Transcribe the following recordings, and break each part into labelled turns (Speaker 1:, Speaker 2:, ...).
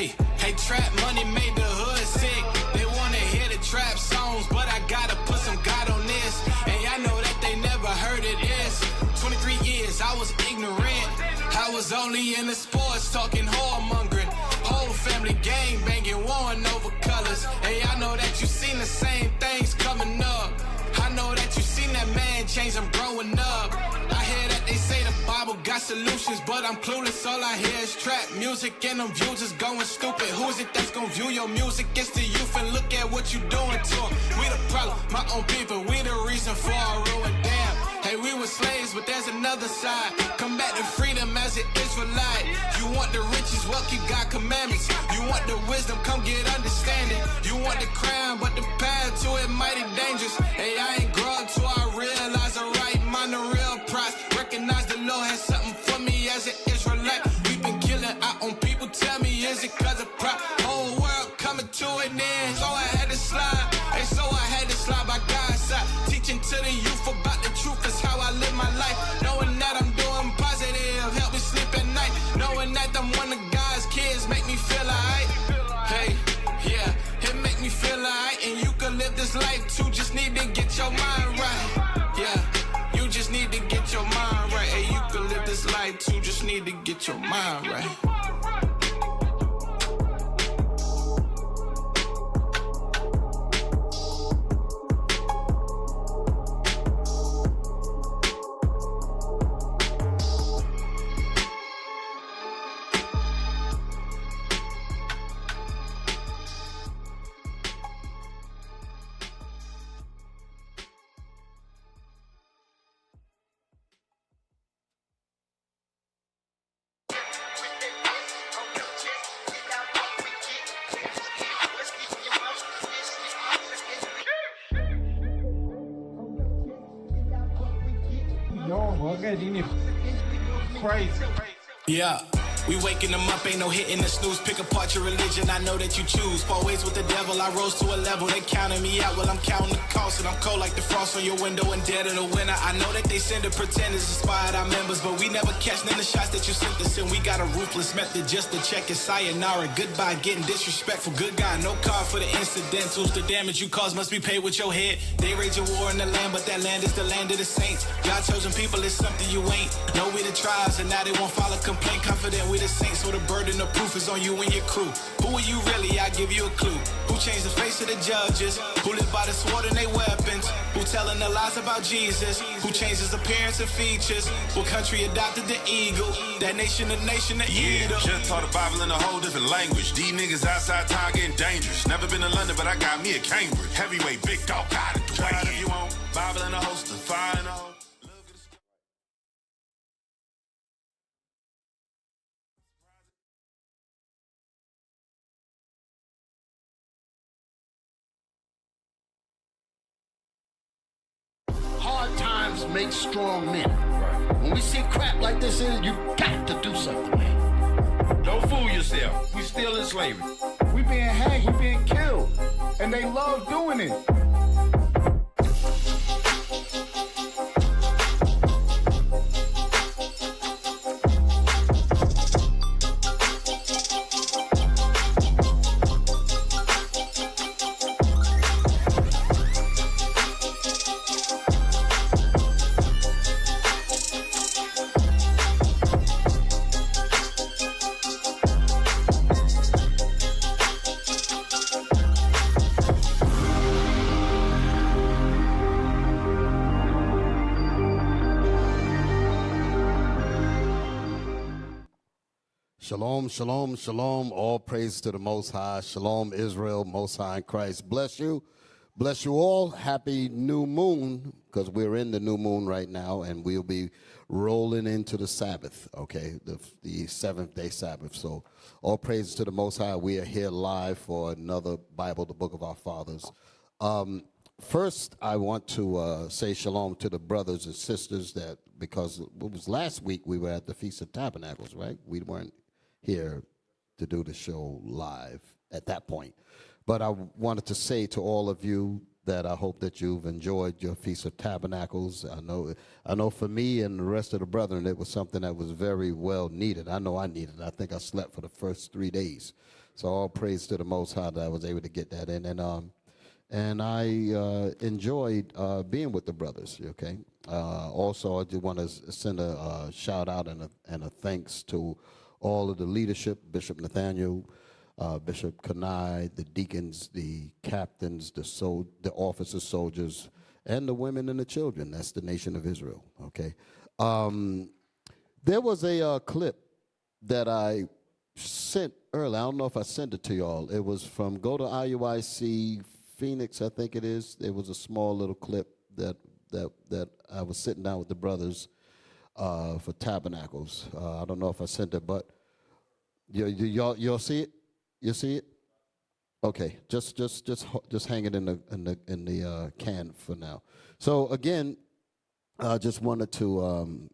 Speaker 1: Hey, trap money made the hood sick. They wanna hear the trap songs, but I gotta put some God on this. And I know that they never heard it is. 23 years, I was ignorant. I was only in the sports, talking whoremongering. Whole family gang banging, warring over colors. Hey, I know that you seen the same things coming up. I know that you seen that man change, I'm growing up. I hear that they say the Bible got solutions, but I'm clueless. All I hear is trap music and them views is going stupid. Who is it that's gonna view your music? It's the youth, and look at what you doing to them. We the problem, my own people, we the reason for our ruin. Damn, hey, we were slaves, but there's another side. Come back to freedom as an Israelite. You want the riches, well, keep God commandments. You want the wisdom, come get understanding. You want the crown, but the path to it mighty dangerous. Hey, I ain't grow up till I realize the right mind, the real price. Recognize the Lord has something for me as an Israelite. We've been killing our own people, tell me, is it cause of pride? Whole world coming to an end, so I had to slide. Hey, so I had to slide by God's side. Teaching to the youth about the truth is how I live my life. Knowing that I'm doing positive, help me sleep at night. Knowing that I'm one of God's kids make me feel alright. Hey, yeah, it make me feel alright. And you can live this life too, just need to get your mind right. Yeah, you just need to get your mind right. Hey, you can live this life too, just need to get your mind right.
Speaker 2: Crazy.
Speaker 1: Yeah. We waking them up, ain't no hitting the snooze. Pick apart your religion, I know that you choose. Four ways with the devil, I rose to a level. They counting me out while I'm counting the cost. And I'm cold like the frost on your window and dead of the winter. I know that they send the pretenders, inspired our members, but we never catch none of the shots that you sent us in. We got a ruthless method just to check it. Sayonara, goodbye, getting disrespectful. Good guy, no card for the incidentals. The damage you cause must be paid with your head. They rage a war in the land, but that land is the land of the saints. God chosen people is something you ain't. Know we the tribes, and now they won't file a complaint. Confident we the saints, so the burden of proof is on you and your crew. Who are you really? I give you a clue. Who changed the face of the judges? Who live by the sword and they weapons? Who telling the lies about Jesus? Who changed his appearance and features? What country adopted the eagle? That nation, the eagle.
Speaker 3: Just taught the Bible in a whole different language. These niggas outside town getting dangerous. Never been to London, but I got me a Cambridge. Heavyweight, big dog, got it. Try it if you want. Bible in a holster, fire in a hole.
Speaker 4: Hard times make strong men. When we see crap like this, you got to do something, man.
Speaker 3: Don't fool yourself. We still in slavery.
Speaker 2: We being hanged, we being killed, and they love doing it.
Speaker 4: Shalom, shalom, shalom. All praise to the Most High. Shalom, Israel, Most High in Christ. Bless you. Bless you all. Happy new moon, because we're in the new moon right now, and we'll be rolling into the Sabbath, okay, the seventh-day Sabbath. So all praise to the Most High. We are here live for another Bible, the Book of Our Fathers. First, I want to say shalom to the brothers and sisters that, because it was last week we were at the Feast of Tabernacles, right? We weren't here to do the show live at that point. But I wanted to say to all of you that I hope that you've enjoyed your Feast of Tabernacles. I know for me and the rest of the brethren, it was something that was very well needed. I know I needed it. I think I slept for the first 3 days. So all praise to the Most High that I was able to get that in. And I enjoyed being with the brothers, okay? Also, I do want to send a shout out and a thanks to all of the leadership, Bishop Nathaniel, Bishop Kanai, the deacons, the captains, the officers, soldiers, and the women and the children. That's the nation of Israel, okay? There was a clip that I sent earlier. I don't know if I sent it to y'all. It was from Go to IUIC Phoenix, I think it is. It was a small little clip that I was sitting down with the brothers for Tabernacles. I don't know if I sent it, but y'all see it? You see it? Okay, just hang it in the can for now. So again, I just wanted to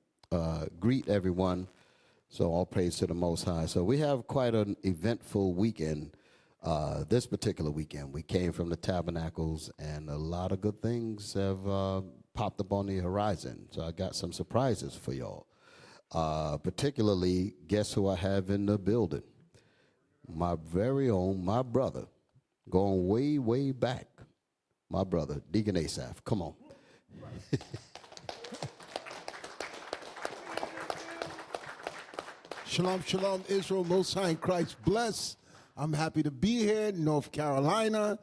Speaker 4: greet everyone. So all praise to the Most High. So we have quite an eventful weekend. This particular weekend, we came from the Tabernacles, and a lot of good things have popped up on the horizon. So I got some surprises for y'all. Particularly, guess who I have in the building? My very own, my brother, going way, way back. My brother, Deacon Asaph. Come on.
Speaker 5: Shalom, shalom, Israel, Most High in Christ bless. I'm happy to be here in North Carolina.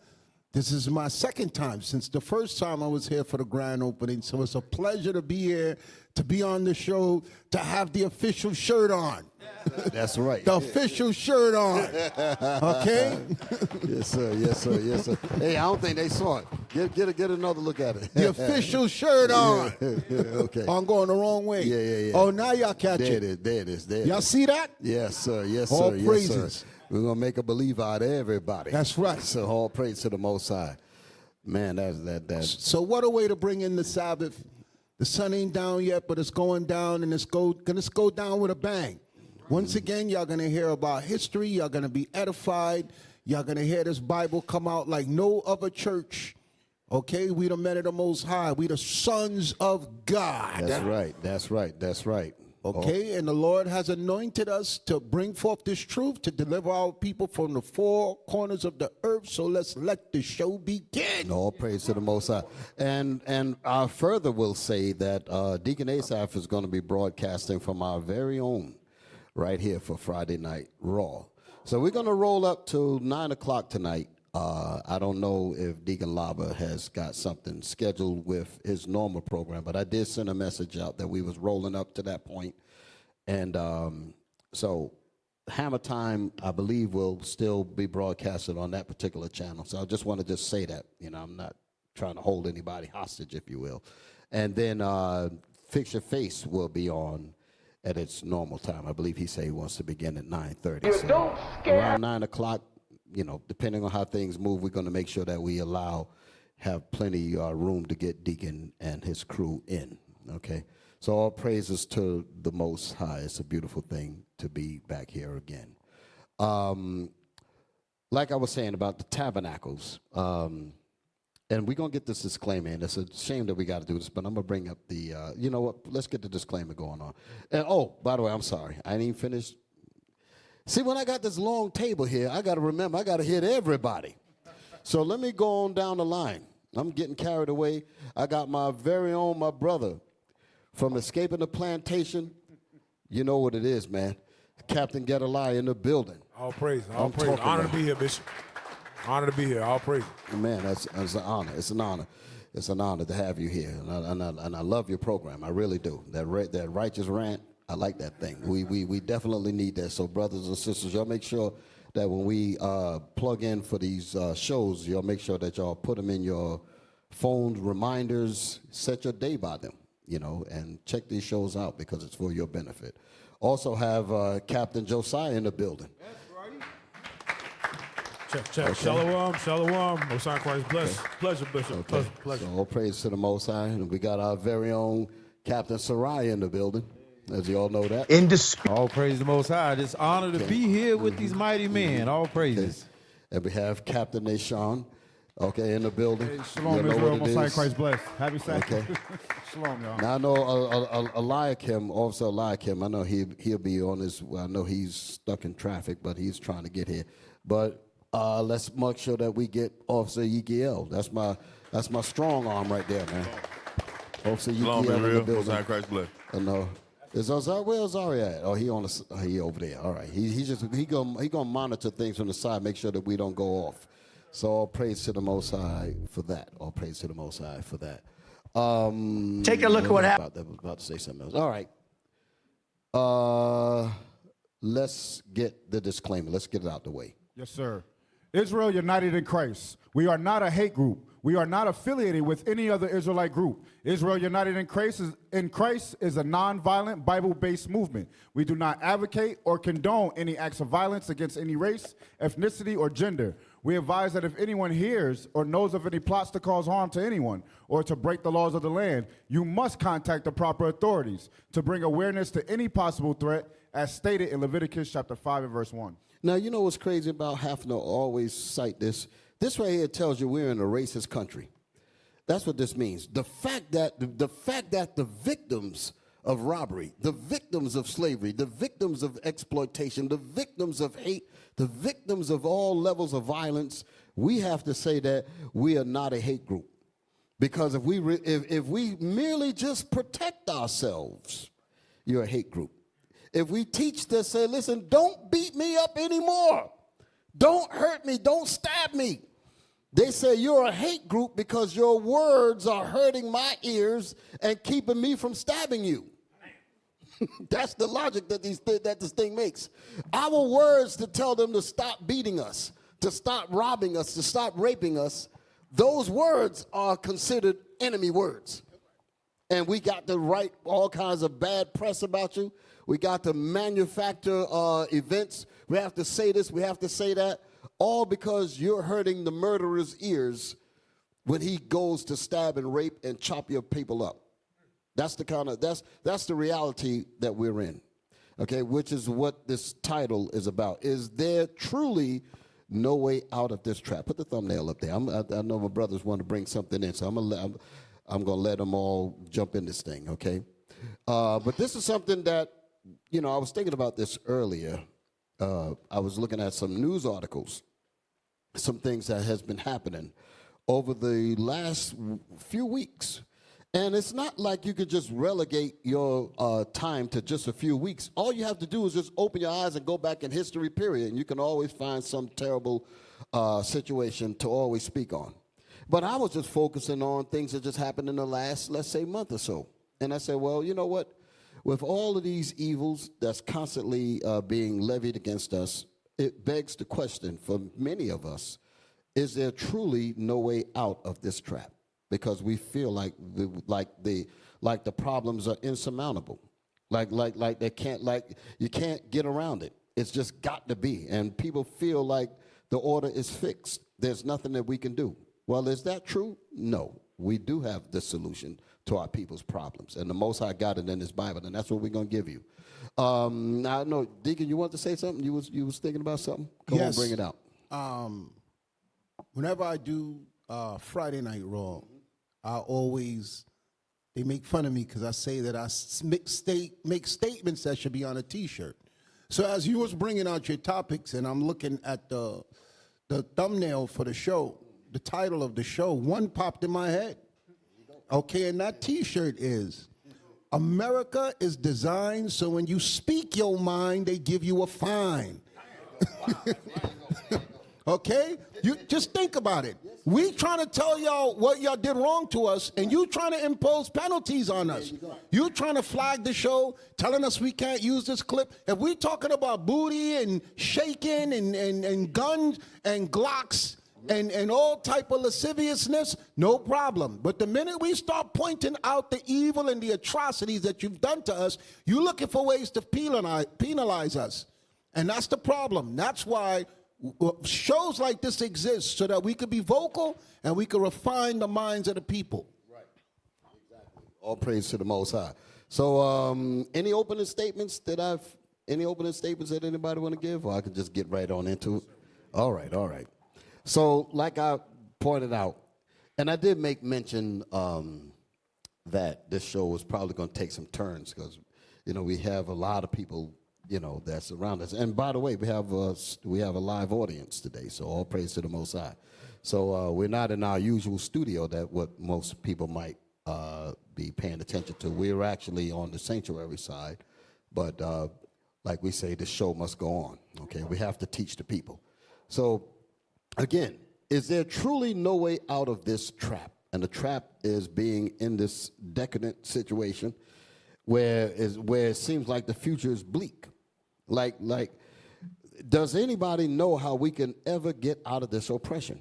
Speaker 5: This is my second time since the first time I was here for the grand opening. So it's a pleasure to be here, to be on the show, to have the official shirt on.
Speaker 4: That's right.
Speaker 5: The official shirt on. Okay?
Speaker 4: Yes, sir. Yes, sir. Yes, sir. Hey, I don't think they saw it. Get another look at it.
Speaker 5: The official shirt on.
Speaker 4: Okay.
Speaker 5: I'm going the wrong way.
Speaker 4: Yeah.
Speaker 5: Oh, now y'all catch
Speaker 4: There
Speaker 5: it.
Speaker 4: it is. There it is. There
Speaker 5: Y'all see that?
Speaker 4: Yes, sir. Yes,
Speaker 5: All
Speaker 4: sir. Yes,
Speaker 5: praises.
Speaker 4: sir. We're going to make a believer out of everybody.
Speaker 5: That's right.
Speaker 4: So all praise to the Most High. Man, that's.
Speaker 5: So what a way to bring in the Sabbath. The sun ain't down yet, but it's going down, and it's going to go down with a bang. Once again, y'all going to hear about history. Y'all going to be edified. Y'all going to hear this Bible come out like no other church. Okay? We the men of the Most High. We the sons of God.
Speaker 4: That's right. That's right. That's right.
Speaker 5: Okay? And the Lord has anointed us to bring forth this truth, to deliver our people from the four corners of the earth. So let's let the show begin.
Speaker 4: All praise to the Most High. And I further will say that Deacon Asaph is going to be broadcasting from our very own right here for Friday Night Raw. So we're going to roll up to 9 o'clock tonight. I don't know if Deacon Laba has got something scheduled with his normal program, but I did send a message out that we was rolling up to that point. And so Hammer Time, I believe, will still be broadcasted on that particular channel. So I just want to just say that. You know, I'm not trying to hold anybody hostage, if you will. And then Fix Your Face will be on at its normal time. I believe he said he wants to begin at 9:30. So around 9 o'clock, you know, depending on how things move, we're going to make sure that we have plenty room to get Deacon and his crew in, okay? So all praises to the Most High. It's a beautiful thing to be back here again. Like I was saying about the tabernacles, and we're going to get this disclaimer in. It's a shame that we got to do this, but I'm going to bring up the, you know what, let's get the disclaimer going on. And, oh, by the way, I'm sorry. I didn't even finish. See, when I got this long table here, I got to remember, I got to hit everybody. So let me go on down the line. I'm getting carried away. I got my very own, my brother from Escaping the Plantation. You know what it is, man. Captain Gedaliah in the building.
Speaker 6: All praise. All praise. Honor to be here, Bishop. Honor to be here. All praise.
Speaker 4: Man, that's an honor. It's an honor. It's an honor to have you here. And I love your program. I really do. That righteous rant, I like that thing. We definitely need that. So brothers and sisters, y'all make sure that when we plug in for these shows, y'all make sure that y'all put them in your phones, reminders, set your day by them, you know, and check these shows out because it's for your benefit. Also have Captain Josiah in the building.
Speaker 6: Check. Okay. Shalom. Most High Christ bless. Okay. Pleasure, Bishop.
Speaker 4: Okay.
Speaker 6: Pleasure.
Speaker 4: So all praise to the Most High. And we got our very own Captain Sarai in the building, as you all know that.
Speaker 7: All praise the Most High. It's honor to be here with these mighty men. All praises.
Speaker 4: And we have Captain Nashawn Okay, in the building.
Speaker 2: Hey,
Speaker 4: You
Speaker 2: shalom,
Speaker 4: know
Speaker 2: Israel.
Speaker 4: what it
Speaker 2: Most High
Speaker 4: is.
Speaker 2: Christ bless. Happy Sabbath.
Speaker 4: Okay.
Speaker 2: Shalom, y'all.
Speaker 4: Now I know Eliakim, Officer Eliakim, I know he'll be on his, well, I know he's stuck in traffic, but he's trying to get here. But let's make sure that we get Officer Yikiel. That's my strong arm right there, man. Officer
Speaker 3: Shalom,
Speaker 4: Yikiel in the
Speaker 3: Israel. Most
Speaker 4: building.
Speaker 3: High Christ bless.
Speaker 4: I know. Is Ozari, where Ozari at? Oh, he over there. All right. He gonna monitor things from the side, make sure that we don't go off. So all praise to the Most High for that. All praise to the Most High for that.
Speaker 8: Take a look at what happened.
Speaker 4: I was about to say something else. All right. Let's get the disclaimer. Let's get it out the way.
Speaker 2: Yes, sir. Israel united in Christ. We are not a hate group. We are not affiliated with any other Israelite group. Israel United in Christ is a nonviolent, Bible-based movement. We do not advocate or condone any acts of violence against any race, ethnicity, or gender. We advise that if anyone hears or knows of any plots to cause harm to anyone or to break the laws of the land, you must contact the proper authorities to bring awareness to any possible threat, as stated in Leviticus chapter 5 and verse 1.
Speaker 4: Now, you know what's crazy about having to always cite this? This right here tells you we're in a racist country. That's what this means. The fact that the victims of robbery, the victims of slavery, the victims of exploitation, the victims of hate, the victims of all levels of violence, we have to say that we are not a hate group. Because if we merely just protect ourselves, you're a hate group. If we teach to say, listen, don't beat me up anymore. Don't hurt me. Don't stab me. They say you're a hate group because your words are hurting my ears and keeping me from stabbing you. That's the logic that this thing makes. Our words to tell them to stop beating us, to stop robbing us, to stop raping us, those words are considered enemy words. And we got to write all kinds of bad press about you. We got to manufacture events. We have to say this, we have to say that, all because you're hurting the murderer's ears when he goes to stab and rape and chop your people up. That's the reality that we're in, okay, which is what this title is about. Is there truly no way out of this trap? Put the thumbnail up there. I know my brothers want to bring something in, so I'm gonna let them all jump in this thing, okay? But this is something that, you know, I was thinking about this earlier. I was looking at some news articles, some things that has been happening over the last few weeks. And it's not like you could just relegate your time to just a few weeks. All you have to do is just open your eyes and go back in history, period, and you can always find some terrible situation to always speak on. But I was just focusing on things that just happened in the last, let's say, month or so. And I said, well, you know what? With all of these evils that's constantly being levied against us, it begs the question for many of us, is there truly no way out of this trap? Because we feel like the problems are insurmountable, like you can't get around it. It's just got to be, and people feel like the order is fixed. There's nothing that we can do. Well, is that true? No, we do have the solution to our people's problems, and the Most High got it in His Bible, and that's what we're gonna give you. Now, no, Deacon, you want to say something? You was thinking about something? Come on, bring it out.
Speaker 5: Whenever I do Friday Night Raw, they make fun of me because I say that I make statements that should be on a T-shirt. So as you was bringing out your topics, and I'm looking at the thumbnail for the show, the title of the show, one popped in my head. Okay, and that T-shirt is, America is designed so when you speak your mind, they give you a fine. Okay? You just think about it. We trying to tell y'all what y'all did wrong to us, and you trying to impose penalties on us. You trying to flag the show, telling us we can't use this clip. If we talking about booty and shaking and guns and Glocks and all type of lasciviousness, no problem. But the minute we start pointing out the evil and the atrocities that you've done to us, you're looking for ways to penalize us. And that's the problem. That's why shows like this exist, so that we could be vocal and we could refine the minds of the people.
Speaker 4: Right, exactly. All praise to the Most High. So, any opening statements that anybody want to give, or I can just get right on into it? All right. So, like I pointed out, and I did make mention that this show was probably going to take some turns because, we have a lot of people, that's around us. And by the way, we have a live audience today, so all praise to the Most High. So we're not in our usual studio that what most people might be paying attention to. We're actually on the sanctuary side, but like we say, the show must go on. Okay, we have to teach the people. So again, is there truly no way out of this trap? And the trap is being in this decadent situation where it seems like the future is bleak. Like, does anybody know how we can ever get out of this oppression?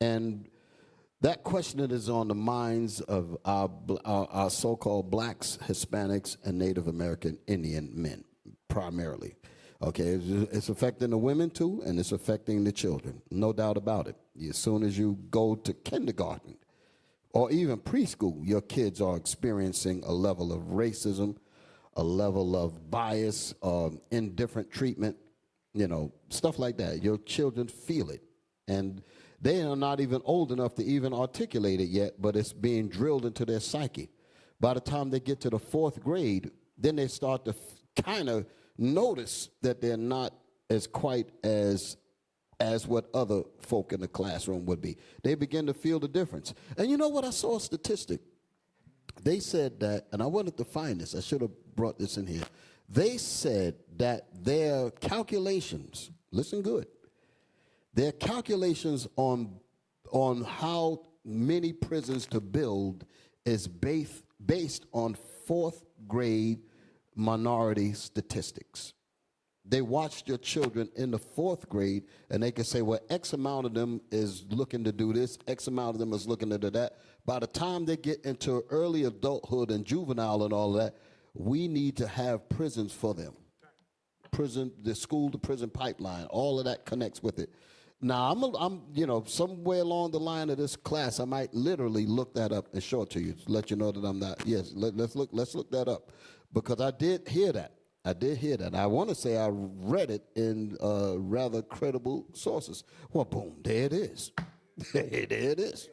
Speaker 4: And that question is on the minds of our so-called blacks, Hispanics, and Native American Indian men, primarily. Okay, it's affecting the women too, and it's affecting the children, no doubt about it. As soon as you go to kindergarten or even preschool, your kids are experiencing a level of racism, a level of bias, indifferent treatment, stuff like that. Your children feel it, and they are not even old enough to even articulate it yet, but it's being drilled into their psyche. By the time they get to the 4th grade, then they start to kind of notice that they're not as quite as what other folk in the classroom would be. They begin to feel the difference. And you know what? I saw a statistic. They said that, and I wanted to find this. I should have brought this in here. They said that their calculations, listen good, their calculations on how many prisons to build is based on 4th grade minority statistics. They watched your children in the 4th grade, and they can say, well, X amount of them is looking to do this, X amount of them is looking to do that. By the time they get into early adulthood and juvenile and all that, we need to have prisons for them. Prison, the school to prison pipeline, all of that connects with it. Now, I'm somewhere along the line of this class, I might literally look that up and show it to you, to let you know that I'm not. Yes, let's look that up, because I did hear that. I want to say I read it in rather credible sources. Well, boom, there it is. There it is.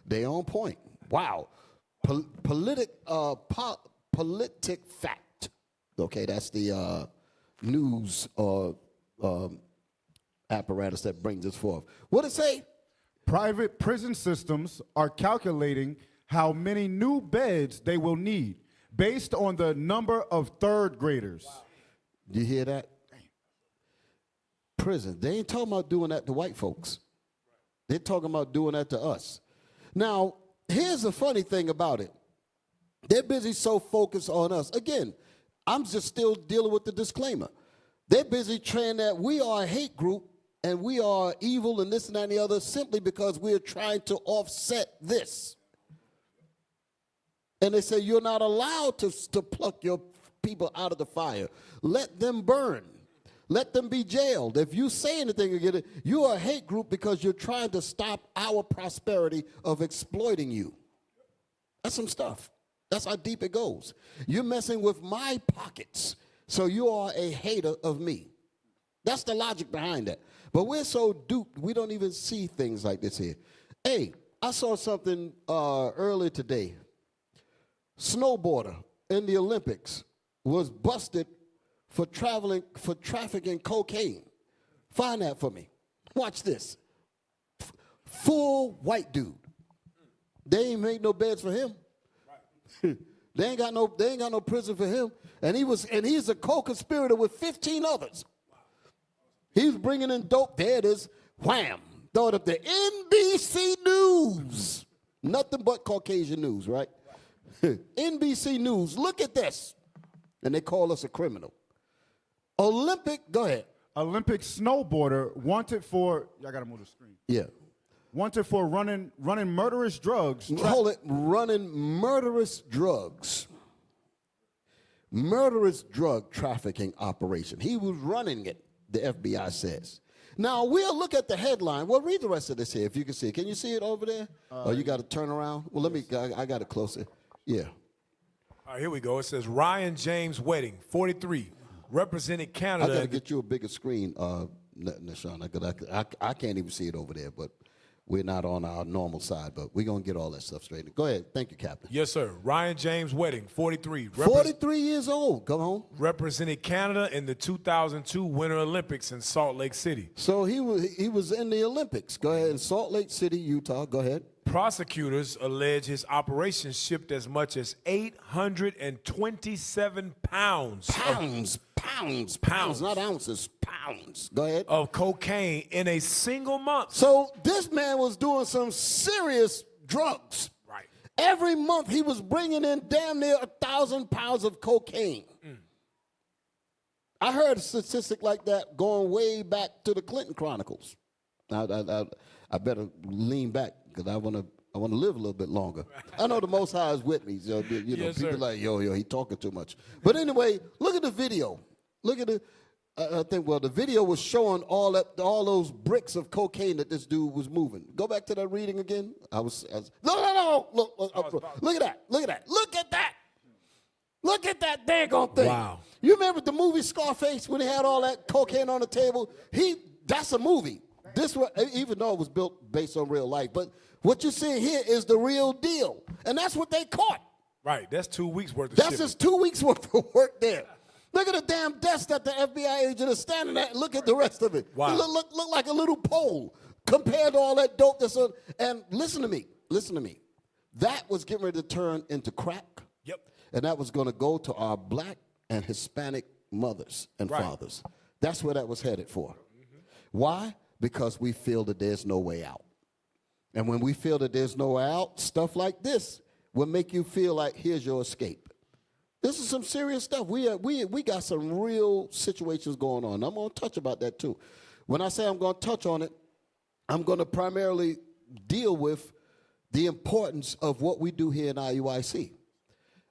Speaker 4: They on point. Wow. Politic fact. Okay, that's the news apparatus that brings us forth. What it say?
Speaker 2: Private prison systems are calculating how many new beds they will need based on the number of 3rd graders. Wow.
Speaker 4: Do you hear that? Prison. They ain't talking about doing that to white folks. They're talking about doing that to us. Now, here's the funny thing about it. They're busy so focused on us. Again, I'm just still dealing with the disclaimer. They're busy saying that we are a hate group and we are evil and this and that and the other simply because we're trying to offset this. And they say you're not allowed to pluck your people out of the fire. Let them burn. Let them be jailed. If you say anything against it, you are a hate group because you're trying to stop our prosperity of exploiting you. That's some stuff. That's how deep it goes. You're messing with my pockets, so you are a hater of me. That's the logic behind that. But we're so duped, we don't even see things like this here. Hey, I saw something earlier today. Snowboarder in the Olympics was busted for trafficking cocaine. Find that for me. Watch this. Full white dude. They ain't made no beds for him. They ain't got no prison for him. And he's a co-conspirator with 15 others. He's bringing in dope. There it is. Wham. Throw it up there. NBC News. Nothing but Caucasian news, right? NBC News. Look at this. And they call us a criminal. Go ahead.
Speaker 2: Olympic snowboarder wanted for, y'all gotta move the screen.
Speaker 4: Yeah.
Speaker 2: Wanted for running murderous drugs.
Speaker 4: Hold it. Running murderous drugs. Murderous drug trafficking operation. He was running it, the FBI says. Now, we'll look at the headline. Well, read the rest of this here if you can see it. Can you see it over there? Oh, you got to turn around? Well, I got it closer. Yeah.
Speaker 6: All right, here we go. It says Ryan James Wedding, 43, represented Canada.
Speaker 4: I got to get you a bigger screen, Nashawn. I can't even see it over there, but we're not on our normal side, but we're going to get all that stuff straightened. Go ahead. Thank you, Captain.
Speaker 6: Yes, sir. Ryan James Wedding, 43.
Speaker 4: 43 years old. Come on.
Speaker 6: Represented Canada in the 2002 Winter Olympics in Salt Lake City.
Speaker 4: So he was in the Olympics. Go ahead. In Salt Lake City, Utah. Go ahead.
Speaker 6: Prosecutors allege his operation shipped as much as 827 pounds.
Speaker 4: Pounds, not ounces, pounds. Go ahead.
Speaker 6: Of cocaine in a single month.
Speaker 4: So this man was doing some serious drugs.
Speaker 6: Right.
Speaker 4: Every month he was bringing in damn near 1,000 pounds of cocaine. I heard a statistic like that going way back to the Clinton Chronicles. I better lean back because I want to live a little bit longer. I know the Most High is with me. So,
Speaker 6: Yes,
Speaker 4: people
Speaker 6: sir.
Speaker 4: like, yo, he talking too much. But anyway, look at the video. Look at the. I think the video was showing all those bricks of cocaine that this dude was moving. Go back to that reading again. No. Look at that. Look at that. Look at that. Look at that daggone thing.
Speaker 6: Wow.
Speaker 4: You remember the movie Scarface when he had all that cocaine on the table? That's a movie. This one, even though it was built based on real life, but what you're seeing here is the real deal, and that's what they caught.
Speaker 6: Right, that's 2 weeks worth of
Speaker 4: That's
Speaker 6: shipping.
Speaker 4: just 2 weeks worth of work there. Look at the damn desk that the FBI agent is standing at. Look at the rest of it.
Speaker 6: Wow.
Speaker 4: It look like a little pole compared to all that dope that's on. And listen to me. That was getting ready to turn into crack.
Speaker 6: Yep.
Speaker 4: And that was going to go to our black and Hispanic mothers and fathers. That's where that was headed for. Why? Because we feel that there's no way out. And when we feel that there's no way out, stuff like this will make you feel like here's your escape. This is some serious stuff. We got some real situations going on. I'm going to touch about that too. When I say I'm going to touch on it, I'm going to primarily deal with the importance of what we do here in IUIC,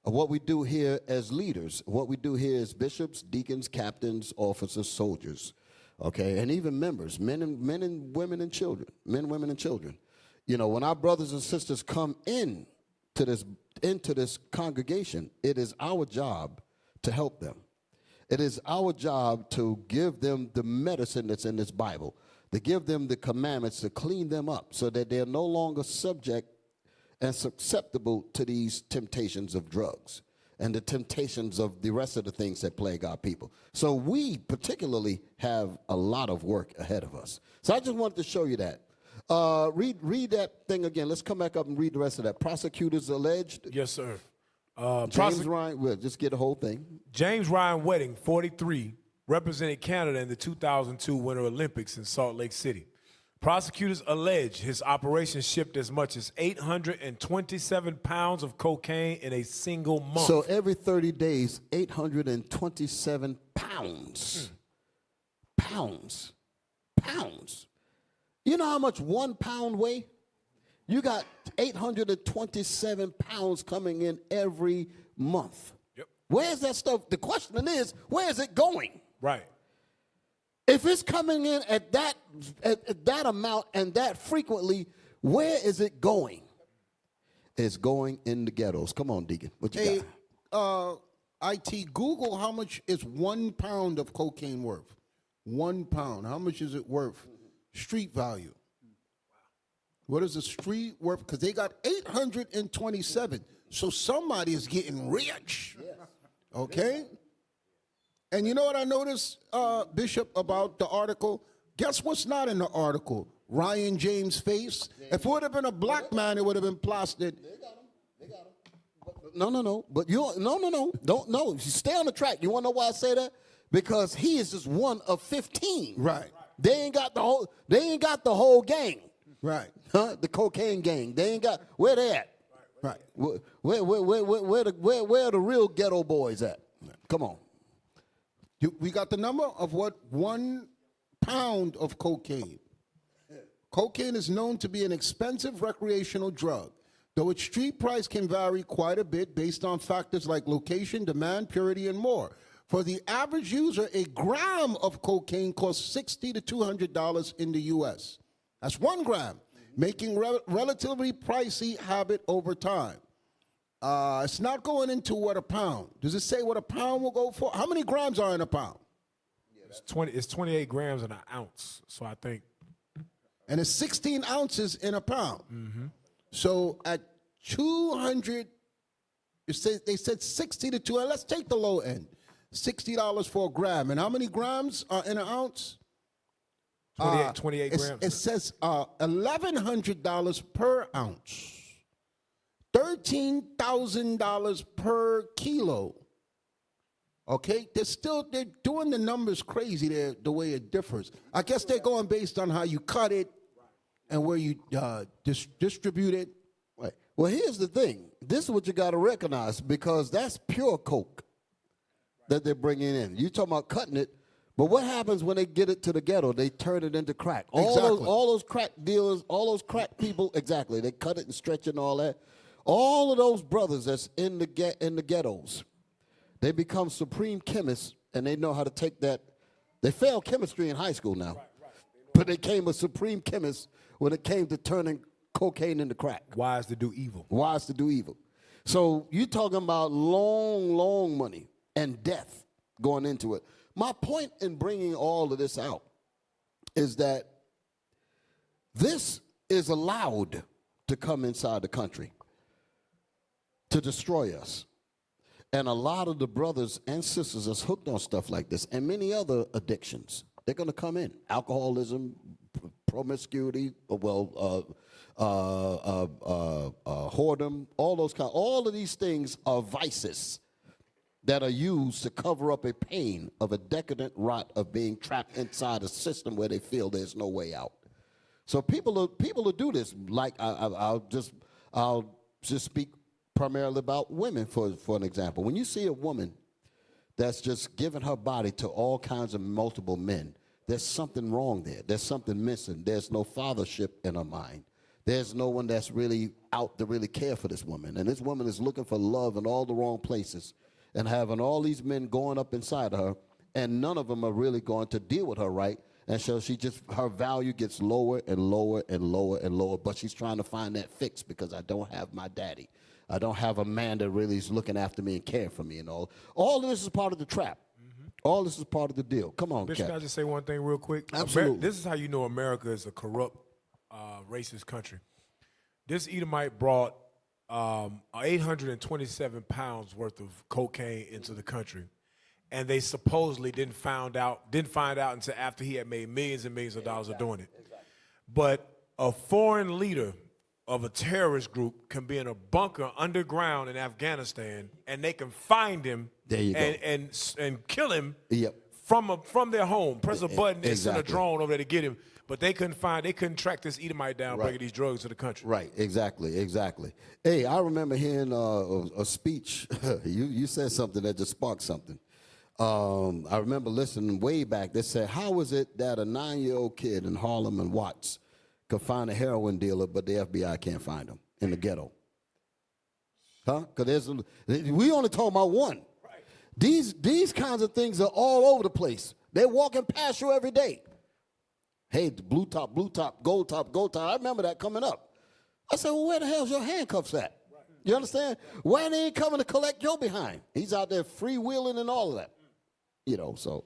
Speaker 4: of what we do here as leaders, what we do here as bishops, deacons, captains, officers, soldiers, okay, and even members, men and women and children, women and children. You know, when our brothers and sisters come into this congregation, it is our job to help them. It is our job to give them the medicine that's in this Bible, to give them the commandments, to clean them up so that they're no longer subject and susceptible to these temptations of drugs and the temptations of the rest of the things that plague our people. So we particularly have a lot of work ahead of us. So I just wanted to show you that. Read that thing again. Let's come back up and read the rest of that. Prosecutors alleged.
Speaker 6: Yes, sir.
Speaker 4: James Ryan, we'll just get the whole thing.
Speaker 6: James Ryan Wedding, 43, represented Canada in the 2002 Winter Olympics in Salt Lake City. Prosecutors allege his operation shipped as much as 827 pounds of cocaine in a single month.
Speaker 4: So every 30 days, 827 pounds. Pounds. You know how much 1 pound weigh? You got 827 pounds coming in every month.
Speaker 6: Yep.
Speaker 4: Where's that stuff? The question is, where is it going?
Speaker 6: Right.
Speaker 4: If it's coming in at that amount and that frequently, where is it going? It's going in the ghettos. Come on, Deacon. What you got?
Speaker 5: IT, Google how much is 1 pound of cocaine worth? 1 pound. How much is it worth? Street value. What is the street worth? Because they got 827. So somebody is getting rich. Okay? And you know what I noticed, Bishop, about the article? Guess what's not in the article? Ryan James' face. If it would have been a black man, it would have been plastered.
Speaker 4: They got him. No. But no. You stay on the track. You want to know why I say that? Because he is just one of 15.
Speaker 5: Right.
Speaker 4: They ain't got the whole gang.
Speaker 5: Right.
Speaker 4: Huh? The cocaine gang. They ain't got where they at?
Speaker 5: Right.
Speaker 4: Where are the real ghetto boys at? Come on.
Speaker 5: We got the number of what 1 pound of cocaine. Cocaine is known to be an expensive recreational drug, though its street price can vary quite a bit based on factors like location, demand, purity, and more. For the average user, a gram of cocaine costs $60 to $200 in the U.S. That's 1 gram, making relatively pricey habit over time. It's not going into what a pound. Does it say what a pound will go for? How many grams are in a pound?
Speaker 6: It's 28 grams in an ounce. So I think.
Speaker 5: And it's 16 ounces in a pound. So at 200, they said 60 to 200. Let's take the low end. $60 for a gram. And how many grams are in an ounce?
Speaker 6: 28 grams.
Speaker 5: It says $1,100 per ounce. $13,000 per kilo. Okay, they're doing the numbers crazy there, the way it differs. I guess they're going based on how you cut it and where you distribute it.
Speaker 4: Right. Well, here's the thing. This is what you got to recognize, because that's pure coke that they're bringing in. You talking about cutting it, but what happens when they get it to the ghetto? They turn it into crack. All those crack dealers, all those crack people, exactly. They cut it and stretch it and all that. All of those brothers that's in the ghettos, they become supreme chemists, and they know how to take that. They failed chemistry in high school now, but they became a supreme chemist when it came to turning cocaine into crack.
Speaker 6: Wise to do evil.
Speaker 4: Wise to do evil. So you're talking about long, long money and death going into it. My point in bringing all of this out is that this is allowed to come inside the country to destroy us. And a lot of the brothers and sisters that's hooked on stuff like this and many other addictions, they're going to come in. Alcoholism, promiscuity, whoredom, all of these things are vices that are used to cover up a pain of a decadent rot of being trapped inside a system where they feel there's no way out. So people will do this. Like I'll just speak primarily about women for an example. When you see a woman that's just giving her body to all kinds of multiple men, there's something wrong there. There's something missing. There's no fathership in her mind. There's no one that's really out to really care for this woman. And this woman is looking for love in all the wrong places and having all these men going up inside of her, and none of them are really going to deal with her right. And so her value gets lower and lower and lower and lower, but she's trying to find that fix because I don't have my daddy. I don't have a man that really is looking after me and caring for me and all. All of this is part of the trap. All this is part of the deal. Come on,
Speaker 6: Bishop,
Speaker 4: Cap.
Speaker 6: can I just say one thing real quick?
Speaker 4: Absolutely.
Speaker 6: This is how you know America is a corrupt, racist country. This Edomite brought 827 pounds worth of cocaine into the country, and they supposedly didn't find out until after he had made millions and millions of dollars of doing it. But a foreign leader of a terrorist group can be in a bunker underground in Afghanistan, and they can find him and kill him from their home. Press a button and send a drone over there to get him. But they couldn't track this Edomite down, bringing these drugs to the country.
Speaker 4: Right, exactly. Hey, I remember hearing a speech. You said something that just sparked something. I remember listening way back. They said, how is it that a 9-year-old kid in Harlem and Watts could find a heroin dealer, but the FBI can't find him in the ghetto? Huh? Because we only talking about one. Right. These kinds of things are all over the place. They're walking past you every day. Hey, blue top, gold top, gold top. I remember that coming up. I said, well, where the hell's your handcuffs at? Right. You understand? Why they ain't coming to collect your behind? He's out there freewheeling and all of that. You know, so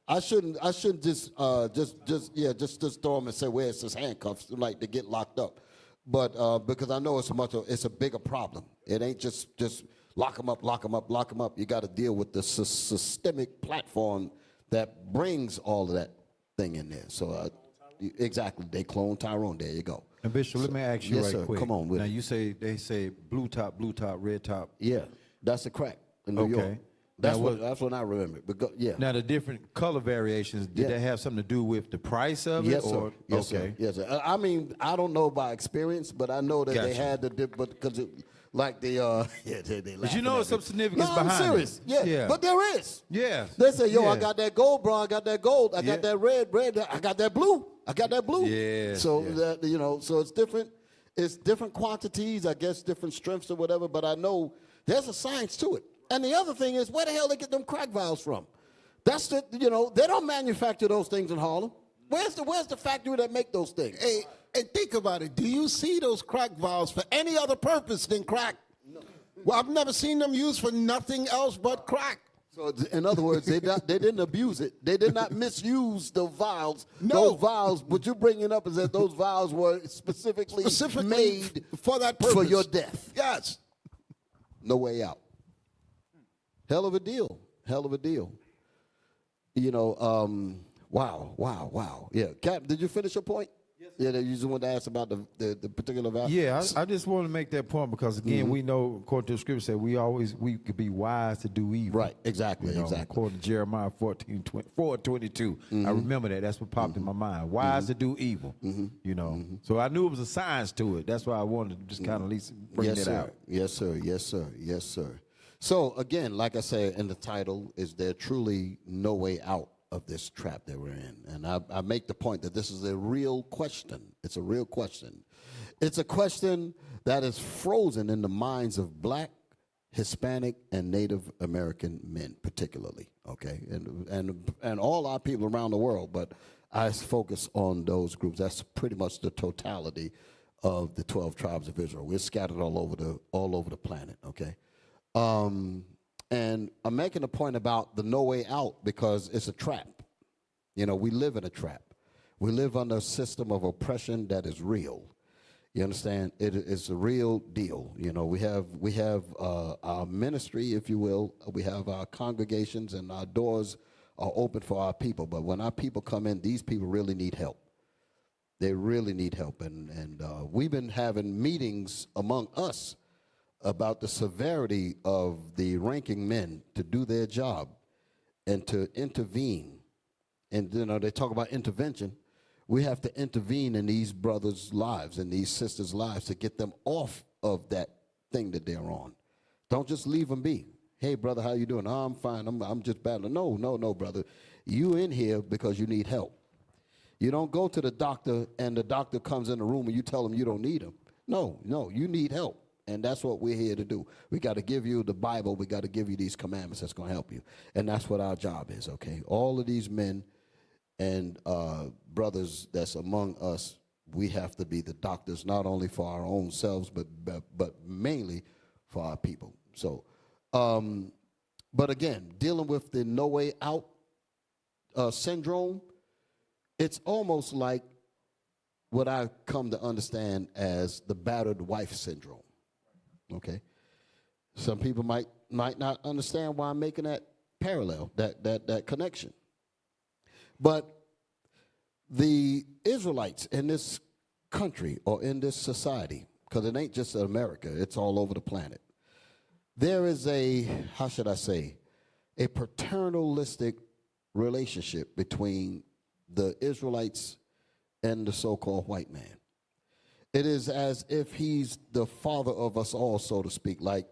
Speaker 4: I shouldn't just throw him and say, where's his handcuffs, like to get locked up. But because I know it's a bigger problem. It ain't just lock him up. You got to deal with the systemic platform that brings all of that thing in there. So exactly, they clone Tyrone. There you go.
Speaker 7: And Bishop, let me ask you
Speaker 4: right
Speaker 7: quick.
Speaker 4: Come on with
Speaker 7: now
Speaker 4: it.
Speaker 7: they say blue top, red top.
Speaker 4: Yeah, that's a crack in New York. That's what I remember. But
Speaker 7: Now the different color variations, did that have something to do with the price of it?
Speaker 4: Sir. Yes, sir. Yes, sir. I mean, I don't know by experience, but I know that they had because like they
Speaker 7: But you know there's some significance behind
Speaker 4: I'm serious.
Speaker 7: it.
Speaker 4: Yeah, but there is.
Speaker 7: Yeah.
Speaker 4: They say, yo, I got that gold, bro. I got that gold. I got that red. I got that blue.
Speaker 7: Yeah.
Speaker 4: So that so it's different. It's different quantities, I guess, different strengths or whatever. But I know there's a science to it. And the other thing is, where the hell they get them crack vials from? That's they don't manufacture those things in Harlem. Where's the factory that make those things?
Speaker 5: Hey, and think about it. Do you see those crack vials for any other purpose than crack? No. Well, I've never seen them used for nothing else but crack.
Speaker 4: So in other words, they didn't abuse it. They did not misuse the vials.
Speaker 5: No.
Speaker 4: Those vials, what you're bringing up is that those vials were specifically made
Speaker 5: for that purpose.
Speaker 4: for your death.
Speaker 5: Yes.
Speaker 4: No way out. Hell of a deal. Hell of a deal. You know, wow. Yeah, Cap, did you finish your point? Yes. Yeah, you just wanted to ask about the particular vow?
Speaker 7: Yeah, I just want to make that point because, again, we know, according to the scripture, said we could be wise to do evil.
Speaker 4: Right, exactly,
Speaker 7: You know,
Speaker 4: exactly.
Speaker 7: According to Jeremiah 4:22. I remember that. That's what popped in my mind. Wise to do evil, you know. So I knew it was a science to it. That's why I wanted to just kind of at least bring
Speaker 4: Yes,
Speaker 7: it
Speaker 4: sir.
Speaker 7: out.
Speaker 4: Yes, sir. Yes, sir. Yes, sir. So, again, like I said in the title, is there truly no way out of this trap that we're in? And I make the point that this is a real question. It's a real question. It's a question that is frozen in the minds of black, Hispanic, and Native American men particularly, okay? And all our people around the world, but I focus on those groups. That's pretty much the totality of the 12 tribes of Israel. We're scattered all over the planet, okay? And I'm making a point about the no way out because it's a trap. You know, we live in a trap. We live under a system of oppression that is real. You understand? It's a real deal. You know, we have our ministry, if you will. We have our congregations, and our doors are open for our people. But when our people come in, these people really need help. They really need help. And we've been having meetings among us about the severity of the ranking men to do their job and to intervene. And, you know, they talk about intervention. We have to intervene in these brothers' lives and these sisters' lives to get them off of that thing that they're on. Don't just leave them be. Hey, brother, how you doing? Oh, I'm fine. I'm just battling. No, brother. You in here because you need help. You don't go to the doctor and the doctor comes in the room and you tell him you don't need him. No, you need help. And that's what we're here to do. We got to give you the Bible. We got to give you these commandments that's going to help you. And that's what our job is, okay? All of these men and brothers that's among us, we have to be the doctors, not only for our own selves, but mainly for our people. So, but again, dealing with the no way out syndrome, it's almost like what I come to understand as the battered wife syndrome. Okay, some people might not understand why I'm making that parallel, that connection. But the Israelites in this country or in this society, because it ain't just America, it's all over the planet, there is a, how should I say, a paternalistic relationship between the Israelites and the so-called white man. It is as if he's the father of us all, so to speak, like,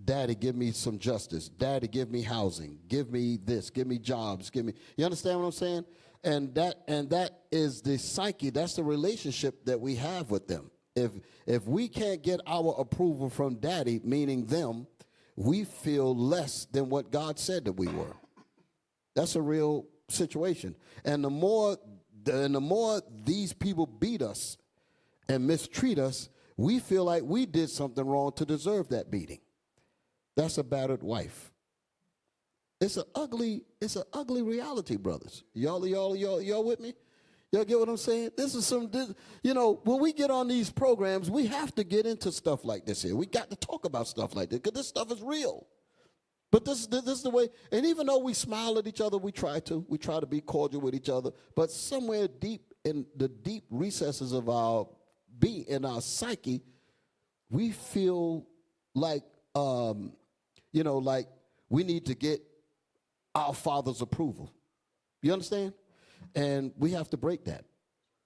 Speaker 4: Daddy, give me some justice. Daddy, give me housing. Give me this. Give me jobs. Give me, you understand what I'm saying? And that is the psyche. That's the relationship that we have with them. If we can't get our approval from Daddy, meaning them, we feel less than what God said that we were. That's a real situation. And the more these people beat us and mistreat us, we feel like we did something wrong to deserve that beating. That's a battered wife. It's an ugly reality, brothers. Y'all with me? Y'all get what I'm saying? You know, when we get on these programs, we have to get into stuff like this here. We got to talk about stuff like this because this stuff is real. But this is the way, and even though we smile at each other, we try to be cordial with each other, but somewhere deep in the deep recesses of our being, in our psyche, we feel like, like we need to get our Father's approval. You understand? And we have to break that.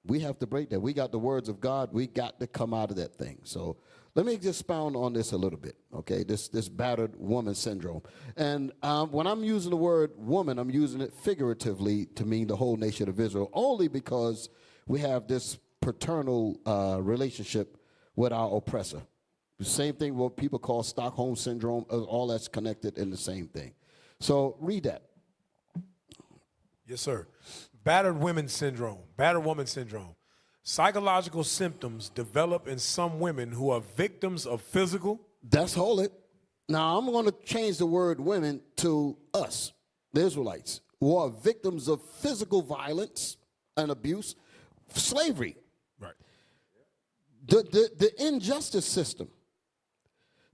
Speaker 4: We have to break that. We got the words of God. We got to come out of that thing. So let me just expound on this a little bit, okay? This battered woman syndrome. And when I'm using the word woman, I'm using it figuratively to mean the whole nation of Israel, only because we have this paternal relationship with our oppressor. The same thing what people call Stockholm syndrome, all that's connected in the same thing. So read that.
Speaker 6: Yes, sir. Battered woman syndrome. Psychological symptoms develop in some women who are victims of physical,
Speaker 4: That's hold it. Now, I'm going to change the word women to us, the Israelites, who are victims of physical violence and abuse, slavery.
Speaker 6: Right.
Speaker 4: The injustice system,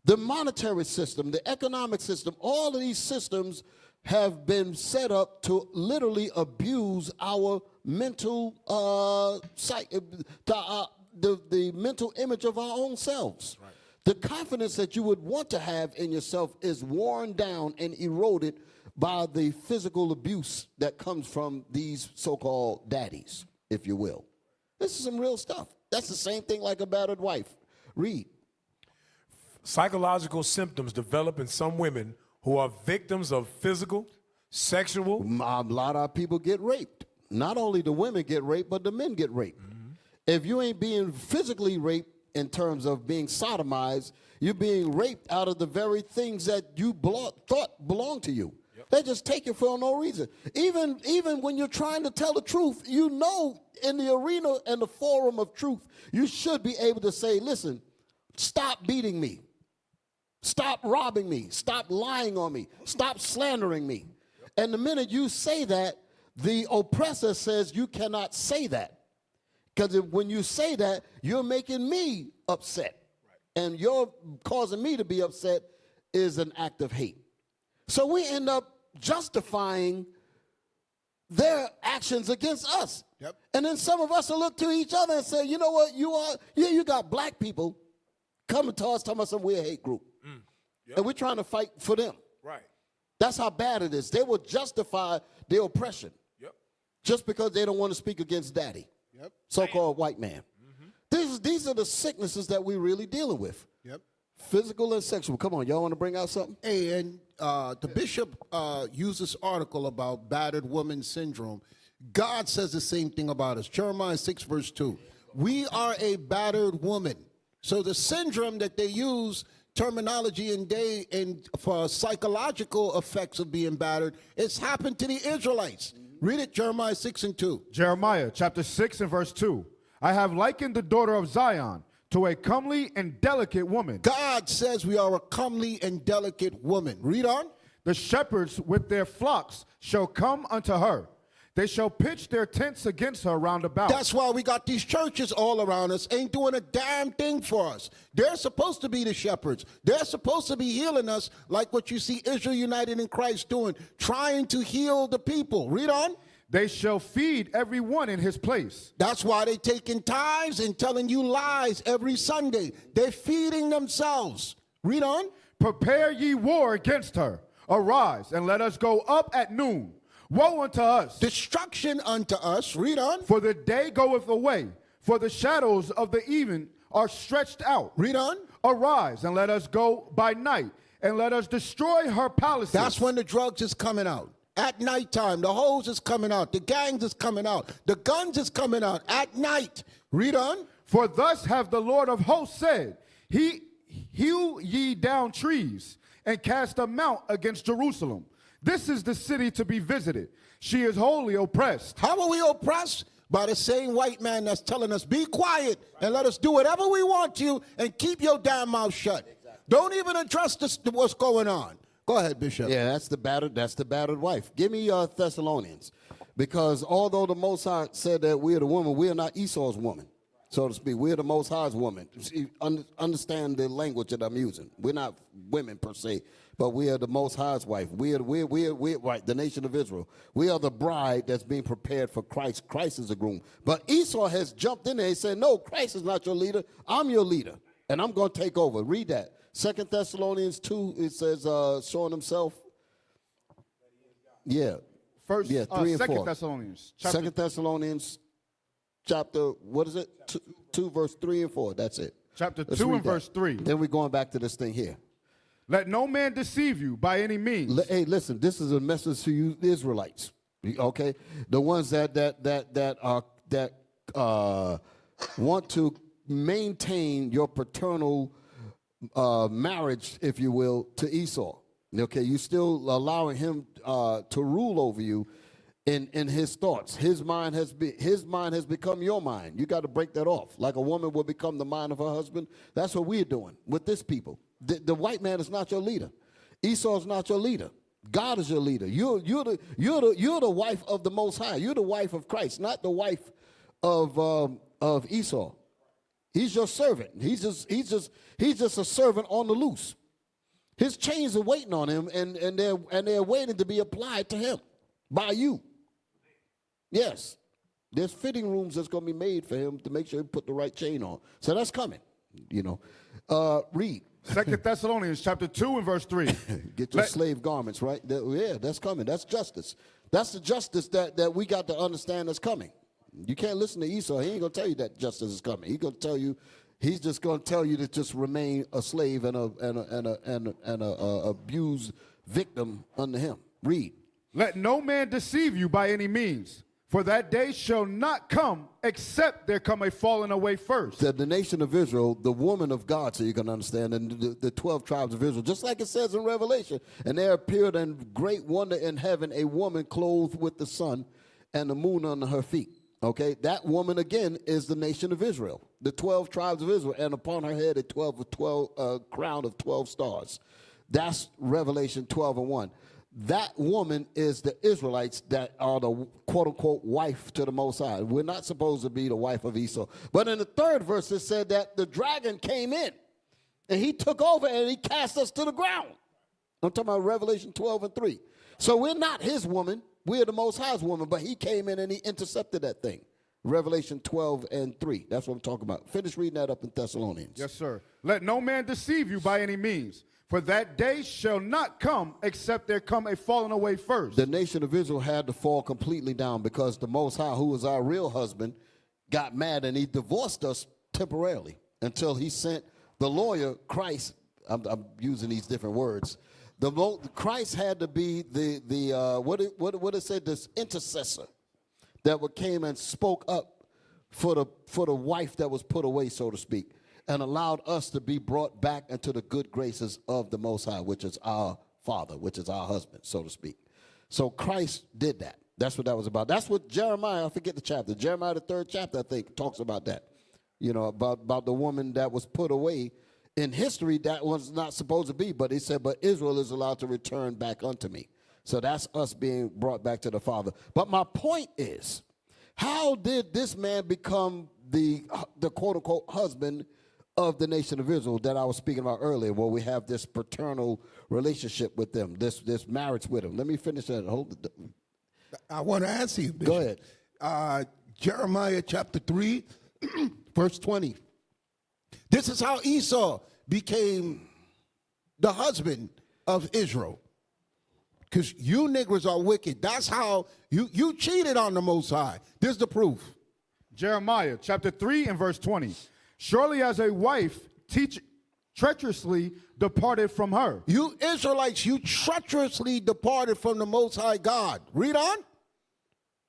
Speaker 4: the monetary system, the economic system, all of these systems have been set up to literally abuse our mental the mental image of our own selves. Right. The confidence that you would want to have in yourself is worn down and eroded by the physical abuse that comes from these so-called daddies, if you will. This is some real stuff. That's the same thing like a battered wife. Read.
Speaker 6: Psychological symptoms develop in some women who are victims of physical, sexual.
Speaker 4: A lot of people get raped. Not only the women get raped, but the men get raped. Mm-hmm. If you ain't being physically raped in terms of being sodomized, you're being raped out of the very things that you thought belonged to you. Yep. They just take it for no reason. Even when you're trying to tell the truth, you know in the arena and the forum of truth, you should be able to say, listen, stop beating me. Stop robbing me. Stop lying on me. Stop slandering me. Yep. And the minute you say that, the oppressor says you cannot say that. Because when you say that, you're making me upset. Right. And you're causing me to be upset is an act of hate. So we end up justifying their actions against us. Yep. And then some of us will look to each other and say, you know what, you got black people coming to us talking about some weird hate group. Yep. And we're trying to fight for them. Right. That's how bad it is. They will justify their oppression. Yep. Just because they don't want to speak against daddy. Yep. So-called white man. Mm-hmm. These are the sicknesses that we're really dealing with. Yep. Physical and sexual. Come on, y'all want to bring out something?
Speaker 5: Hey, and the bishop used this article about battered woman syndrome. God says the same thing about us. Jeremiah 6, verse 2. We are a battered woman. So the syndrome that they use, terminology and for psychological effects of being battered, it's happened to the Israelites. Read it, Jeremiah 6 and 2.
Speaker 2: Jeremiah chapter 6 and verse 2. I have likened the daughter of Zion to a comely and delicate woman.
Speaker 5: God says we are a comely and delicate woman. Read on.
Speaker 2: The shepherds with their flocks shall come unto her. They shall pitch their tents against her round about.
Speaker 5: That's why we got these churches all around us, ain't doing a damn thing for us. They're supposed to be the shepherds. They're supposed to be healing us like what you see Israel United in Christ doing, trying to heal the people. Read on.
Speaker 2: They shall feed every one in his place.
Speaker 5: That's why they taking tithes and telling you lies every Sunday. They're feeding themselves. Read on.
Speaker 2: Prepare ye war against her. Arise and let us go up at noon. Woe unto us.
Speaker 5: Destruction unto us. Read on.
Speaker 2: For the day goeth away, for the shadows of the even are stretched out.
Speaker 5: Read on.
Speaker 2: Arise and let us go by night, and let us destroy her palaces.
Speaker 5: That's when the drugs is coming out. At nighttime, the hose is coming out. The gangs is coming out. The guns is coming out at night. Read on.
Speaker 2: For thus have the Lord of hosts said, hew ye down trees, and cast a mount against Jerusalem. This is the city to be visited. She is wholly oppressed.
Speaker 5: How are we oppressed? By the same white man that's telling us, be quiet and let us do whatever we want to and keep your damn mouth shut. Exactly. Don't even address what's going on. Go ahead, Bishop.
Speaker 4: Yeah, that's the battered wife. Give me Thessalonians. Because although the Most High said that we are the woman, we are not Esau's woman, so to speak. We're the Most High's woman. Understand the language that I'm using. We're not women per se, but we are the Most High's wife. We're right, the nation of Israel. We are the bride that's being prepared for Christ. Christ is the groom. But Esau has jumped in there and said, no, Christ is not your leader. I'm your leader, and I'm going to take over. Read that. 2 Thessalonians 2, it says, showing himself. Yeah.
Speaker 2: First,
Speaker 4: yeah, 3 and 4.
Speaker 2: 2 Thessalonians.
Speaker 4: 2 Thessalonians chapter, what is it? 2 verse 3 and 4. That's it.
Speaker 2: Chapter 2 and verse 3.
Speaker 4: Then we're going back to this thing here.
Speaker 2: Let no man deceive you by any means.
Speaker 4: Hey, listen, this is a message to you Israelites. Okay? The ones that want to maintain your paternal marriage, if you will, to Esau. Okay, you still allowing him to rule over you in his thoughts. His mind has become your mind. You got to break that off. Like a woman will become the mind of her husband. That's what we're doing with this people. The white man is not your leader. Esau is not your leader. God is your leader. You're the wife of the Most High. You're the wife of Christ, not the wife of Esau. He's your servant. He's just a servant on the loose. His chains are waiting on him, and they're waiting to be applied to him by you. Yes, there's fitting rooms that's going to be made for him to make sure he put the right chain on. So that's coming. Read.
Speaker 2: 2 Thessalonians chapter 2 and verse 3.
Speaker 4: Get your slave garments, right? Yeah, that's coming. That's justice. That's the justice that we got to understand that's coming. You can't listen to Esau. He ain't going to tell you that justice is coming. He's just going to tell you to just remain a slave and a abused victim under him. Read.
Speaker 2: Let no man deceive you by any means, for that day shall not come except there come a falling away first.
Speaker 4: The nation of Israel, the woman of God, so you can understand, and the 12 tribes of Israel, just like it says in Revelation, and there appeared in great wonder in heaven a woman clothed with the sun and the moon under her feet. Okay, that woman again is the nation of Israel, the 12 tribes of Israel, and upon her head a crown of 12 stars. That's Revelation 12 and 1. That woman is the Israelites that are the quote-unquote wife to the Most High. We're not supposed to be the wife of Esau. But in the third verse it said that the dragon came in, and he took over and he cast us to the ground. I'm talking about Revelation 12 and 3. So we're not his woman. We're the Most High's woman, but he came in and he intercepted that thing. Revelation 12 and 3. That's what I'm talking about. Finish reading that up in Thessalonians.
Speaker 2: Yes, sir. Let no man deceive you by any means, for that day shall not come except there come a falling away first.
Speaker 4: The nation of Israel had to fall completely down because the Most High, who was our real husband, got mad and he divorced us temporarily until he sent the lawyer, Christ. I'm using these different words. Christ had to be what it said, this intercessor that came and spoke up for the wife that was put away, so to speak, and allowed us to be brought back into the good graces of the Most High, which is our Father, which is our husband, so to speak. So Christ did that. That's what that was about. That's what Jeremiah, I forget the chapter, Jeremiah the 3rd chapter, I think, talks about that. About the woman that was put away. In history, that was not supposed to be, but he said, but Israel is allowed to return back unto me. So that's us being brought back to the Father. But my point is, how did this man become the quote-unquote husband of the nation of Israel that I was speaking about earlier, where we have this paternal relationship with them, this marriage with them? Let me finish that.
Speaker 5: I want to answer you, Bishop.
Speaker 4: Go ahead.
Speaker 5: Jeremiah chapter 3, verse 20. This is how Esau became the husband of Israel. Because you niggers are wicked. That's how you cheated on the Most High. This is the proof.
Speaker 2: Jeremiah chapter 3 and verse 20. Surely as a wife treacherously departed from her.
Speaker 5: You Israelites, you treacherously departed from the Most High God. Read on.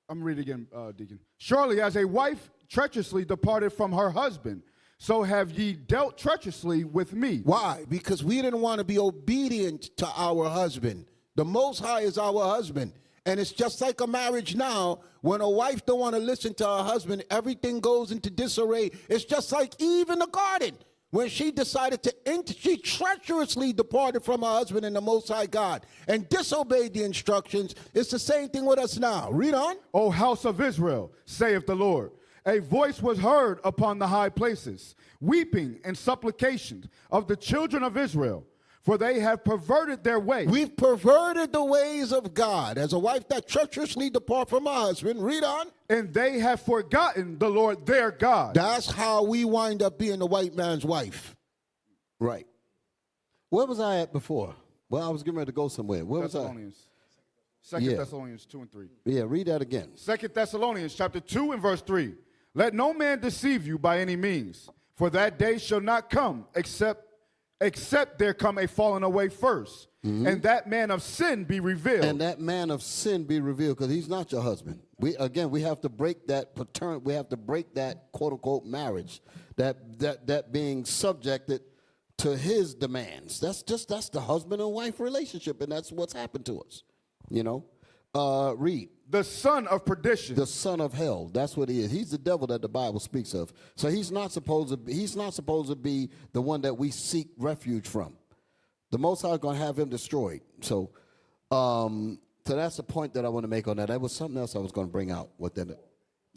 Speaker 2: I'm reading again, Deacon. Surely as a wife treacherously departed from her husband, so have ye dealt treacherously with me.
Speaker 5: Why? Because we didn't want to be obedient to our husband. The Most High is our husband. And it's just like a marriage now. When a wife don't want to listen to her husband, everything goes into disarray. It's just like Eve in the garden. When she decided she treacherously departed from her husband and the Most High God and disobeyed the instructions. It's the same thing with us now. Read on.
Speaker 2: O house of Israel, saith the Lord, a voice was heard upon the high places, weeping and supplications of the children of Israel, for they have perverted their way.
Speaker 5: We've perverted the ways of God. As a wife that treacherously depart from her husband, read on.
Speaker 2: And they have forgotten the Lord their God.
Speaker 5: That's how we wind up being the white man's wife.
Speaker 4: Right. Where was I at before? Well, I was getting ready to go somewhere. Where was I?
Speaker 2: Second Thessalonians 2 and 3.
Speaker 4: Yeah, read that again.
Speaker 2: 2 Thessalonians chapter 2 and verse 3. Let no man deceive you by any means, for that day shall not come except there come a falling away first, and that man of sin be revealed.
Speaker 4: And that man of sin be revealed, because he's not your husband. We have to break that we have to break that quote unquote marriage, that being subjected to his demands. That's the husband and wife relationship, and that's what's happened to us. Read.
Speaker 2: The son of perdition.
Speaker 4: The son of hell. That's what he is. He's the devil that the Bible speaks of. So he's not supposed to be the one that we seek refuge from. The Most High is going to have him destroyed. So that's the point that I want to make on that. That was something else I was going to bring out within it.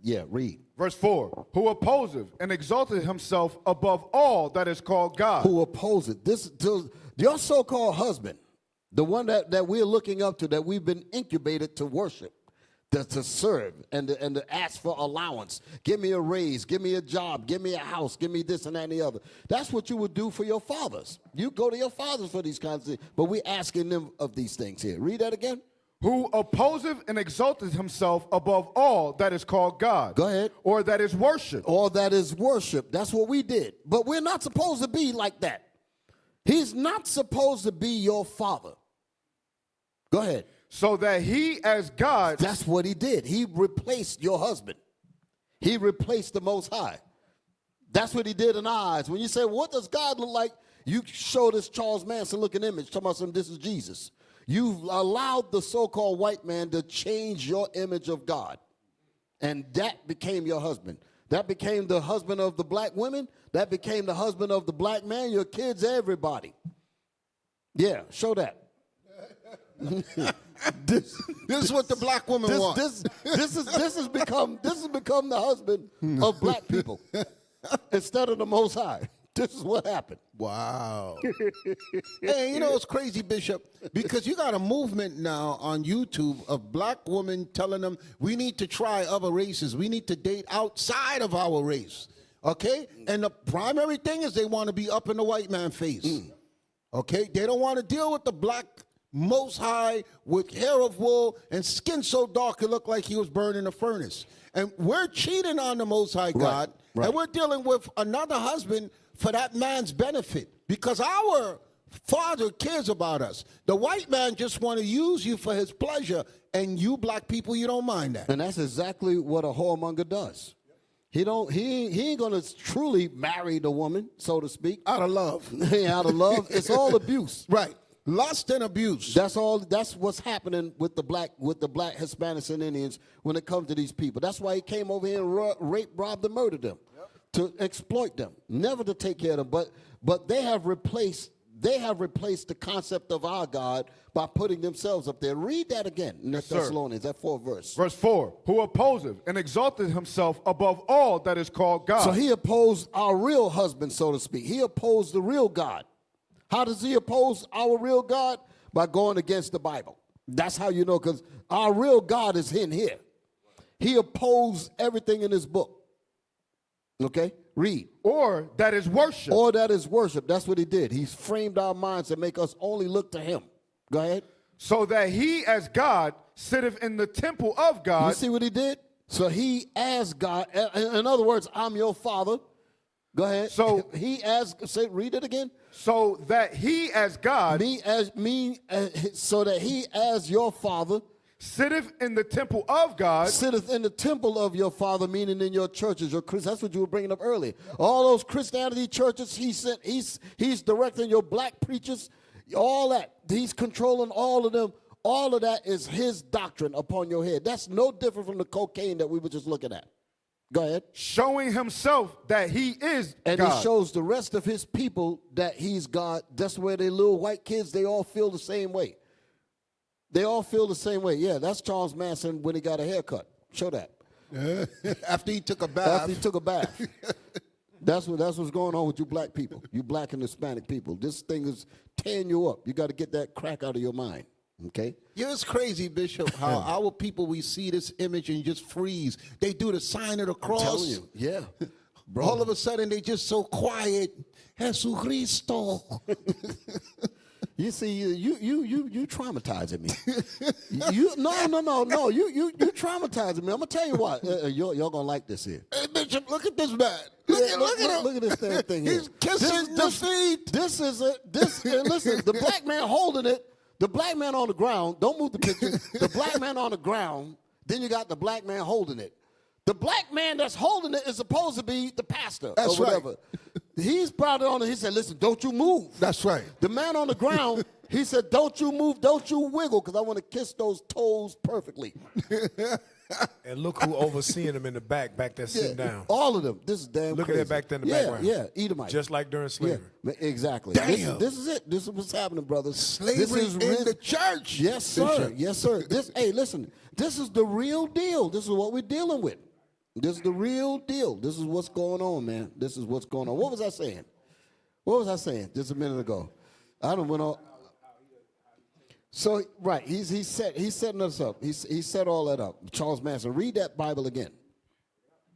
Speaker 4: Yeah, read.
Speaker 2: Verse 4, who opposeth and exalted himself above all that is called God.
Speaker 4: Who opposeth. Your so-called husband, the one that we're looking up to, that we've been incubated to worship, to serve, and to ask for allowance. Give me a raise, give me a job, give me a house, give me this and that and the other. That's what you would do for your fathers. You go to your fathers for these kinds of things, but we're asking them of these things here. Read that again.
Speaker 2: Who opposeth and exalteth himself above all that is called God.
Speaker 4: Go ahead.
Speaker 2: Or that is worship.
Speaker 4: Or that is worship. That's what we did. But we're not supposed to be like that. He's not supposed to be your father. Go ahead.
Speaker 2: So that he as God.
Speaker 4: That's what he did. He replaced your husband. He replaced the Most High. That's what he did in our eyes. When you say, what does God look like? You show this Charles Manson looking image, talking about something, this is Jesus. You've allowed the so-called white man to change your image of God. And that became your husband. That became the husband of the black women. That became the husband of the black man, your kids, everybody. Yeah, show that.
Speaker 5: This is what the black woman wants.
Speaker 4: This has become the husband of black people instead of the Most High. This is what happened.
Speaker 5: Wow. Hey, you know, it's crazy, Bishop, because you got a movement now on YouTube of black women telling them we need to try other races. We need to date outside of our race. Okay? And the primary thing is they want to be up in the white man's face. Okay? They don't want to deal with the black Most High with hair of wool and skin so dark it looked like he was burned in a furnace. And we're cheating on the Most High God, and we're dealing with another husband for that man's benefit, because our Father cares about us. The white man just want to use you for his pleasure, and you black people, you don't mind that.
Speaker 4: And that's exactly what a whoremonger does. He ain't gonna truly marry the woman, so to speak.
Speaker 5: Out of love.
Speaker 4: Out of love. It's all abuse.
Speaker 5: Right. Lust and abuse.
Speaker 4: That's what's happening with the black Hispanics and Indians when it comes to these people. That's why he came over here and raped, robbed, and murdered them. To exploit them, never to take care of them. But they have replaced the concept of our God by putting themselves up there. Read that again in Thessalonians, that 4th verse.
Speaker 2: Verse 4, who opposeth and exalted himself above all that is called God.
Speaker 4: So he opposed our real husband, so to speak. He opposed the real God. How does he oppose our real God? By going against the Bible. That's how you know, because our real God is in here. He opposed everything in his book. Okay, read.
Speaker 2: Or that is worship.
Speaker 4: Or that is worship. That's what he did. He framed our minds to make us only look to him. Go ahead.
Speaker 2: So that he as God sitteth in the temple of God.
Speaker 4: You see what he did? So he as God, in other words, I'm your father. Go ahead.
Speaker 2: So
Speaker 4: read it again.
Speaker 2: So that he as God.
Speaker 4: So that he as your father.
Speaker 2: Sitteth in the temple of God.
Speaker 4: Sitteth in the temple of your father, meaning in your churches, your Christians. That's what you were bringing up earlier. All those Christianity churches, he's directing your black preachers, all that. He's controlling all of them. All of that is his doctrine upon your head. That's no different from the cocaine that we were just looking at. Go ahead.
Speaker 2: Showing himself that he is
Speaker 4: and
Speaker 2: God.
Speaker 4: He shows the rest of his people that he's God. That's where they little white kids, they all feel the same way. They all feel the same way. Yeah, that's Charles Manson when he got a haircut. Show that.
Speaker 5: After he took a bath.
Speaker 4: After he took a bath. That's what's going on with you black people. You black and Hispanic people. This thing is tearing you up. You got to get that crack out of your mind. Okay?
Speaker 5: Yeah, it's crazy, Bishop, how our people, we see this image and just freeze. They do the sign of the cross.
Speaker 4: I'm telling you, yeah.
Speaker 5: Bro. All of a sudden, they just so quiet. Jesucristo.
Speaker 4: You see, you traumatizing me. No. You traumatizing me. I'm gonna tell you what. Y'all gonna like this here.
Speaker 5: Hey, Bishop, look at this man. Look at him.
Speaker 4: Look at this thing here.
Speaker 5: He's kissing the feet.
Speaker 4: Listen, the black man holding it. The black man on the ground. Don't move the picture. The black man on the ground. Then you got the black man holding it. The black man that's holding it is supposed to be the pastor or whatever. Right. He's probably on it. He said, listen, don't you move.
Speaker 5: That's right.
Speaker 4: The man on the ground, he said, don't you move, don't you wiggle, because I want to kiss those toes perfectly.
Speaker 6: And look who overseeing them in the back there sitting down.
Speaker 4: All of them. This is damn
Speaker 6: Look
Speaker 4: crazy.
Speaker 6: at that back there in the
Speaker 4: yeah,
Speaker 6: background.
Speaker 4: Yeah, Edomite.
Speaker 6: Just like during slavery.
Speaker 4: Yeah, exactly.
Speaker 5: Damn.
Speaker 4: This is it. This is what's happening, brothers.
Speaker 5: Slavery
Speaker 4: this is
Speaker 5: in the church.
Speaker 4: Yes, sir.
Speaker 5: Bishop.
Speaker 4: Yes, sir. Hey, listen. This is the real deal. This is what we're dealing with. This is the real deal. This is what's going on, man. This is what's going on. What was I saying? What was I saying just a minute ago? I don't went on. So, right, he's setting us up. He set all that up. Charles Manson, read that Bible again.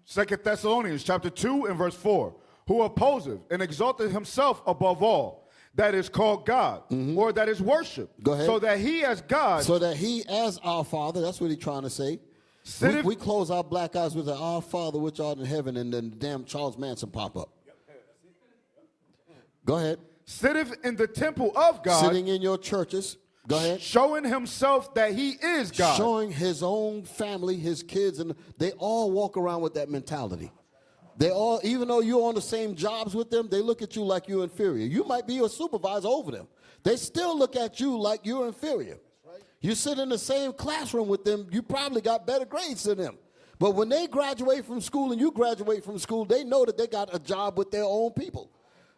Speaker 2: 2 Thessalonians chapter 2 and verse 4. Who opposeth and exalteth himself above all that is called God, or that is worshiped.
Speaker 4: Go ahead.
Speaker 2: So that he as God.
Speaker 4: So that he as our Father, that's what he's trying to say. We close our black eyes with our Father which art in heaven, and then the damn Charles Manson pop up. Go ahead.
Speaker 2: Sitteth in the temple of God.
Speaker 4: Sitting in your churches. Go ahead.
Speaker 2: Showing himself that he is God.
Speaker 4: Showing his own family, his kids, and they all walk around with that mentality. They all, even though you're on the same jobs with them, they look at you like you're inferior. You might be a supervisor over them. They still look at you like you're inferior. You sit in the same classroom with them, you probably got better grades than them. But when they graduate from school and you graduate from school, they know that they got a job with their own people.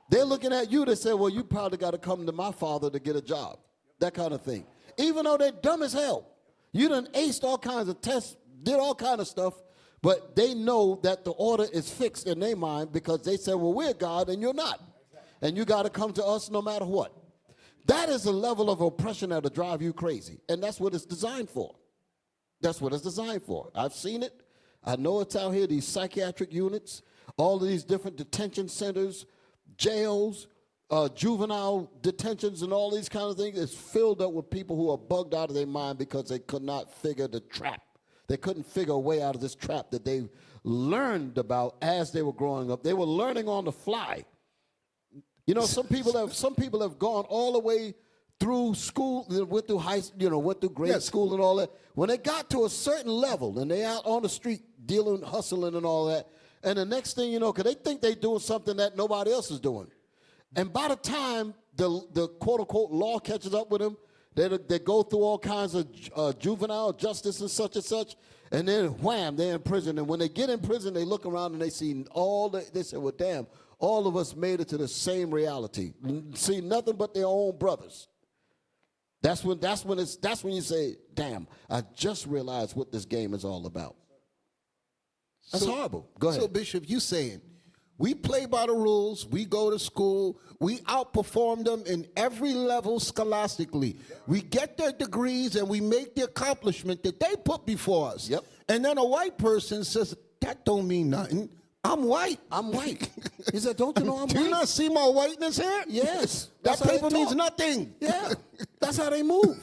Speaker 4: They're looking at you, they say, well, you probably got to come to my father to get a job. That kind of thing. Even though they're dumb as hell. You done aced all kinds of tests, did all kind of stuff, but they know that the order is fixed in their mind because they said, well, we're God and you're not. And you got to come to us no matter what. That is a level of oppression that'll drive you crazy. And that's what it's designed for. That's what it's designed for. I've seen it. I know it's out here, these psychiatric units, all of these different detention centers, jails, juvenile detentions and all these kind of things. It's filled up with people who are bugged out of their mind because they could not figure the trap. They couldn't figure a way out of this trap that they learned about as they were growing up. They were learning on the fly. You know, some people have gone all the way through school, went through went through grade school and all that. When they got to a certain level and they out on the street dealing, hustling and all that, and the next thing you know, because they think they're doing something that nobody else is doing. And by the time the quote-unquote law catches up with them, they go through all kinds of juvenile justice and such, and then wham, they're in prison. And when they get in prison, they look around and they see they say, well, damn, all of us made it to the same reality. See nothing but their own brothers. That's when you say, damn, I just realized what this game is all about. That's horrible. Go ahead.
Speaker 5: So, Bishop, you saying we play by the rules, we go to school, we outperform them in every level scholastically. We get their degrees and we make the accomplishment that they put before us.
Speaker 4: Yep.
Speaker 5: And then a white person says, that don't mean nothing. I'm white.
Speaker 4: I'm white. He said, don't you know I'm white?
Speaker 5: Do you not see my whiteness here?
Speaker 4: Yes.
Speaker 5: That paper means nothing.
Speaker 4: Yeah. That's how they move.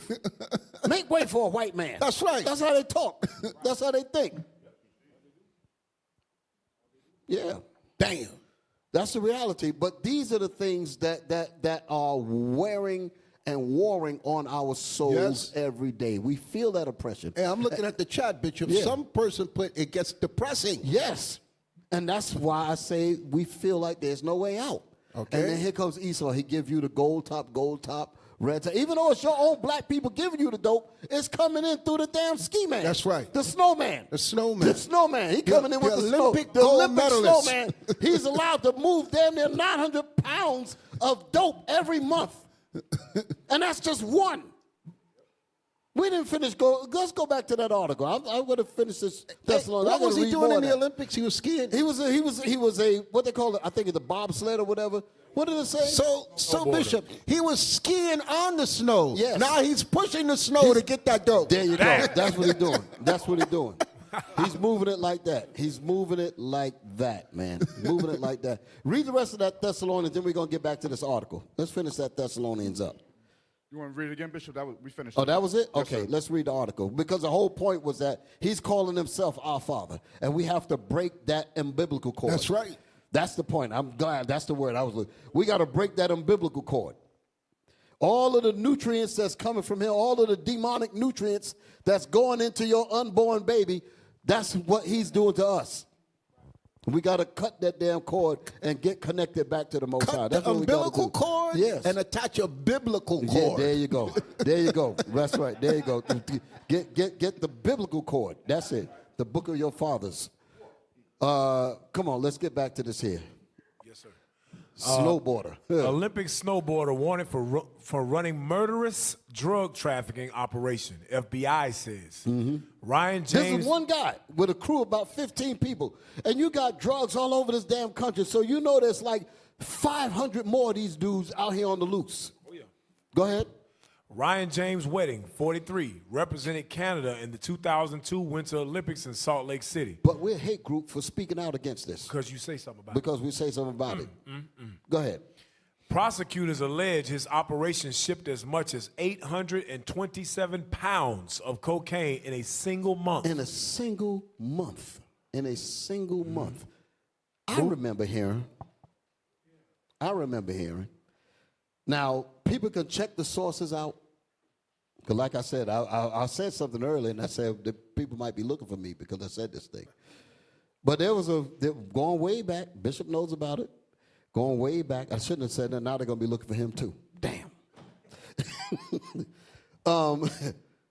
Speaker 4: Make way for a white man.
Speaker 5: That's right.
Speaker 4: That's how they talk. That's how they think. Yeah.
Speaker 5: Damn.
Speaker 4: That's the reality. But these are the things that are wearing and warring on our souls every day. We feel that oppression.
Speaker 5: Hey, I'm looking at the chat, Bishop.
Speaker 4: Yeah.
Speaker 5: Some person put, it gets depressing.
Speaker 4: Yes. And that's why I say we feel like there's no way out.
Speaker 5: Okay.
Speaker 4: And then here comes Esau. He gives you the gold top, red top. Even though it's your own black people giving you the dope, it's coming in through the damn ski man.
Speaker 5: That's right.
Speaker 4: The snowman.
Speaker 5: The snowman.
Speaker 4: The snowman. He coming in with the
Speaker 5: Olympic
Speaker 4: snow. The
Speaker 5: gold
Speaker 4: Olympic
Speaker 5: medalist.
Speaker 4: snowman. He's allowed to move damn near 900 pounds of dope every month. And that's just one. We didn't finish. Let's go back to that article. I'm going to finish this.
Speaker 5: What was he doing in the Olympics? He was skiing.
Speaker 4: He was a what they call it. I think it's a bobsled or whatever. What did it say?
Speaker 5: So Bishop, he was skiing on the snow.
Speaker 4: Yes.
Speaker 5: Now he's pushing the snow to get that dope.
Speaker 4: There you go. That's what he's doing. That's what he's doing. He's moving it like that. He's moving it like that, man. Moving it like that. Read the rest of that Thessalonians, then we're going to get back to this article. Let's finish that Thessalonians up.
Speaker 2: You want to read it again, Bishop? We finished.
Speaker 4: Oh, that was it?
Speaker 2: Yes,
Speaker 4: Okay,
Speaker 2: sir.
Speaker 4: let's read the article. Because the whole point was that he's calling himself our Father, and we have to break that umbilical cord.
Speaker 5: That's right.
Speaker 4: That's the point. I'm glad that's the word I was looking. We got to break that umbilical cord. All of the nutrients that's coming from here, all of the demonic nutrients that's going into your unborn baby, that's what he's doing to us. We got to cut that damn cord and get connected back to the Most High.
Speaker 5: Cut
Speaker 4: That's
Speaker 5: the
Speaker 4: what we gotta
Speaker 5: umbilical
Speaker 4: do.
Speaker 5: cord
Speaker 4: Yes.
Speaker 5: and attach a biblical
Speaker 4: Yeah,
Speaker 5: cord.
Speaker 4: there you go. There you go. That's right. There you go. Get the biblical cord. That's it. the book of your fathers. Come on, let's get back to this here.
Speaker 6: Yes, sir.
Speaker 4: Snowboarder.
Speaker 6: Olympic snowboarder wanted for running murderous drug trafficking operation, FBI says. Ryan
Speaker 4: This
Speaker 6: James.
Speaker 4: is one guy with a crew of about 15 people. And you got drugs all over this damn country. So you know there's like 500 more of these dudes out here on the loose.
Speaker 6: Oh, yeah.
Speaker 4: Go ahead.
Speaker 6: Ryan James Wedding, 43, represented Canada in the 2002 Winter Olympics in Salt Lake City.
Speaker 4: But we're a hate group for speaking out against this.
Speaker 6: Because you say something about
Speaker 4: Because we say something about it. Go ahead.
Speaker 6: Prosecutors allege his operation shipped as much as 827 pounds of cocaine in a single month.
Speaker 4: In a single month. In a single month. I remember hearing. Now, people can check the sources out. Because like I said, I said something earlier, and I said that people might be looking for me because I said this thing. But going way back, Bishop knows about it, going way back, I shouldn't have said that, now they're going to be looking for him too. Damn.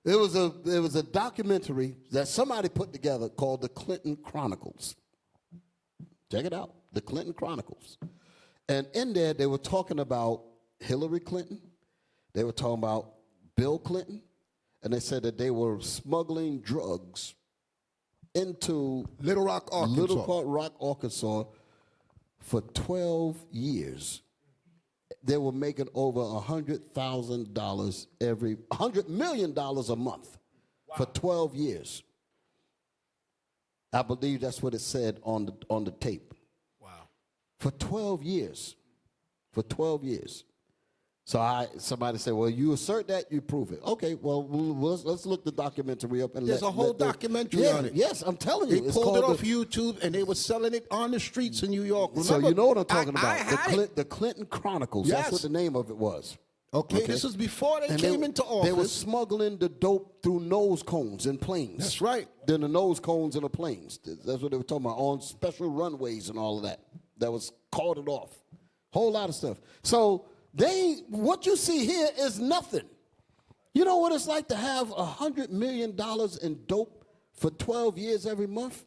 Speaker 4: There was a documentary that somebody put together called The Clinton Chronicles. Check it out, The Clinton Chronicles. And in there, they were talking about Hillary Clinton, they were talking about Bill Clinton, and they said that they were smuggling drugs into
Speaker 5: Little Rock,
Speaker 4: Arkansas for 12 years. They were making over $100 million a month for 12 years. I believe that's what it said on the tape.
Speaker 6: Wow.
Speaker 4: For 12 years. For 12 years. So somebody said, well, you assert that, you prove it. Okay, well, let's look the documentary up. And
Speaker 5: There's a whole documentary on it.
Speaker 4: Yes, I'm telling you.
Speaker 5: They pulled it off YouTube, and they were selling it on the streets in New York. Remember,
Speaker 4: So you know what I'm talking about.
Speaker 5: I
Speaker 4: The Clinton Chronicles.
Speaker 5: Yes.
Speaker 4: That's what the name of it was.
Speaker 5: Okay, this was before they came into office.
Speaker 4: They were smuggling the dope through nose cones in planes.
Speaker 5: That's right.
Speaker 4: Then the nose cones in the planes. That's what they were talking about, on special runways and all of that. That was carted off. Whole lot of stuff. So what you see here is nothing. You know what it's like to have $100 million in dope for 12 years every month?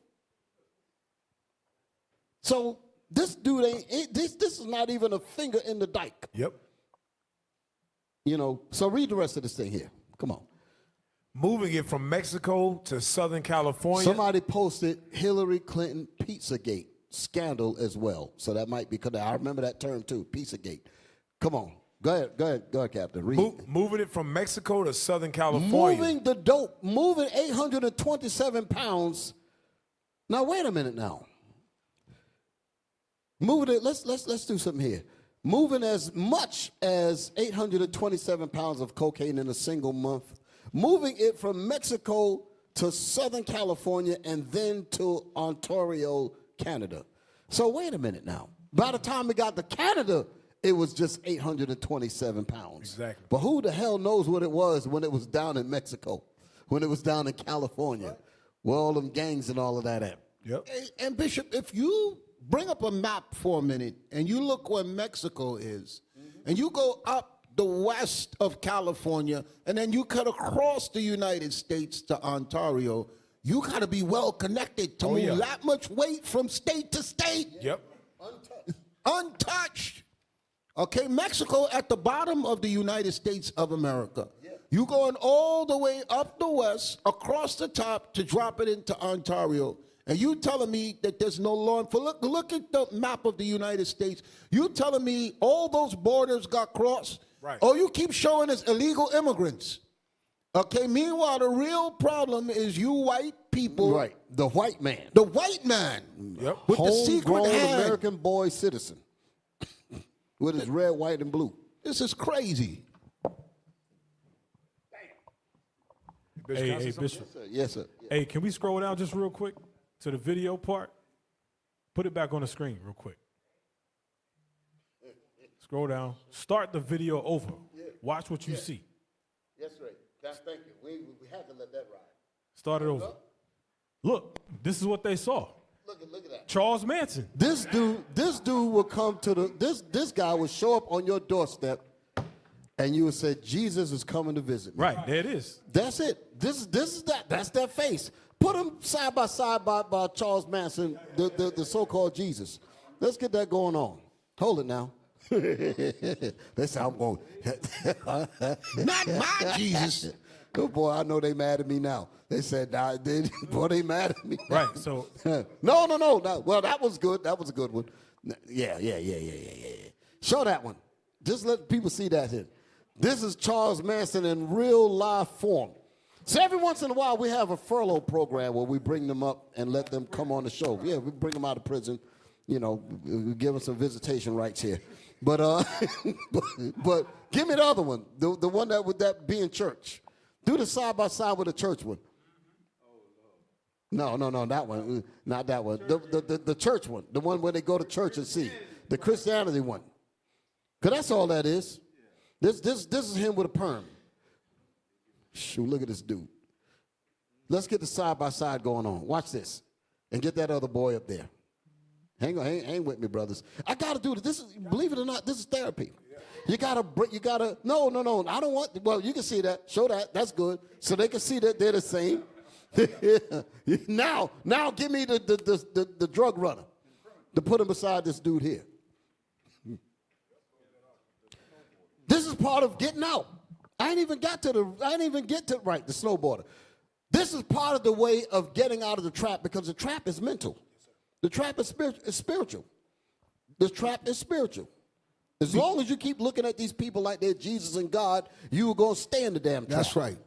Speaker 4: So this dude this is not even a finger in the dike.
Speaker 6: Yep.
Speaker 4: You know, so read the rest of this thing here. Come on.
Speaker 6: Moving it from Mexico to Southern California.
Speaker 4: Somebody posted Hillary Clinton Pizzagate scandal as well. So that might be, because I remember that term too, Pizzagate. Come on. Go ahead, Captain. Read.
Speaker 6: Moving it from Mexico to Southern California.
Speaker 4: Moving the dope, moving 827 pounds. Now, wait a minute now. Moving it, let's do something here. Moving as much as 827 pounds of cocaine in a single month. Moving it from Mexico to Southern California and then to Ontario, Canada. So wait a minute now. By the time it got to Canada, it was just 827 pounds.
Speaker 6: Exactly.
Speaker 4: But who the hell knows what it was when it was down in Mexico, when it was down in California, where all them gangs and all of that at.
Speaker 6: Yep.
Speaker 5: And Bishop, if you bring up a map for a minute and you look where Mexico is, and you go up the west of California, and then you cut across the United States to Ontario, you got to be well connected to move that much weight from state to state.
Speaker 6: Yep.
Speaker 5: Untouched. Okay, Mexico at the bottom of the United States of America. You going all the way up the west, across the top to drop it into Ontario. And you telling me that there's no law enforcement? Look at the map of the United States. You telling me all those borders got crossed?
Speaker 6: Right.
Speaker 5: All you keep showing is illegal immigrants. Okay, meanwhile, the real problem is you white people.
Speaker 4: Right, the white man.
Speaker 5: The white man.
Speaker 6: Yep.
Speaker 5: With the secret
Speaker 4: Homegrown
Speaker 5: hand.
Speaker 4: American boy citizen. With his red, white, and blue.
Speaker 5: This is crazy.
Speaker 9: Hey, Bishop.
Speaker 4: Yes, sir.
Speaker 9: Hey, can we scroll down just real quick to the video part? Put it back on the screen real quick. Scroll down. Start the video over. Watch what you see.
Speaker 4: Yes, sir. Thank you. We had to let that ride.
Speaker 9: Start it over. Look, this is what they saw.
Speaker 4: Look at that.
Speaker 9: Charles Manson.
Speaker 4: This dude will come to this guy will show up on your doorstep, and you will say, Jesus is coming to visit me.
Speaker 9: Right, there it is.
Speaker 4: That's it. This is that. That's that face. Put them side by side by Charles Manson, the so-called Jesus. Let's get that going on. Hold it now. That's how I'm going.
Speaker 5: Not my Jesus.
Speaker 4: Oh boy, I know they mad at me now. They said, nah, boy, they mad at me.
Speaker 9: Right. So
Speaker 4: No. Well, that was good. That was a good one. Yeah. Show that one. Just let people see that here. This is Charles Manson in real live form. So every once in a while, we have a furlough program where we bring them up and let them come on the show. Yeah, we bring them out of prison. You know, we give them some visitation rights here. But but give me the other one, the one that would that be in church. Do the side by side with the church one. No, that one, not that one. The church one, the one where they go to church and see. The Christianity one. Because that's all that is. This is him with a perm. Shoot, look at this dude. Let's get the side by side going on. Watch this. And get that other boy up there. Hang with me, brothers. I gotta do this. This is, believe it or not, this is therapy. You gotta, no. I don't want, well, you can see that. Show that. That's good. So they can see that they're the same. Now give me the drug runner to put him beside this dude here. This is part of getting out. I ain't even get to the snowboarder. This is part of the way of getting out of the trap because the trap is mental. The trap is spiritual. The trap is spiritual. As long as you keep looking at these people like they're Jesus and God, you are going to stay in the damn trap.
Speaker 5: That's right.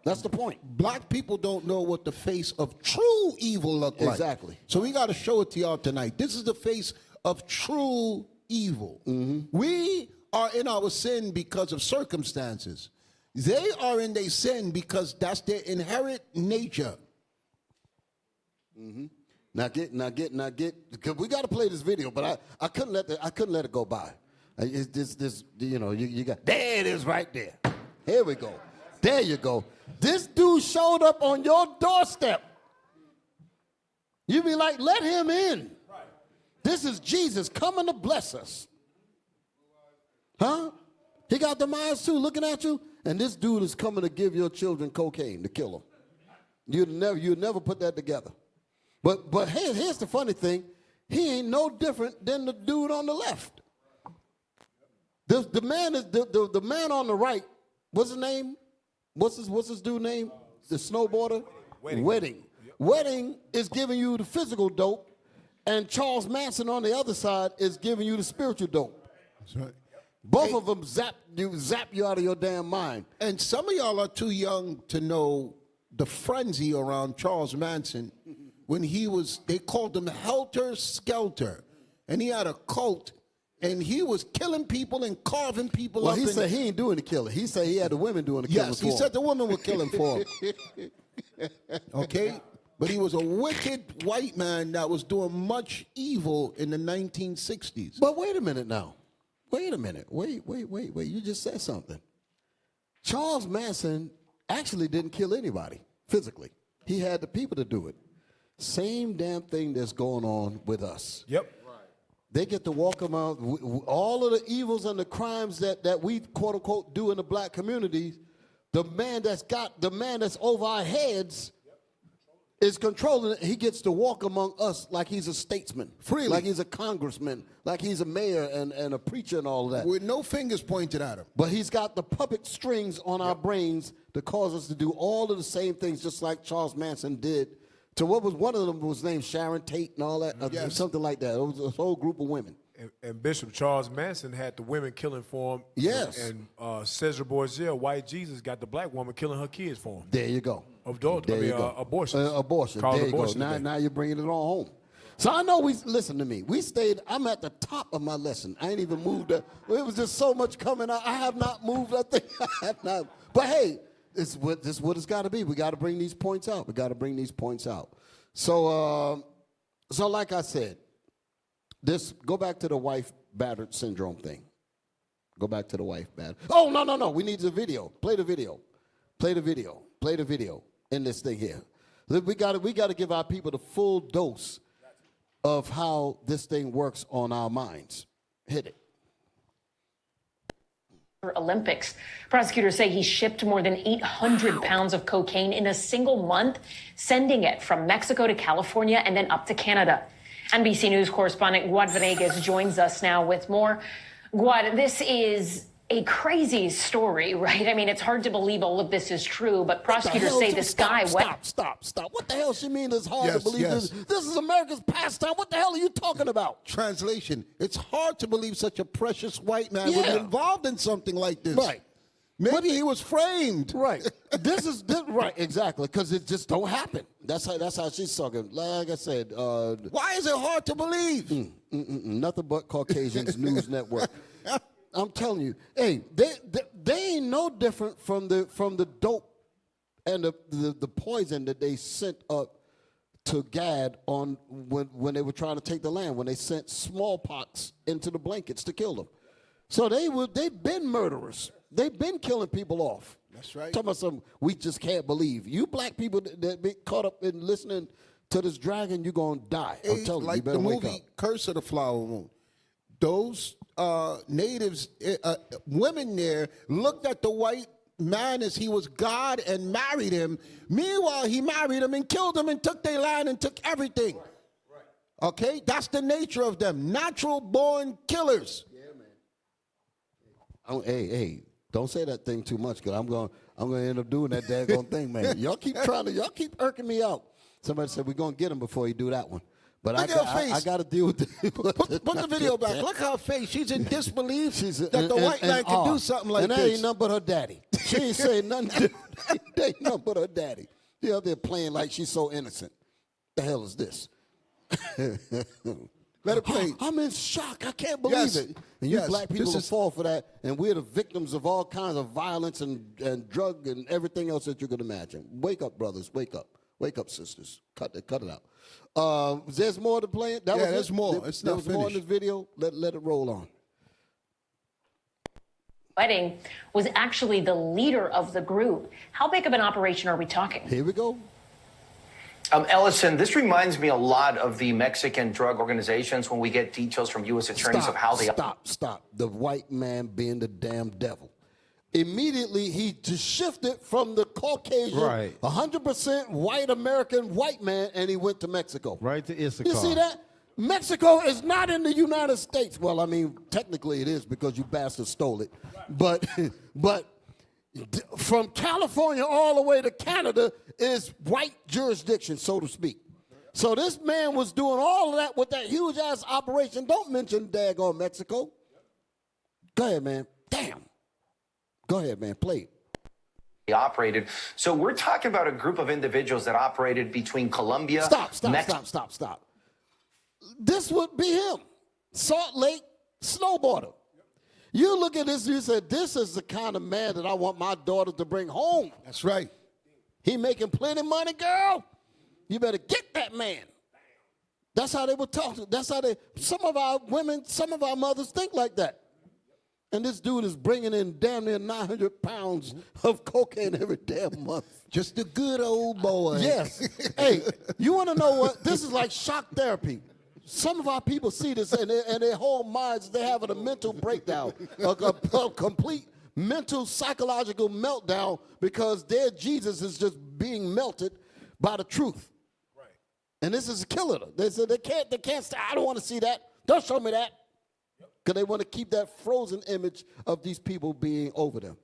Speaker 4: That's the point.
Speaker 5: Black people don't know what the face of true evil look like.
Speaker 4: Exactly.
Speaker 5: So we got to show it to y'all tonight. This is the face of true evil. Mm-hmm. We are in our sin because of circumstances. They are in their sin because that's their inherent nature.
Speaker 4: Mm-hmm. Now get. Because we got to play this video, but I couldn't let it go by. It's this you got. There it is, right there. Here we go. There you go. This dude showed up on your doorstep. You be like, let him in. This is Jesus coming to bless us. Huh? He got the eyes too, looking at you, and this dude is coming to give your children cocaine to kill them. You'd never put that together. But here's the funny thing. He ain't no different than the dude on the left. The man on the right, what's his name? What's his dude name? The snowboarder? Wedding. Wedding is giving you the physical dope, and Charles Manson on the other side is giving you the spiritual dope.
Speaker 5: That's right.
Speaker 4: Both of them zap you out of your damn mind.
Speaker 5: And some of y'all are too young to know the frenzy around Charles Manson when they called him Helter Skelter. And he had a cult, and he was killing people and carving people up.
Speaker 4: Well, he said he ain't doing the killing. He said he had the women doing the killing for him.
Speaker 5: Yes, he said the women were killing for him. Okay? But he was a wicked white man that was doing much evil in the 1960s.
Speaker 4: But wait a minute now. Wait a minute. Wait. You just said something. Charles Manson actually didn't kill anybody physically. He had the people to do it. Same damn thing that's going on with us.
Speaker 6: Yep.
Speaker 4: They get to walk around. All of the evils and the crimes that we, quote unquote, do in the black community, the man that's over our heads is controlling it. He gets to walk among us like he's a statesman.
Speaker 5: Freely.
Speaker 4: Like he's a congressman. Like he's a mayor and a preacher and all of that.
Speaker 5: With no fingers pointed at him.
Speaker 4: But he's got the puppet strings on our brains to cause us to do all of the same things, just like Charles Manson did. To what was one of them was named Sharon Tate and all that,
Speaker 5: Yes.
Speaker 4: something like that. It was a whole group of women.
Speaker 6: And Bishop Charles Manson had the women killing for him.
Speaker 4: Yes.
Speaker 6: And Cesar Borgia, white Jesus, got the black woman killing her kids for him.
Speaker 4: There you go.
Speaker 6: Abortion.
Speaker 4: Abortion. There you go. Now you're bringing it on home. So I know listen to me. I'm at the top of my lesson. I ain't even moved up. It was just so much coming out. I have not moved. I think I have not. But hey, this is what it's got to be. We got to bring these points out. So like I said, go back to the wife battered syndrome thing. Go back to the wife battered. Oh, no. We need the video. Play the video in this thing here. We got to give our people the full dose of how this thing works on our minds. Hit it.
Speaker 10: Olympics. Prosecutors say he shipped more than 800 pounds of cocaine in a single month, sending it from Mexico to California and then up to Canada. NBC News correspondent Guad Venegas joins us now with more. Guad, this is a crazy story, right? I mean, it's hard to believe all of this is true, but prosecutors say this guy...
Speaker 4: Stop. What the hell she mean it's hard to believe this? This is America's pastime. What the hell are you talking about?
Speaker 5: Translation, it's hard to believe such a precious white man would be involved in something like this.
Speaker 4: Right.
Speaker 5: Maybe he was framed.
Speaker 4: Right. This right, exactly, because it just don't happen. That's how she's talking. Like I said...
Speaker 5: why is it hard to believe?
Speaker 4: Nothing but Caucasians News Network. I'm telling you, hey, they ain't no different from the dope and the poison that they sent up to Gad on when they were trying to take the land, when they sent smallpox into the blankets to kill them. So they've been murderers. They've been killing people off.
Speaker 5: That's right.
Speaker 4: Talking about something we just can't believe. You black people that be caught up in listening to this dragon, you're gonna die. I'm telling you,
Speaker 5: like
Speaker 4: you better
Speaker 5: the
Speaker 4: wake
Speaker 5: movie
Speaker 4: up.
Speaker 5: Curse of the Flower Moon. Those natives, women there, looked at the white man as he was God and married him. Meanwhile, he married him and killed him and took their land and took everything. Right. Okay? That's the nature of them. Natural-born killers.
Speaker 4: Yeah, man. Hey, don't say that thing too much, because I'm gonna end up doing that daggone thing, man. Y'all keep irking me out. Somebody said we're gonna get him before you do that one. But I got to deal with it.
Speaker 5: Put the video back. Look her face. She's in disbelief that the white man can do something like this.
Speaker 4: And that ain't nothing but her daddy. She ain't saying nothing different. That ain't nothing but her daddy. She out there playing like she's so innocent. The hell is this?
Speaker 5: Let it play.
Speaker 4: I'm in shock. I can't believe it. And you black people will fall for that, and we're the victims of all kinds of violence and drug and everything else that you could imagine. Wake up, brothers. Wake up. Wake up, sisters. Cut it out. There's more to play.
Speaker 5: There's more. It's not
Speaker 4: finished. More in this video. Let it roll on.
Speaker 10: Wedding was actually the leader of the group. How big of an operation are we talking?
Speaker 4: Here we go.
Speaker 8: Ellison, this reminds me a lot of the Mexican drug organizations when we get details from U.S. attorneys of how they...
Speaker 4: Stop. The white man being the damn devil. Immediately, he just shifted from the Caucasian, 100% white American white man, and he went to Mexico.
Speaker 7: Right to Issachar.
Speaker 4: You see that? Mexico is not in the United States. Well, I mean, technically it is because you bastards stole it. But from California all the way to Canada is white jurisdiction, so to speak. So this man was doing all of that with that huge-ass operation. Don't mention daggone Mexico. Go ahead, man. Damn. Go ahead, man. Play it.
Speaker 8: Operated. So we're talking about a group of individuals that operated between Colombia...
Speaker 4: Stop. This would be him. Salt Lake snowboarder. You look at this, you said, this is the kind of man that I want my daughter to bring home.
Speaker 5: That's right.
Speaker 4: He making plenty of money, girl. You better get that man. That's how they were talking. That's how some of our women, some of our mothers think like that. And this dude is bringing in damn near 900 pounds of cocaine every damn month.
Speaker 5: Just a good old boy.
Speaker 4: Yes. Hey, you want to know what? This is like shock therapy. Some of our people see this and their whole minds, they're having a mental breakdown, a complete mental, psychological meltdown because their Jesus is just being melted by the truth. Right. And this is killing them. They said they can't say, I don't want to see that. Don't show me that. Because they want to keep that frozen image of these people being over them.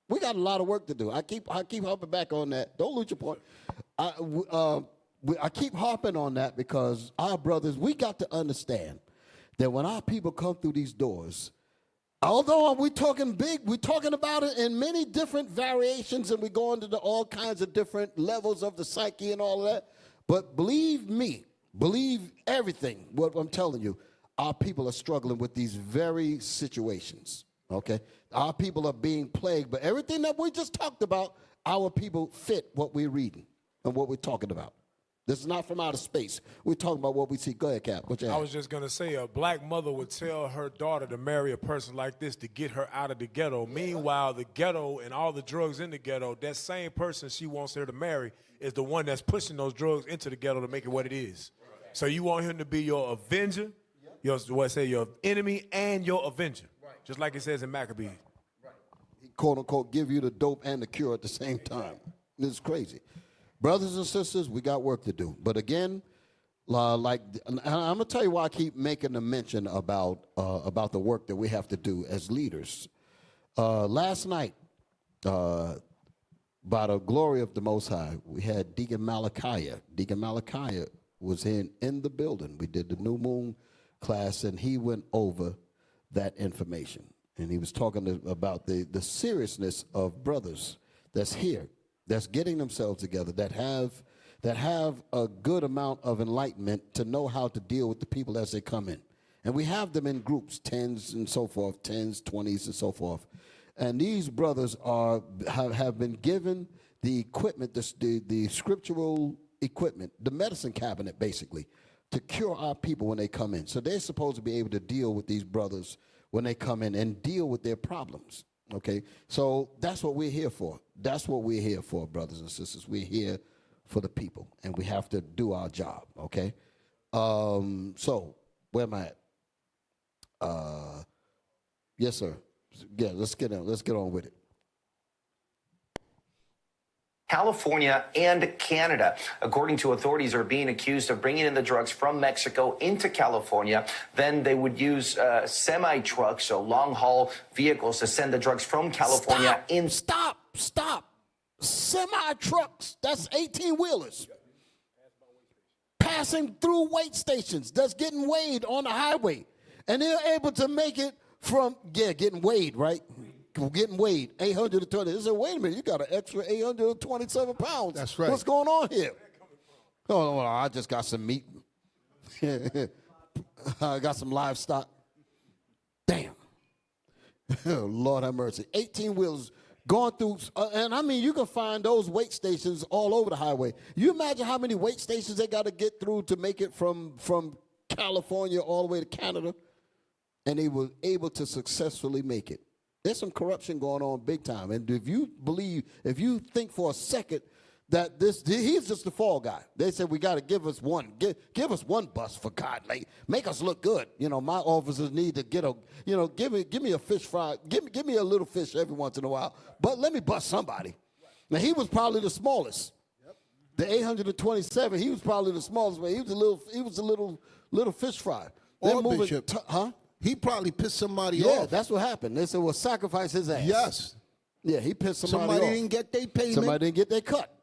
Speaker 4: We got a lot of work to do. I keep hopping back on that. Don't lose your point. I keep harping on that because our brothers, we got to understand that when our people come through these doors, although we're talking big, we're talking about it in many different variations and we go into all kinds of different levels of the psyche and all of that. But believe me, believe everything, what I'm telling you, our people are struggling with these very situations, okay? Our people are being plagued, but everything that we just talked about, our people fit what we're reading and what we're talking about. This is not from outer space. We're talking about what we see. Go ahead, Cap. What you
Speaker 6: I was just going to say, a black mother would tell her daughter to marry a person like this to get her out of the ghetto. Meanwhile, the ghetto and all the drugs in the ghetto, that same person she wants her to marry is the one that's pushing those drugs into the ghetto to make it what it is. So you want him to be your avenger, your enemy and your avenger, just like it says in Maccabees.
Speaker 4: quote unquote, give you the dope and the cure at the same time. It's crazy. Brothers and sisters, we got work to do. But again, I'm going to tell you why I keep making a mention about the work that we have to do as leaders. Last night, by the glory of the Most High, we had Deacon Malachi. Deacon Malachi was in the building. We did the New Moon class, and he went over that information. And he was talking about the seriousness of brothers that's here, that's getting themselves together, that have a good amount of enlightenment to know how to deal with the people as they come in. And we have them in groups, 10s and so forth, 10s, 20s and so forth. And these brothers have been given the equipment, the scriptural equipment, the medicine cabinet basically, to cure our people when they come in. So they're supposed to be able to deal with these brothers when they come in and deal with their problems, okay? So that's what we're here for. That's what we're here for, brothers and sisters. We're here for the people, and we have to do our job, okay? So where am I at? Yes, sir. Yeah, let's get on with it.
Speaker 8: California and Canada, according to authorities, are being accused of bringing in the drugs from Mexico into California. Then they would use semi-trucks, so long-haul vehicles, to send the drugs from California in.
Speaker 4: Stop. Semi-trucks, that's 18-wheelers. Passing through weight stations, that's getting weighed on the highway. And they're able to make it from, getting weighed, right? Getting weighed, 820. They said, wait a minute, you got an extra 827 pounds.
Speaker 5: That's right.
Speaker 4: What's going on here? Oh, well, I just got some meat. I got some livestock. Damn. Lord have mercy. 18 wheels going through, and I mean, you can find those weight stations all over the highway. You imagine how many weight stations they got to get through to make it from California all the way to Canada? And they were able to successfully make it. There's some corruption going on big time. And if you think for a second that he's just the fall guy. They said, we got to give us one. Give us one bus for God. Like, make us look good. You know, my officers need to get give me a fish fry. Give me a little fish every once in a while. But let me bust somebody. Now, he was probably the smallest. The 827, he was probably the smallest, but he was a little fish fry.
Speaker 5: Or Bishop, he probably pissed somebody off.
Speaker 4: Yeah, that's what happened. They said, well, sacrifice his ass.
Speaker 5: Yes.
Speaker 4: Yeah, he pissed somebody off.
Speaker 5: Somebody didn't get their payment.
Speaker 4: Somebody didn't get their cut.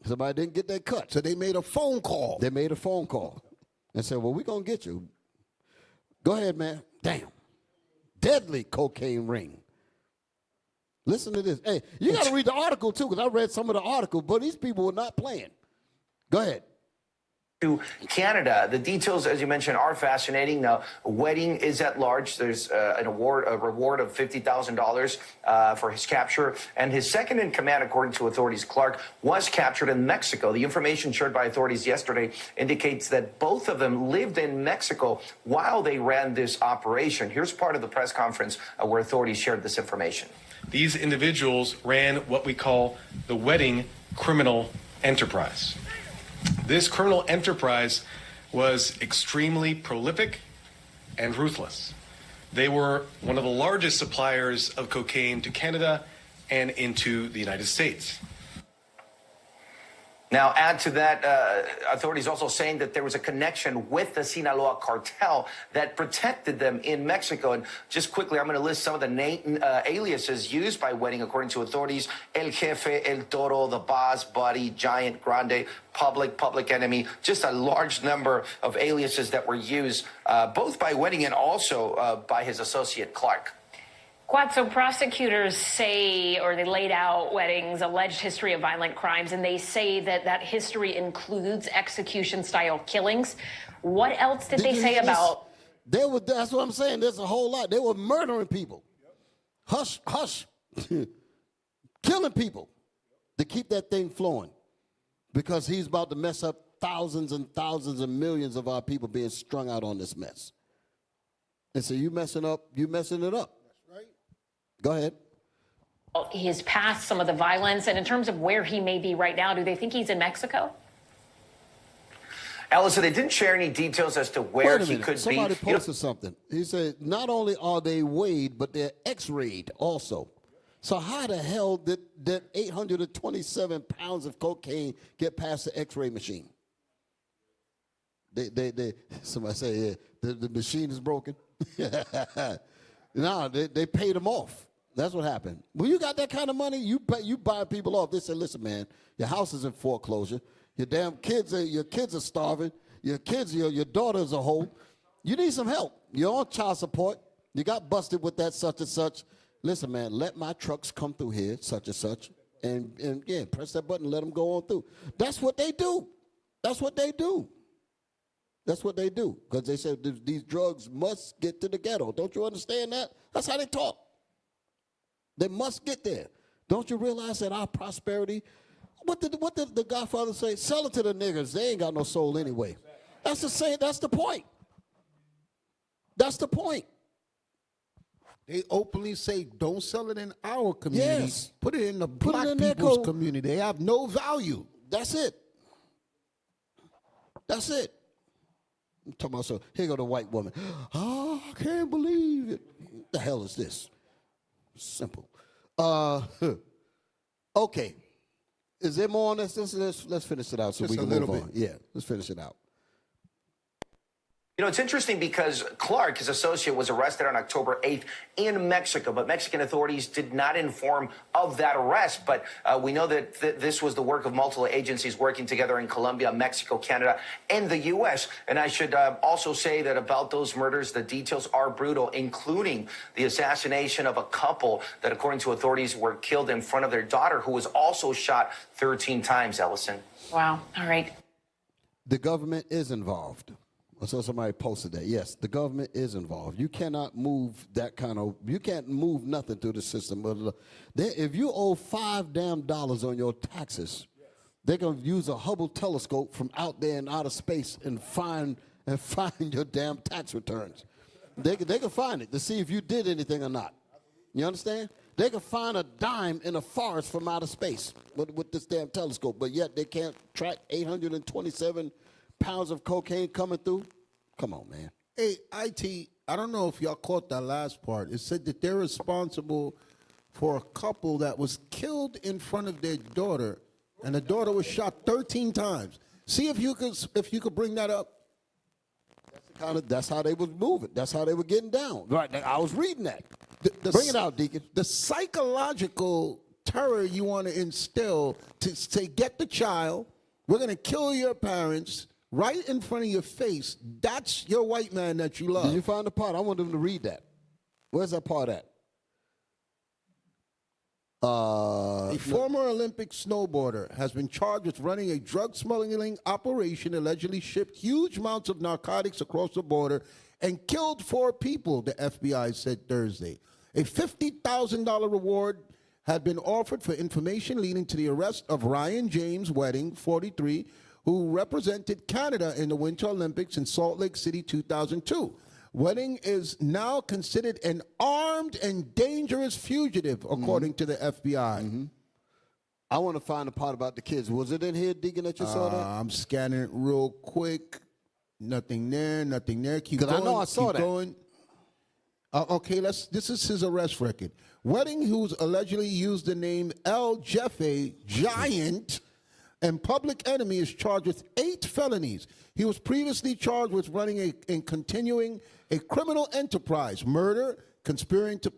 Speaker 4: Somebody didn't get their cut.
Speaker 5: So they made a phone call.
Speaker 4: They made a phone call and said, well, we're going to get you. Go ahead, man. Damn. Deadly cocaine ring. Listen to this. Hey, you got to read the article, too, because I read some of the article, but these people were not playing. Go ahead.
Speaker 8: To Canada. The details, as you mentioned, are fascinating. Now, a wedding is at large. There's a reward of $50,000 for his capture. And his second in command, according to authorities, Clark, was captured in Mexico. The information shared by authorities yesterday indicates that both of them lived in Mexico while they ran this operation. Here's part of the press conference where authorities shared this information.
Speaker 11: These individuals ran what we call the wedding criminal enterprise. This criminal enterprise was extremely prolific and ruthless. They were one of the largest suppliers of cocaine to Canada and into the United States.
Speaker 8: Now, add to that, authorities also saying that there was a connection with the Sinaloa cartel that protected them in Mexico. And just quickly, I'm going to list some of the aliases used by Wedding, according to authorities: El Jefe, El Toro, The Boss, Buddy, Giant, Grande, Public Enemy. Just a large number of aliases that were used both by Wedding and also by his associate Clark.
Speaker 10: Quad, so prosecutors say, or they laid out Wedding's alleged history of violent crimes, and they say that that history includes execution-style killings. What else did they say about?
Speaker 4: That's what I'm saying. There's a whole lot. They were murdering people. Hush. Killing people to keep that thing flowing, because he's about to mess up thousands and thousands and millions of our people being strung out on this mess. And so you messing it up. Go ahead.
Speaker 10: His past, some of the violence, and in terms of where he may be right now, do they think he's in Mexico?
Speaker 8: Allison, they didn't share any details as to where he could be.
Speaker 4: Somebody posted something. He said not only are they weighed, but they're X-rayed also. So how the hell did 827 pounds of cocaine get past the X-ray machine? Somebody say, yeah, the machine is broken. No, they paid them off. That's what happened. When you got that kind of money, you buy people off. They say, listen, man, your house is in foreclosure. Your damn kids are starving. Your daughter's a hoe. You need some help. You're on child support. You got busted with that such and such. Listen, man, let my trucks come through here, such and such, and yeah, press that button, let them go on through. That's what they do. That's what they do. That's what they do. Because they said these drugs must get to the ghetto. Don't you understand that? That's how they talk. They must get there. Don't you realize that our prosperity, what did the Godfather say? Sell it to the niggas. They ain't got no soul anyway. That's the point. That's the point.
Speaker 5: They openly say, don't sell it in our community.
Speaker 4: Yes.
Speaker 5: Put it in the black people's community. They have no value.
Speaker 4: That's it. That's it. I'm talking about, so here go the white woman. Oh, I can't believe it. What the hell is this? Simple. Okay. Is there more on this? Let's finish it out so we can move on. Yeah, let's finish it out.
Speaker 8: You know, it's interesting because Clark, his associate, was arrested on October 8th in Mexico, but Mexican authorities did not inform of that arrest. But we know that this was the work of multiple agencies working together in Colombia, Mexico, Canada, and the U.S. And I should also say that about those murders, the details are brutal, including the assassination of a couple that, according to authorities, were killed in front of their daughter, who was also shot 13 times, Ellison.
Speaker 10: Wow. All right.
Speaker 4: The government is involved. I saw somebody posted that. Yes, the government is involved. You cannot move you can't move nothing through the system. If you owe $5 on your taxes, they're going to use a Hubble telescope from out there in outer space and find your damn tax returns. They can find it to see if you did anything or not. You understand? They can find a dime in a forest from outer space with this damn telescope, but yet they can't track 827 pounds of cocaine coming through. Come on, man.
Speaker 5: Hey, IT, I don't know if y'all caught that last part. It said that they're responsible for a couple that was killed in front of their daughter, and the daughter was shot 13 times. See if you could bring that up.
Speaker 4: That's how they was moving. That's how they were getting down. Right. I was reading that. Bring it out, Deacon.
Speaker 5: The psychological terror you want to instill to say, get the child, we're going to kill your parents right in front of your face. That's your white man that you love.
Speaker 4: Did you find the part? I want them to read that. Where's that part at?
Speaker 5: A former Olympic snowboarder has been charged with running a drug smuggling operation, allegedly shipped huge amounts of narcotics across the border and killed 4 people, the FBI said Thursday. A $50,000 reward had been offered for information leading to the arrest of Ryan James Wedding, 43, who represented Canada in the Winter Olympics in Salt Lake City 2002. Wedding is now considered an armed and dangerous fugitive, according to the FBI.
Speaker 4: Mm-hmm. I want to find the part about the kids. Was it in here, Deacon, that you saw that?
Speaker 5: I'm scanning it real quick. Nothing there, nothing there. Keep going.
Speaker 4: Because I know I saw
Speaker 5: keep
Speaker 4: that.
Speaker 5: Going. Okay, this is his arrest record. Wedding, who's allegedly used the name El Jefe Giant and Public Enemy, is charged with 8 felonies. He was previously charged with running and continuing a criminal enterprise, murder, conspiring to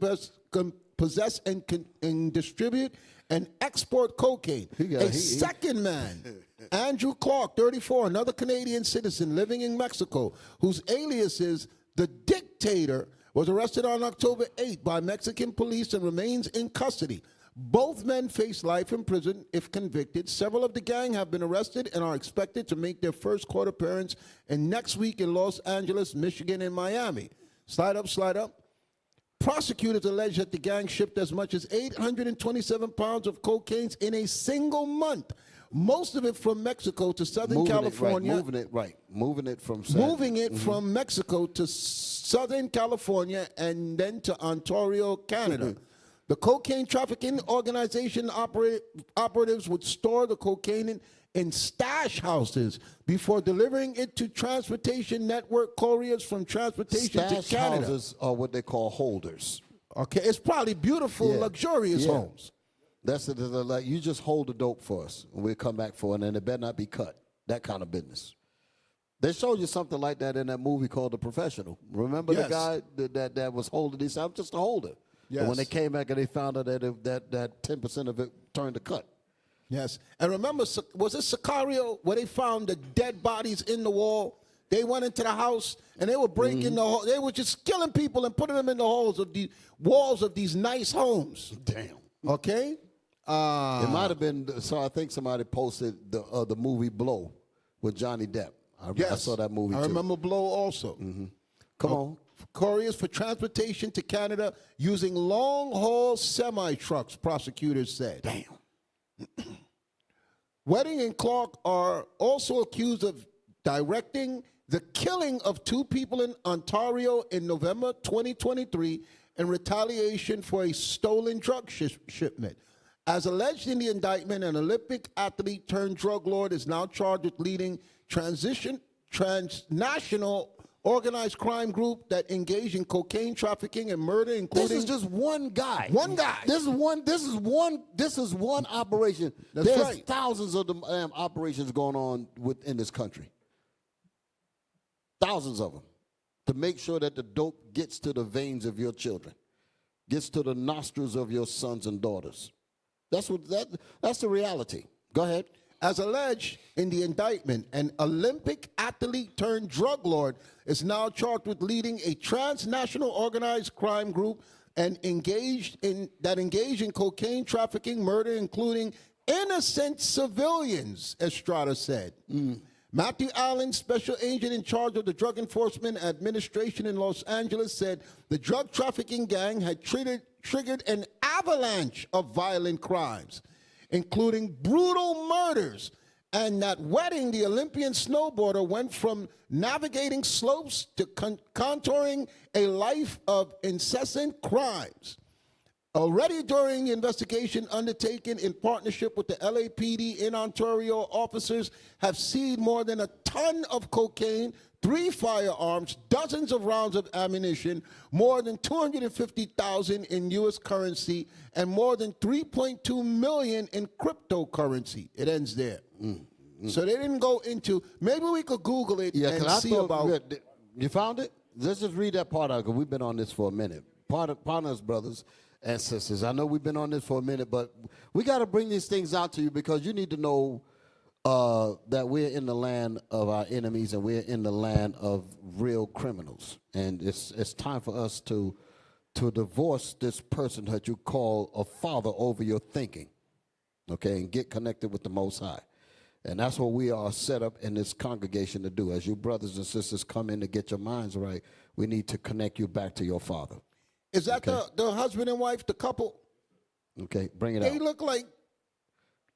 Speaker 5: possess and distribute and export cocaine. Second man, Andrew Clark, 34, another Canadian citizen living in Mexico, whose alias is The Dictator, was arrested on October 8 by Mexican police and remains in custody. Both men face life in prison if convicted. Several of the gang have been arrested and are expected to make their first court appearance next week in Los Angeles, Michigan, and Miami. Slide up, slide up. Prosecutors allege that the gang shipped as much as 827 pounds of cocaine in a single month, most of it from Mexico to Southern California.
Speaker 4: Moving it
Speaker 5: from Mexico to Southern California and then to Ontario, Canada. The cocaine trafficking organization operatives would store the cocaine in stash houses before delivering it to transportation network couriers from transportation to Canada.
Speaker 4: Stash houses are what they call holders.
Speaker 5: Okay, it's probably beautiful,
Speaker 4: Yeah.
Speaker 5: luxurious
Speaker 4: Yeah.
Speaker 5: homes.
Speaker 4: That's like you just hold the dope for us, and we'll come back for it, and it better not be cut. That kind of business. They showed you something like that in that movie called The Professional. Remember the
Speaker 5: Yes.
Speaker 4: guy that was holding these? I'm just a holder.
Speaker 5: Yes.
Speaker 4: And when they came back and they found out that 10% of it turned to cut.
Speaker 5: Yes. And remember, was it Sicario where they found the dead bodies in the wall? They went into the house and they were breaking the hole. They were just killing people and putting them in the holes of the walls of these nice homes.
Speaker 4: Damn.
Speaker 5: Okay?
Speaker 4: It might have been, so I think somebody posted the movie Blow with Johnny Depp. I saw that movie too.
Speaker 5: I remember Blow also.
Speaker 4: Come on.
Speaker 5: Couriers for transportation to Canada using long-haul semi-trucks, prosecutors said.
Speaker 4: Damn.
Speaker 5: Wedding and Clark are also accused of directing the killing of 2 people in Ontario in November 2023 in retaliation for a stolen drug shipment. As alleged in the indictment, an Olympic athlete turned drug lord is now charged with leading transnational organized crime group that engaged in cocaine trafficking and murder, including.
Speaker 4: This is just one guy.
Speaker 5: One guy.
Speaker 4: This is one operation.
Speaker 5: That's
Speaker 4: There's
Speaker 5: right.
Speaker 4: thousands of them operations going on within this country. Thousands of them to make sure that the dope gets to the veins of your children, gets to the nostrils of your sons and daughters. That's the reality. Go ahead.
Speaker 5: As alleged in the indictment, an Olympic athlete turned drug lord is now charged with leading a transnational organized crime group and engaged in cocaine trafficking, murder, including innocent civilians, Estrada said. Matthew Allen, special agent in charge of the Drug Enforcement Administration in Los Angeles, said the drug trafficking gang had triggered an avalanche of violent crimes, including brutal murders, and that wedding, the Olympian snowboarder went from navigating slopes to contouring a life of incessant crimes. Already during the investigation undertaken in partnership with the LAPD in Ontario, officers have seized more than a ton of cocaine, 3 firearms, dozens of rounds of ammunition, more than $250,000 in U.S. currency, and more than $3.2 million in cryptocurrency. It ends there. So they didn't go into. Maybe we could Google it and see about.
Speaker 4: You found it? Let's just read that part out because we've been on this for a minute. Partners, brothers and sisters. I know we've been on this for a minute, but we got to bring these things out to you because you need to know that we're in the land of our enemies and we're in the land of real criminals. And it's time for us to divorce this person that you call a father over your thinking, okay, and get connected with the Most High. And that's what we are set up in this congregation to do. As you brothers and sisters come in to get your minds right, we need to connect you back to your father.
Speaker 5: Is that the husband and wife, the couple?
Speaker 4: Okay, bring it out.
Speaker 5: They look like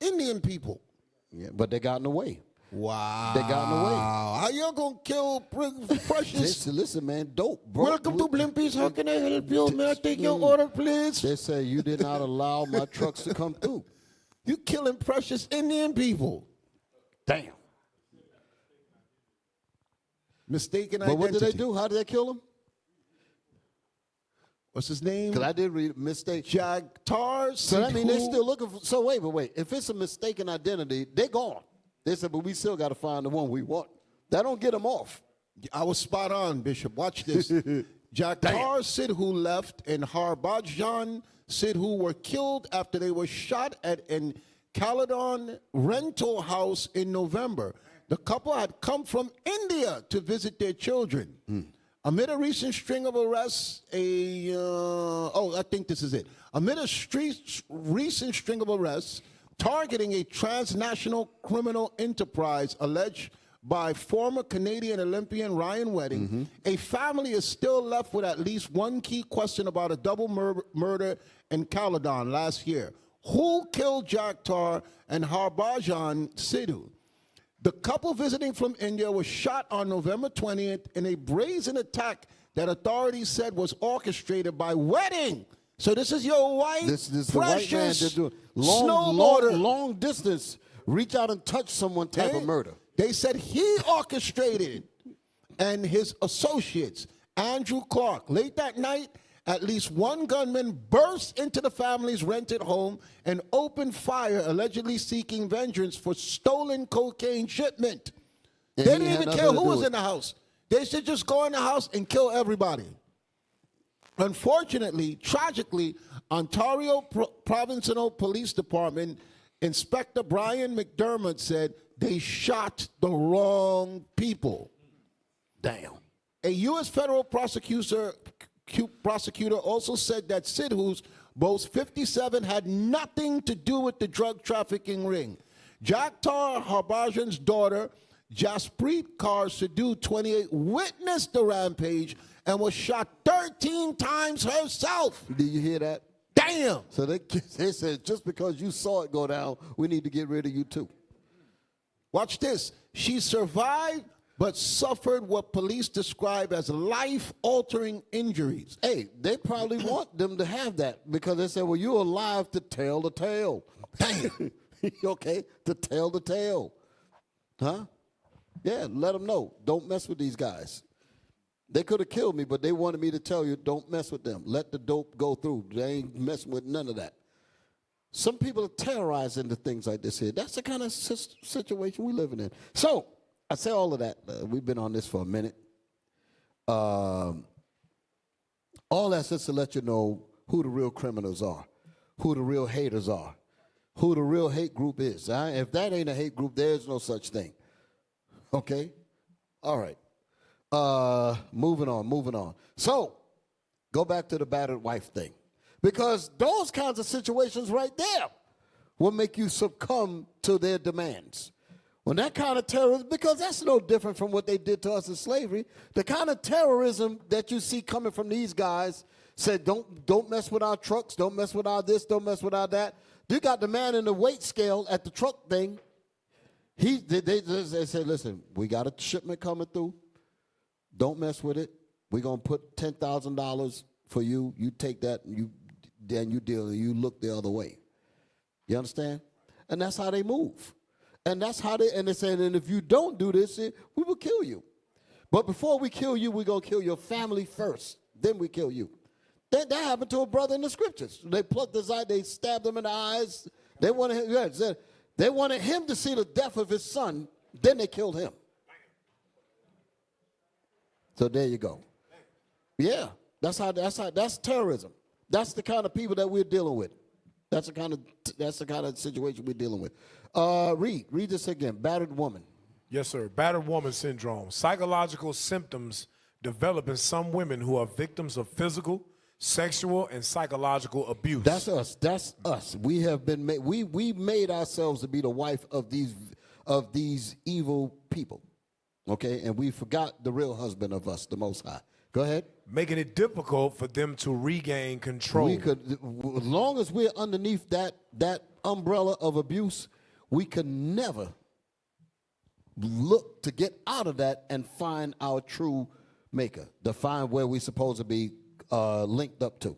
Speaker 5: Indian people.
Speaker 4: Yeah, but they got in the way.
Speaker 5: Wow.
Speaker 4: They got in the way.
Speaker 5: How you gonna kill Precious?
Speaker 4: Listen, man, dope, bro.
Speaker 5: Welcome to Blimpies. How can I help you? May I take your order, please?
Speaker 4: They say you did not allow my trucks to come through.
Speaker 5: You killing precious Indian people.
Speaker 4: Damn.
Speaker 5: Mistaken
Speaker 4: But
Speaker 5: identity.
Speaker 4: what did they do? How did they kill him?
Speaker 5: What's his name?
Speaker 4: Because I did read mistake.
Speaker 5: Jagtar.
Speaker 4: So that means they're still looking for. So wait. If it's a mistaken identity, they're gone. They said, but we still got to find the one we want. That don't get them off.
Speaker 5: I was spot on, Bishop. Watch this. Jagtar Sidhu left and Harbhajan Sidhu were killed after they were shot at an Caledon rental house in November. The couple had come from India to visit their children. Amid a recent string of arrests, I think this is it. Amid a recent string of arrests targeting a transnational criminal enterprise alleged by former Canadian Olympian Ryan Wedding, a family is still left with at least one key question about a double murder in Caledon last year. Who killed Jagtar and Harbhajan Sidhu? The couple visiting from India was shot on November 20th in a brazen attack that authorities said was orchestrated by Wedding. So this is your white,
Speaker 4: This is the white man
Speaker 5: precious
Speaker 4: that do
Speaker 5: snowboarder.
Speaker 4: long distance, reach out and touch someone type of murder.
Speaker 5: They said he orchestrated and his associates, Andrew Clark. Late that night, At least one gunman burst into the family's rented home and opened fire, allegedly seeking vengeance for stolen cocaine shipment.
Speaker 4: And
Speaker 5: They
Speaker 4: he
Speaker 5: didn't
Speaker 4: had
Speaker 5: even
Speaker 4: nothing
Speaker 5: care
Speaker 4: to
Speaker 5: who
Speaker 4: do
Speaker 5: was
Speaker 4: with
Speaker 5: in the house. They should just go in the house and kill everybody. Unfortunately, tragically, Ontario Provincial Police Department Inspector Brian McDermott said they shot the wrong people.
Speaker 4: Damn.
Speaker 5: A U.S. federal prosecutor also said that Sidhu's, both 57, had nothing to do with the drug trafficking ring. Jagtar Harbhajan's daughter, Jaspreet Kaur Sidhu, 28, witnessed the rampage and was shot 13 times herself.
Speaker 4: Did you hear that?
Speaker 5: Damn.
Speaker 4: So they said, just because you saw it go down, we need to get rid of you too.
Speaker 5: Watch this. She survived but suffered what police describe as life-altering injuries.
Speaker 4: Hey, they probably want them to have that because they said, well, you're alive to tell the tale.
Speaker 5: Damn.
Speaker 4: Okay, to tell the tale. Huh? Yeah, let them know. Don't mess with these guys. They could have killed me, but they wanted me to tell you, don't mess with them. Let the dope go through. They ain't messing with none of that. Some people are terrorized into things like this here. That's the kind of situation we're living in. So, I say all of that. We've been on this for a minute. All that's just to let you know who the real criminals are, who the real haters are, who the real hate group is. If that ain't a hate group, there's no such thing. Okay? All right. Moving on. So, go back to the battered wife thing. Because those kinds of situations right there will make you succumb to their demands. When that kind of terrorism, because that's no different from what they did to us in slavery, the kind of terrorism that you see coming from these guys said, don't mess with our trucks, don't mess with our this, don't mess with our that. You got the man in the weight scale at the truck thing. They said, listen, we got a shipment coming through. Don't mess with it. We're going to put $10,000 for you. You take that and you deal and you look the other way. You understand? And that's how they move. And that's how they said, and if you don't do this, we will kill you. But before we kill you, we're going to kill your family first. Then we kill you. That happened to a brother in the scriptures. They plucked his eye, they stabbed him in the eyes. They wanted him to see the death of his son. Then they killed him. So there you go. Yeah, that's terrorism. That's the kind of people that we're dealing with. That's the kind of situation we're dealing with. Read this again. Battered woman.
Speaker 6: Yes, sir. Battered woman syndrome. Psychological symptoms develop in some women who are victims of physical, sexual, and psychological abuse.
Speaker 4: That's us. That's us. We have been made. We made ourselves to be the wife of these evil people. Okay, and we forgot the real husband of us, the Most High. Go ahead.
Speaker 6: Making it difficult for them to regain control.
Speaker 4: We could, as long as we're underneath that umbrella of abuse, we can never look to get out of that and find our true maker, to find where we're supposed to be linked up to.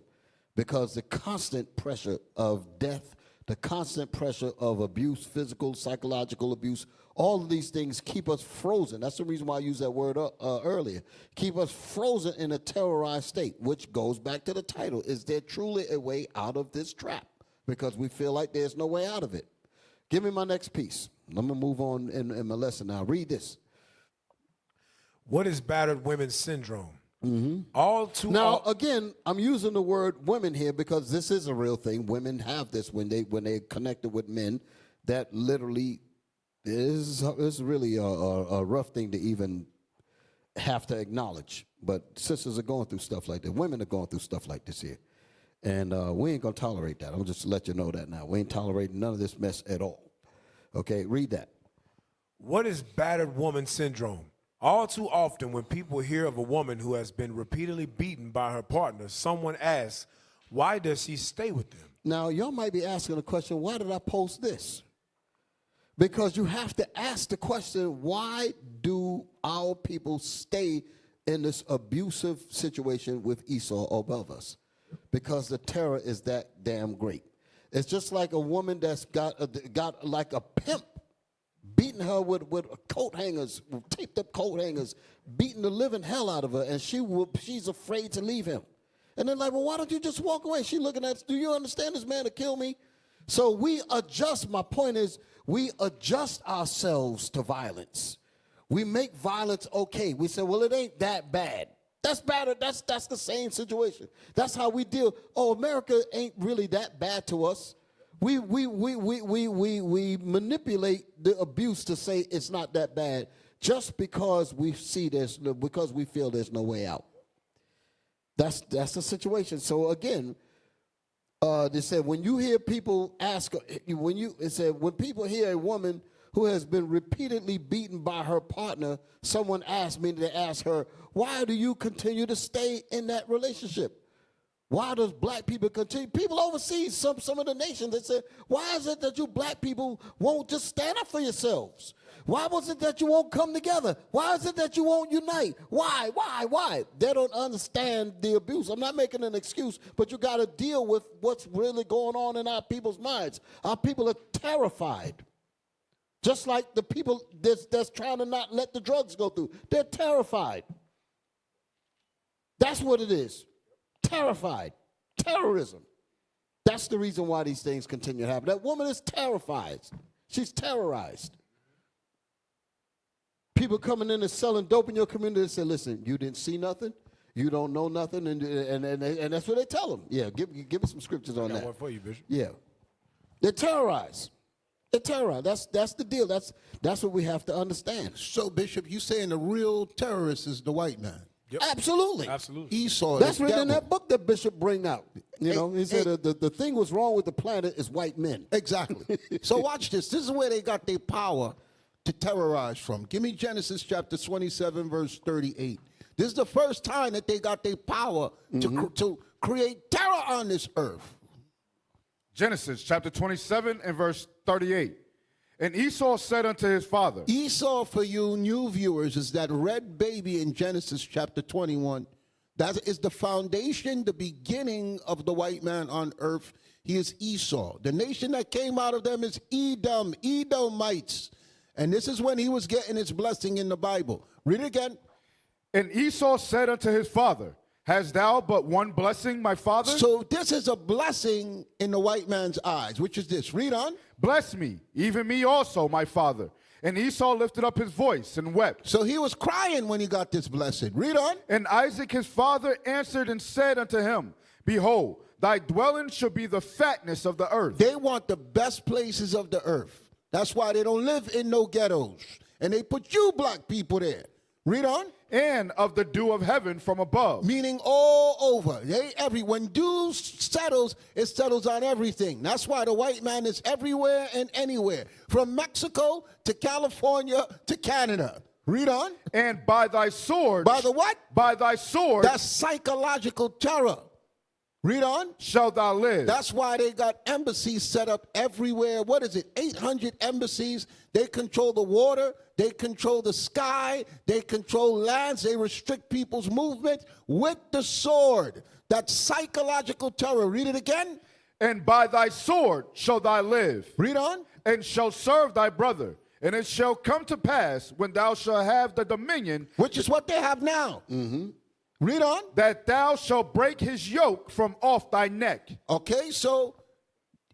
Speaker 4: Because the constant pressure of death, the constant pressure of abuse, physical, psychological abuse, all of these things keep us frozen. That's the reason why I used that word earlier. Keep us frozen in a terrorized state, which goes back to the title. Is there truly a way out of this trap? Because we feel like there's no way out of it. Give me my next piece. I'm going to move on in my lesson now. Read this.
Speaker 6: What is battered women syndrome?
Speaker 4: Mm-hmm. Again, I'm using the word women here because this is a real thing. Women have this when they connected with men. That literally is really a rough thing to even have to acknowledge. But sisters are going through stuff like that. Women are going through stuff like this here. And we ain't going to tolerate that. I'm just to let you know that now. We ain't tolerating none of this mess at all. Okay, read that.
Speaker 6: What is battered woman syndrome? All too often when people hear of a woman who has been repeatedly beaten by her partner, someone asks, why does she stay with them?
Speaker 4: Now, y'all might be asking the question, why did I post this? Because you have to ask the question, why do our people stay in this abusive situation with Esau above us? Because the terror is that damn great. It's just like a woman that's got like a pimp beating her with coat hangers, taped up coat hangers, beating the living hell out of her, and she's afraid to leave him. And they're like, well, why don't you just walk away? She's looking at us, do you understand this man to kill me? So we adjust, my point is, we adjust ourselves to violence. We make violence okay. We say, well, it ain't that bad. That's bad. That's the same situation. That's how we deal. Oh, America ain't really that bad to us. We manipulate the abuse to say it's not that bad just because we feel there's no way out. That's the situation. So again, they said when you hear people ask, when people hear a woman who has been repeatedly beaten by her partner, someone asked me to ask her, why do you continue to stay in that relationship? Why does black people continue? People overseas, some of the nations, they say, why is it that you black people won't just stand up for yourselves? Why was it that you won't come together? Why is it that you won't unite? Why? They don't understand the abuse. I'm not making an excuse, but you got to deal with what's really going on in our people's minds. Our people are terrified. Just like the people that's trying to not let the drugs go through. They're terrified. That's what it is. Terrified. Terrorism. That's the reason why these things continue to happen. That woman is terrified. She's terrorized. People coming in and selling dope in your community say, listen, you didn't see nothing, you don't know nothing, and that's what they tell them. Yeah, give us some scriptures on that. I got
Speaker 6: one for you, Bishop.
Speaker 4: Yeah. They're terrorized. They're terrorized. That's the deal. That's what we have to understand.
Speaker 5: So, Bishop, you saying the real terrorist is the white man?
Speaker 6: Yep.
Speaker 4: Absolutely.
Speaker 5: Esau.
Speaker 4: That's written in that book that Bishop bring out. You know, he said the thing was wrong with the planet is white men.
Speaker 5: Exactly. So watch this. This is where they got their power to terrorize from. Give me Genesis chapter 27, verse 38. This is the first time that they got their power to create terror on this earth.
Speaker 2: Genesis chapter 27 and verse 38. And Esau said unto his father.
Speaker 5: Esau, for you new viewers, is that red baby in Genesis chapter 21. That is the foundation, the beginning of the white man on earth. He is Esau. The nation that came out of them is Edom, Edomites. And this is when he was getting his blessing in the Bible. Read it again.
Speaker 2: And Esau said unto his father, hast thou but one blessing, my father?
Speaker 5: So this is a blessing in the white man's eyes, which is this. Read on.
Speaker 2: Bless me, even me also, my father. And Esau lifted up his voice and wept.
Speaker 5: So he was crying when he got this blessing. Read on.
Speaker 2: And Isaac his father answered and said unto him, behold, thy dwelling shall be the fatness of the earth.
Speaker 5: They want the best places of the earth. That's why they don't live in no ghettos. And they put you black people there. Read on.
Speaker 2: And of the dew of heaven from above.
Speaker 5: Meaning all over. When dew settles, it settles on everything. That's why the white man is everywhere and anywhere. From Mexico to California to Canada. Read on.
Speaker 2: And by thy sword.
Speaker 5: By the what?
Speaker 2: By thy sword.
Speaker 5: That's psychological terror. Read on.
Speaker 2: Shalt thou live.
Speaker 5: That's why they got embassies set up everywhere. What is it? 800 embassies. They control the water. They control the sky. They control lands. They restrict people's movement with the sword. That's psychological terror. Read it again.
Speaker 2: And by thy sword shall thou live.
Speaker 5: Read on.
Speaker 2: And shall serve thy brother. And it shall come to pass when thou shalt have the dominion.
Speaker 5: Which is what they have now. Mm-hmm. Read on.
Speaker 2: That thou shalt break his yoke from off thy neck.
Speaker 5: Okay, so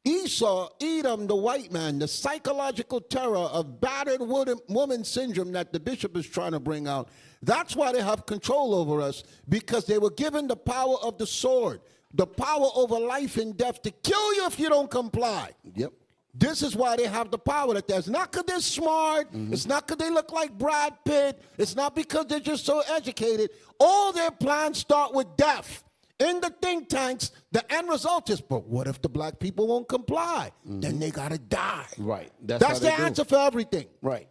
Speaker 5: Esau, Edom, the white man, the psychological terror of battered woman syndrome that the bishop is trying to bring out, that's why they have control over us, because they were given the power of the sword, the power over life and death to kill you if you don't comply.
Speaker 4: Yep.
Speaker 5: This is why they have the power that there's not because they're smart. It's not because they look like Brad Pitt. It's not because they're just so educated. All their plans start with death. In the think tanks, the end result is, but what if the black people won't comply? Then they got to die.
Speaker 4: Right.
Speaker 5: That's the answer for everything.
Speaker 4: Right.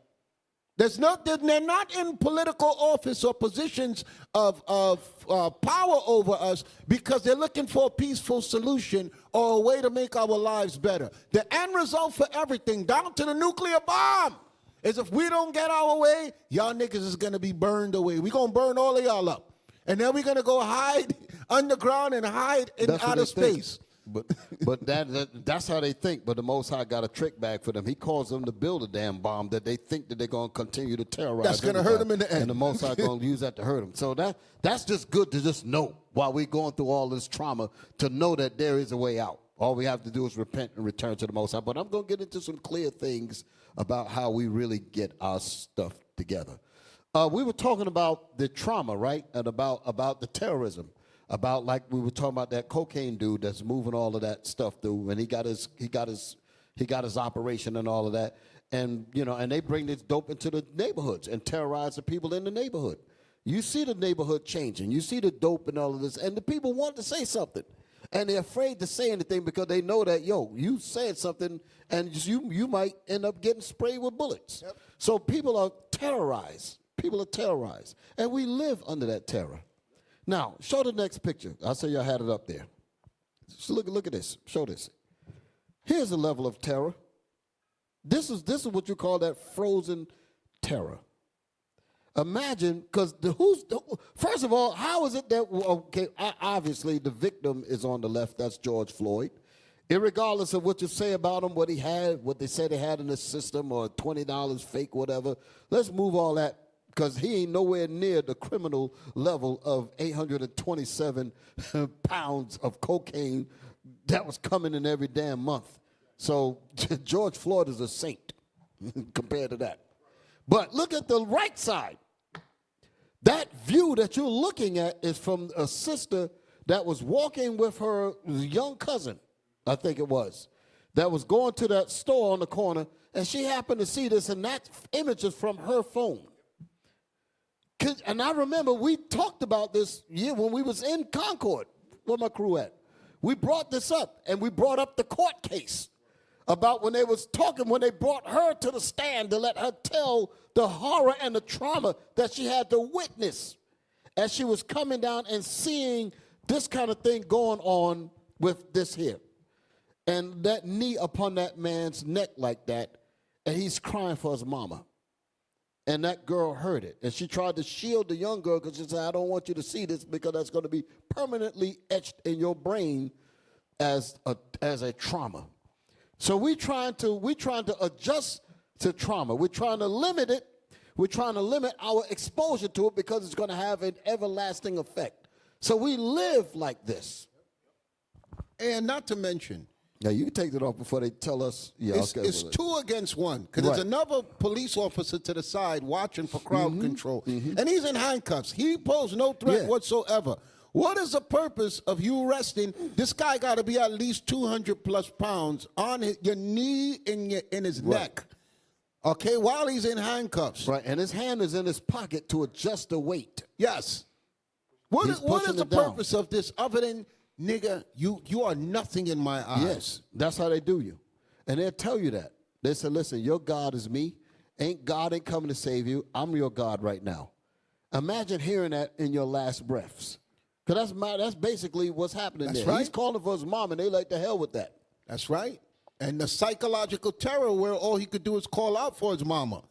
Speaker 5: They're not in political office or positions of power over us because they're looking for a peaceful solution or a way to make our lives better. The end result for everything, down to the nuclear bomb, is if we don't get our way, y'all niggas is going to be burned away. We're going to burn all of y'all up. And then we're going to go hide underground and hide in outer space.
Speaker 4: But that's how they think. But the Most High got a trick bag for them. He calls them to build a damn bomb that they think that they're going to continue to terrorize.
Speaker 5: That's going to hurt them in the end.
Speaker 4: And the Most High going to use that to hurt them. So that's just good to just know while we're going through all this trauma to know that there is a way out. All we have to do is repent and return to the Most High. But I'm going to get into some clear things about how we really get our stuff together. We were talking about the trauma, right? And about the terrorism. About, like we were talking about that cocaine dude that's moving all of that stuff through, and he got his operation and all of that. And, you know, and they bring this dope into the neighborhoods and terrorize the people in the neighborhood. You see the neighborhood changing. You see the dope and all of this. And the people want to say something. And they're afraid to say anything because they know that, yo, you said something and you might end up getting sprayed with bullets. Yep. So people are terrorized. People are terrorized. And we live under that terror. Now, show the next picture. I say y'all had it up there. Just look at this. Show this. Here's the level of terror. This is what you call that frozen terror. Imagine, because first of all, how is it that, okay, obviously the victim is on the left, that's George Floyd. Irregardless of what you say about him, what he had, what they said they had in the system, or $20 fake, whatever, let's move all that, because he ain't nowhere near the criminal level of 827 pounds of cocaine that was coming in every damn month. So George Floyd is a saint compared to that. But look at the right side. That view that you're looking at is from a sister that was walking with her young cousin, I think it was, that was going to that store on the corner, and she happened to see this, and that image is from her phone. And I remember we talked about this year when we was in Concord. Where my crew at? We brought this up, and we brought up the court case about when they was talking, when they brought her to the stand to let her tell the horror and the trauma that she had to witness as she was coming down and seeing this kind of thing going on with this here. And that knee upon that man's neck like that, and he's crying for his mama. And that girl heard it. And she tried to shield the young girl because she said, I don't want you to see this because that's going to be permanently etched in your brain as a trauma. So we're trying to adjust to trauma. We're trying to limit it. We're trying to limit our exposure to it because it's going to have an everlasting effect. So we live like this.
Speaker 5: And not to mention,
Speaker 4: now you can take it off before they tell us. Yeah,
Speaker 5: it's 2 against 1 because there's another police officer to the side watching for crowd control, and he's in handcuffs. He posed no threat whatsoever. What is the purpose of you arresting? This guy got to be at least 200 plus pounds on your knee in his neck, okay, while he's in handcuffs.
Speaker 4: Right, and his hand is in his pocket to adjust the weight.
Speaker 5: Yes. What is the purpose of this other than, nigga, you are nothing in my eyes?
Speaker 4: Yes, that's how they do you. And they'll tell you that. They say, listen, your God is me. God ain't coming to save you. I'm your God right now. Imagine hearing that in your last breaths. Because that's basically what's happening there. Right. He's calling for his mom, and they like to hell with that.
Speaker 5: That's right. And the psychological terror where all he could do is call out for his mama.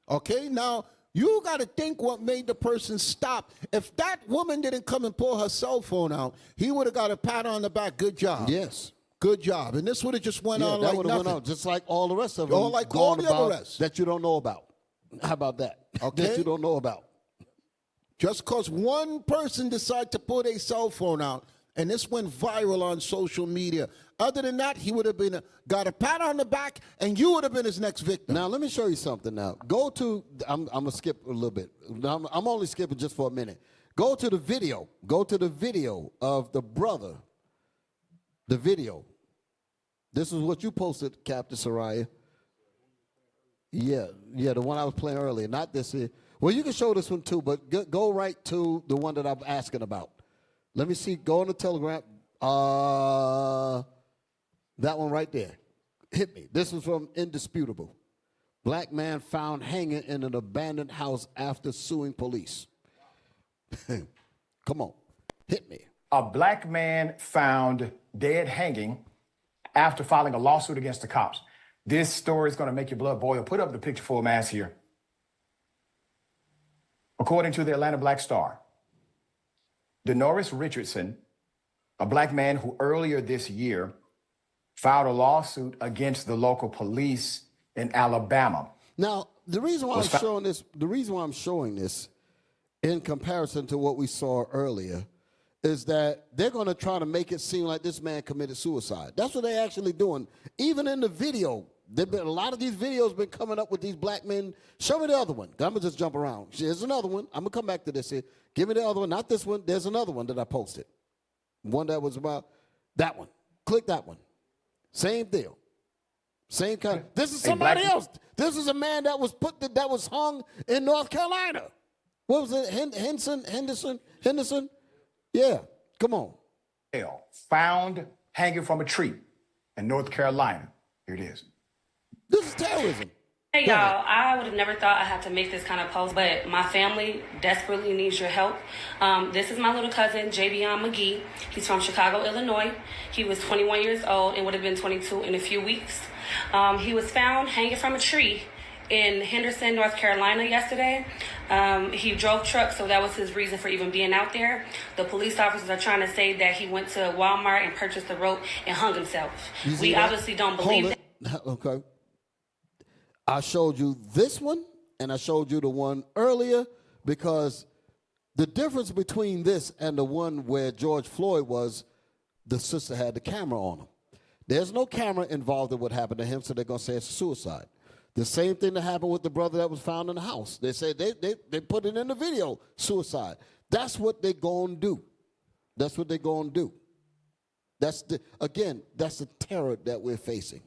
Speaker 5: Okay, now you got to think what made the person stop. If that woman didn't come and pull her cell phone out, he would have got a pat on the back. Good job.
Speaker 4: Yes.
Speaker 5: Good job. And this would have just went on like nothing. Went on
Speaker 4: just like all the rest of them.
Speaker 5: All like all the other rest.
Speaker 4: That you don't know about. How about that?
Speaker 5: Okay.
Speaker 4: That you don't know about.
Speaker 5: Just because one person decided to pull their cell phone out, and this went viral on social media. Other than that, he would have got a pat on the back, and you would have been his next victim.
Speaker 4: Now, let me show you something now. Go to, I'm going to skip a little bit. I'm only skipping just for a minute. Go to the video. Go to the video of the brother. The video. This is what you posted, Captain Soraya. Yeah, the one I was playing earlier. Not this here. Well, you can show this one too, but go right to the one that I'm asking about. Let me see. Go on the Telegram. That one right there. Hit me. This is from Indisputable. Black man found hanging in an abandoned house after suing police. Come on. Hit me.
Speaker 12: A black man found dead hanging after filing a lawsuit against the cops. This story is going to make your blood boil. Put up the picture full mass here. According to the Atlanta Black Star, Denoris Richardson, a black man who earlier this year filed a lawsuit against the local police in Alabama.
Speaker 4: Now, the reason why I'm showing this in comparison to what we saw earlier is that they're going to try to make it seem like this man committed suicide. That's what they're actually doing. Even in the video, a lot of these videos been coming up with these black men. Show me the other one. I'm going to just jump around. Here's another one. I'm going to come back to this here. Give me the other one. Not this one. There's another one that I posted. One that was about that one. Click that one. Same deal. Same kind. This is somebody else. This is a man that was hung in North Carolina. What was it? Henderson? Yeah. Come on.
Speaker 12: Found hanging from a tree in North Carolina. Here it is.
Speaker 4: This is terrorism.
Speaker 13: Hey, y'all, I would have never thought I had to make this kind of post, but my family desperately needs your help. This is my little cousin, Javion McGee. He's from Chicago, Illinois. He was 21 years old and would have been 22 in a few weeks. He was found hanging from a tree in Henderson, North Carolina yesterday. He drove trucks, so that was his reason for even being out there. The police officers are trying to say that he went to Walmart and purchased a rope and hung himself. We obviously don't believe that.
Speaker 4: Okay. I showed you this one, and I showed you the one earlier, because the difference between this and the one where George Floyd was, the sister had the camera on him. There's no camera involved in what happened to him, so they're going to say it's suicide. The same thing that happened with the brother that was found in the house. They said they put it in the video, suicide. That's what they're going to do. That's what they're going to do. That's the terror that we're facing.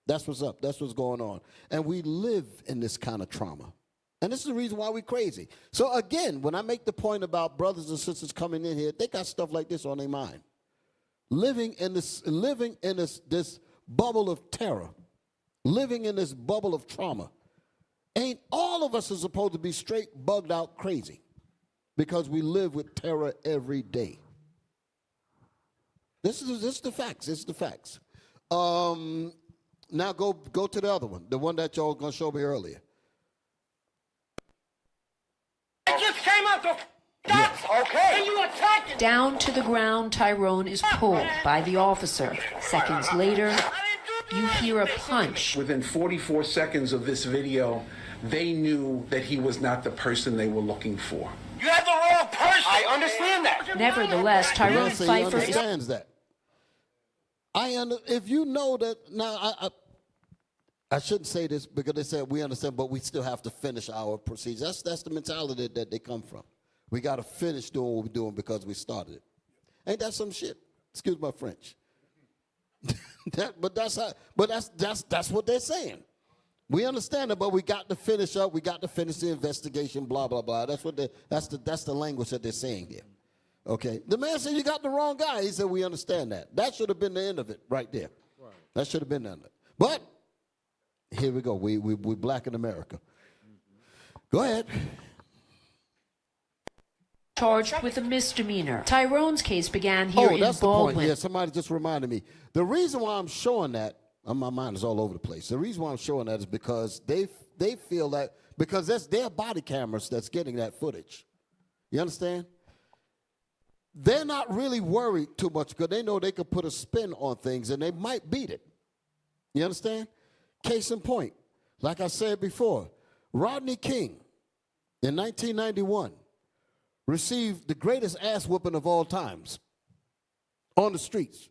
Speaker 4: That's what's up. That's what's going on. And we live in this kind of trauma. And this is the reason why we're crazy. So again, when I make the point about brothers and sisters coming in here, they got stuff like this on their mind. Living in this bubble of terror, living in this bubble of trauma. Ain't all of us are supposed to be straight bugged out crazy, because we live with terror every day. This is the facts. It's the facts. Now go to the other one, the one that y'all gonna show me earlier.
Speaker 14: It just came out the steps, okay? And you attacked it.
Speaker 15: Down to the ground, Tyrone is pulled by the officer. Seconds later, you hear a punch.
Speaker 16: Within 44 seconds of this video, they knew that he was not the person they were looking for.
Speaker 14: You had the wrong person. I understand that.
Speaker 15: Nevertheless, Tyrone Pfeiffer
Speaker 4: understands that. If you know that, now I shouldn't say this because they said we understand, but we still have to finish our procedure. That's the mentality that they come from. We got to finish doing what we're doing because we started it. Ain't that some shit? Excuse my French. That's what they're saying. We understand it, but we got to finish up. We got to finish the investigation. Blah blah blah. That's the language that they're saying here. Okay. The man said you got the wrong guy. He said we understand that. That should have been the end of it right there. Right. That should have been the end of it. But here we go. We black in America. Go ahead.
Speaker 15: Charged with a misdemeanor. Tyrone's case began here in
Speaker 4: that's
Speaker 15: Baldwin.
Speaker 4: the point. Yeah, somebody just reminded me. The reason why I'm showing that, my mind is all over the place. The reason why I'm showing that is because they feel that, because that's their body cameras that's getting that footage. You understand? They're not really worried too much because they know they could put a spin on things and they might beat it. You understand? Case in point, like I said before, Rodney King in 1991 received the greatest ass whooping of all times on the streets.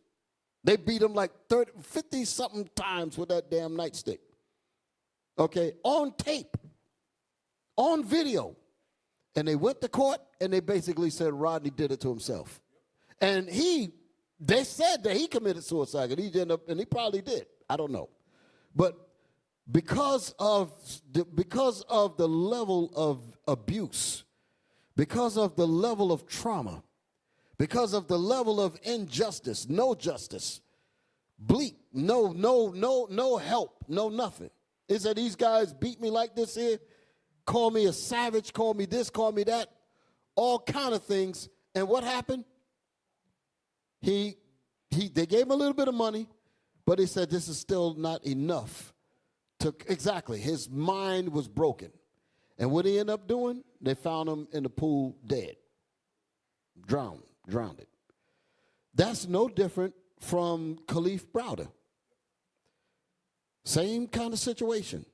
Speaker 4: They beat him like 50-something times with that damn nightstick. Okay, on tape, on video. And they went to court and they basically said Rodney did it to himself. And they said that he committed suicide, and he probably did. I don't know. But because of the level of abuse, because of the level of trauma, because of the level of injustice, no justice, bleak, no help, no nothing. Is that these guys beat me like this here, call me a savage, call me this, call me that, all kind of things. And what happened? They gave him a little bit of money, but he said this is still not enough. Exactly, his mind was broken. And what he ended up doing, they found him in the pool dead, drowned. That's no different from Khalif Browder. Same kind of situation.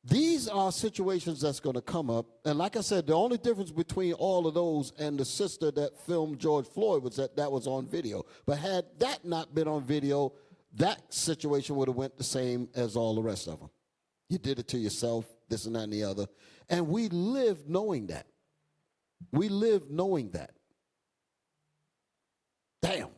Speaker 4: These are situations that's going to come up. And like I said, the only difference between all of those and the sister that filmed George Floyd was that was on video. But had that not been on video, that situation would have went the same as all the rest of them. You did it to yourself, this and that and the other. And we live knowing that. We live knowing that. Damn.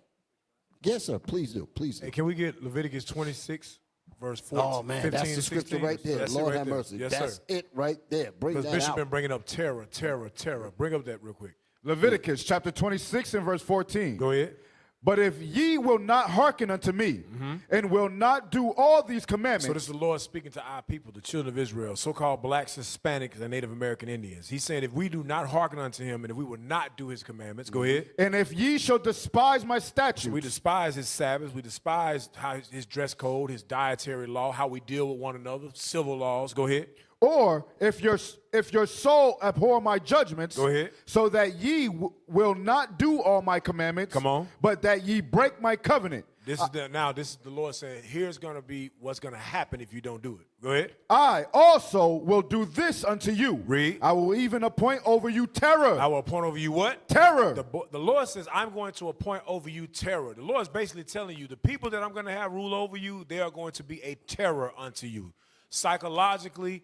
Speaker 4: Yes, sir. Please do. Please do.
Speaker 6: Hey, can we get Leviticus 26, verse 14?
Speaker 4: Oh, man,
Speaker 6: 15
Speaker 4: that's the scripture
Speaker 6: 16?
Speaker 4: right there.
Speaker 6: That's
Speaker 4: Lord
Speaker 6: right
Speaker 4: have
Speaker 6: there.
Speaker 4: mercy.
Speaker 6: Yes,
Speaker 4: That's
Speaker 6: sir.
Speaker 4: it right there. Bring
Speaker 6: Because
Speaker 4: that
Speaker 6: Bishop
Speaker 4: out.
Speaker 6: been bringing up terror, terror, terror. Bring up that real quick.
Speaker 2: Leviticus chapter 26 and verse 14.
Speaker 6: Go ahead.
Speaker 2: But if ye will not hearken unto me, and will not do all these commandments.
Speaker 6: So this is the Lord speaking to our people, the children of Israel, so-called blacks, Hispanics, and Native American Indians. He's saying if we do not hearken unto him and if we will not do his commandments, go ahead.
Speaker 2: And if ye shall despise my statutes.
Speaker 6: We despise his Sabbaths. We despise how his dress code, his dietary law, how we deal with one another, civil laws. Go ahead.
Speaker 2: Or if your soul abhor my judgments,
Speaker 6: go ahead.
Speaker 2: So that ye will not do all my commandments,
Speaker 6: come on,
Speaker 2: but that ye break my covenant.
Speaker 6: This is the Lord saying, here's going to be what's going to happen if you don't do it. Go ahead.
Speaker 2: I also will do this unto you.
Speaker 6: Read.
Speaker 2: I will even appoint over you terror.
Speaker 6: I will appoint over you what?
Speaker 2: Terror.
Speaker 6: The Lord says, I'm going to appoint over you terror. The Lord is basically telling you, the people that I'm going to have rule over you, they are going to be a terror unto you. Psychologically,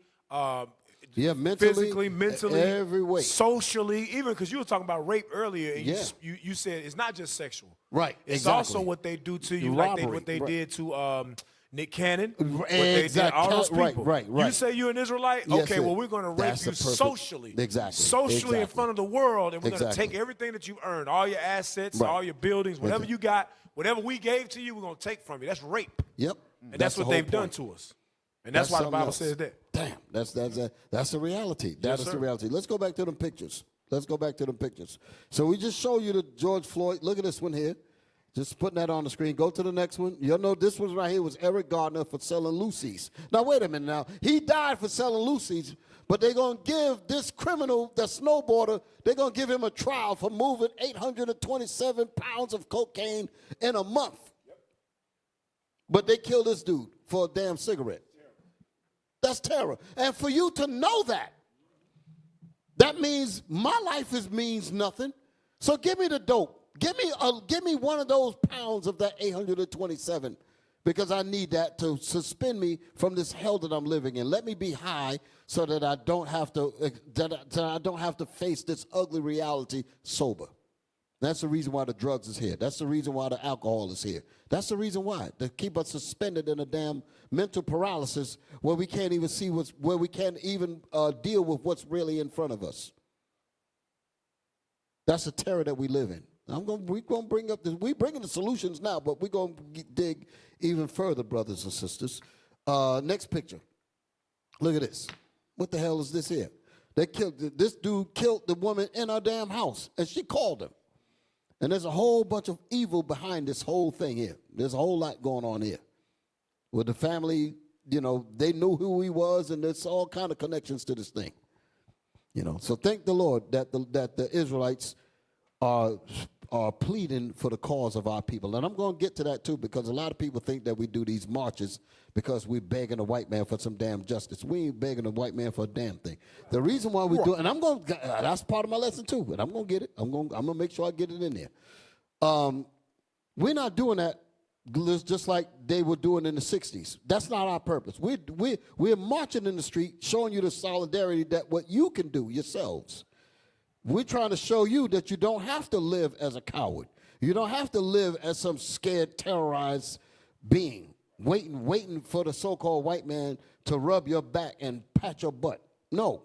Speaker 4: mentally,
Speaker 6: physically, mentally,
Speaker 4: every way,
Speaker 6: socially, even because you were talking about rape earlier, and you said it's not just sexual,
Speaker 4: right?
Speaker 6: It's
Speaker 4: exactly.
Speaker 6: also what they do to you,
Speaker 4: Robbery,
Speaker 6: like what they
Speaker 4: right.
Speaker 6: did to Nick Cannon, what
Speaker 4: Exactly.
Speaker 6: they did, all those people.
Speaker 4: Right.
Speaker 6: You say you're an Israelite,
Speaker 4: Yes,
Speaker 6: okay?
Speaker 4: sir.
Speaker 6: Well, we're going to rape
Speaker 4: That's
Speaker 6: you
Speaker 4: the perfect-
Speaker 6: socially,
Speaker 4: Exactly.
Speaker 6: in front of the world, and we're going to
Speaker 4: Exactly.
Speaker 6: take everything that you've earned, all your assets,
Speaker 4: Right.
Speaker 6: all your buildings, whatever
Speaker 4: Exactly.
Speaker 6: you got, whatever we gave to you, we're going to take from you. That's rape.
Speaker 4: Yep.
Speaker 6: And that's what
Speaker 4: the
Speaker 6: they've
Speaker 4: whole
Speaker 6: done
Speaker 4: point.
Speaker 6: to us. And that's why the
Speaker 4: something
Speaker 6: Bible
Speaker 4: else.
Speaker 6: says that.
Speaker 4: Damn, that's the reality. That
Speaker 6: Yes,
Speaker 4: is
Speaker 6: sir.
Speaker 4: the reality. Let's go back to them pictures. So we just show you the George Floyd. Look at this one here. Just putting that on the screen. Go to the next one. You'll know this one right here was Eric Gardner for selling Lucy's. Now, wait a minute now. He died for selling Lucy's, but they're going to give this criminal, the snowboarder, they're going to give him a trial for moving 827 pounds of cocaine in a month. But they killed this dude for a damn cigarette. That's terror. And for you to know that, that means my life means nothing. So give me the dope. Give me one of those pounds of that 827 because I need that to suspend me from this hell that I'm living in. Let me be high so that I don't have to face this ugly reality sober. That's the reason why the drugs is here. That's the reason why the alcohol is here. That's the reason why, to keep us suspended in a damn mental paralysis where we can't even see where we can't even deal with what's really in front of us. That's the terror that we live in. We're going to bring up this. We're bringing the solutions now, but we're going to dig even further, brothers and sisters. Next picture. Look at this. What the hell is this here? This dude killed the woman in our damn house, and she called him. And there's a whole bunch of evil behind this whole thing here. There's a whole lot going on here. With the family, they knew who he was, and there's all kind of connections to this thing. So thank the Lord that the Israelites are pleading for the cause of our people. And I'm going to get to that too, because a lot of people think that we do these marches because we're begging a white man for some damn justice. We ain't begging a white man for a damn thing. The reason why we do it, and that's part of my lesson too, and I'm going to get it. I'm going to make sure I get it in there. We're not doing that just like they were doing in the 60s. That's not our purpose. We're marching in the street showing you the solidarity that what you can do yourselves. We're trying to show you that you don't have to live as a coward. You don't have to live as some scared, terrorized being, waiting for the so-called white man to rub your back and pat your butt. No.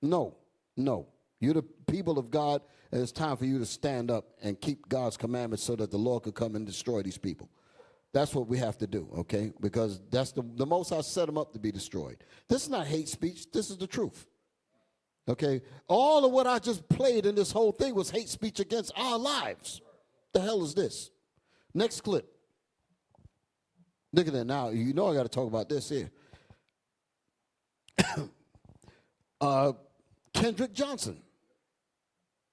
Speaker 4: You're the people of God, and it's time for you to stand up and keep God's commandments so that the Lord could come and destroy these people. That's what we have to do, okay? Because that's the Most High set them up to be destroyed. This is not hate speech. This is the truth. Okay, all of what I just played in this whole thing was hate speech against our lives. The hell is this? Next clip. Look at that now. I got to talk about this here. Kendrick Johnson.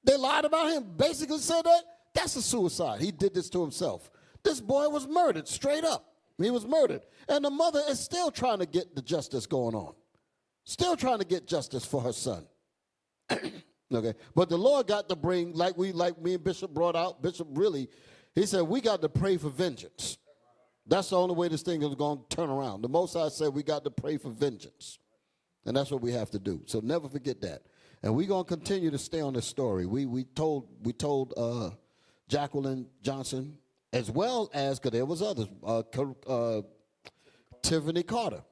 Speaker 4: They lied about him. Basically said that's a suicide. He did this to himself. This boy was murdered straight up. He was murdered. And the mother is still trying to get the justice going on. still trying to get justice for her son. Okay, but the Lord got to bring, like me and Bishop brought out, Bishop really, he said, we got to pray for vengeance. That's the only way this thing is going to turn around. The Most High said we got to pray for vengeance. And that's what we have to do. So never forget that. And we're going to continue to stay on this story. We told Jacqueline Johnson, as well as, because there was others, Tiffany Carter.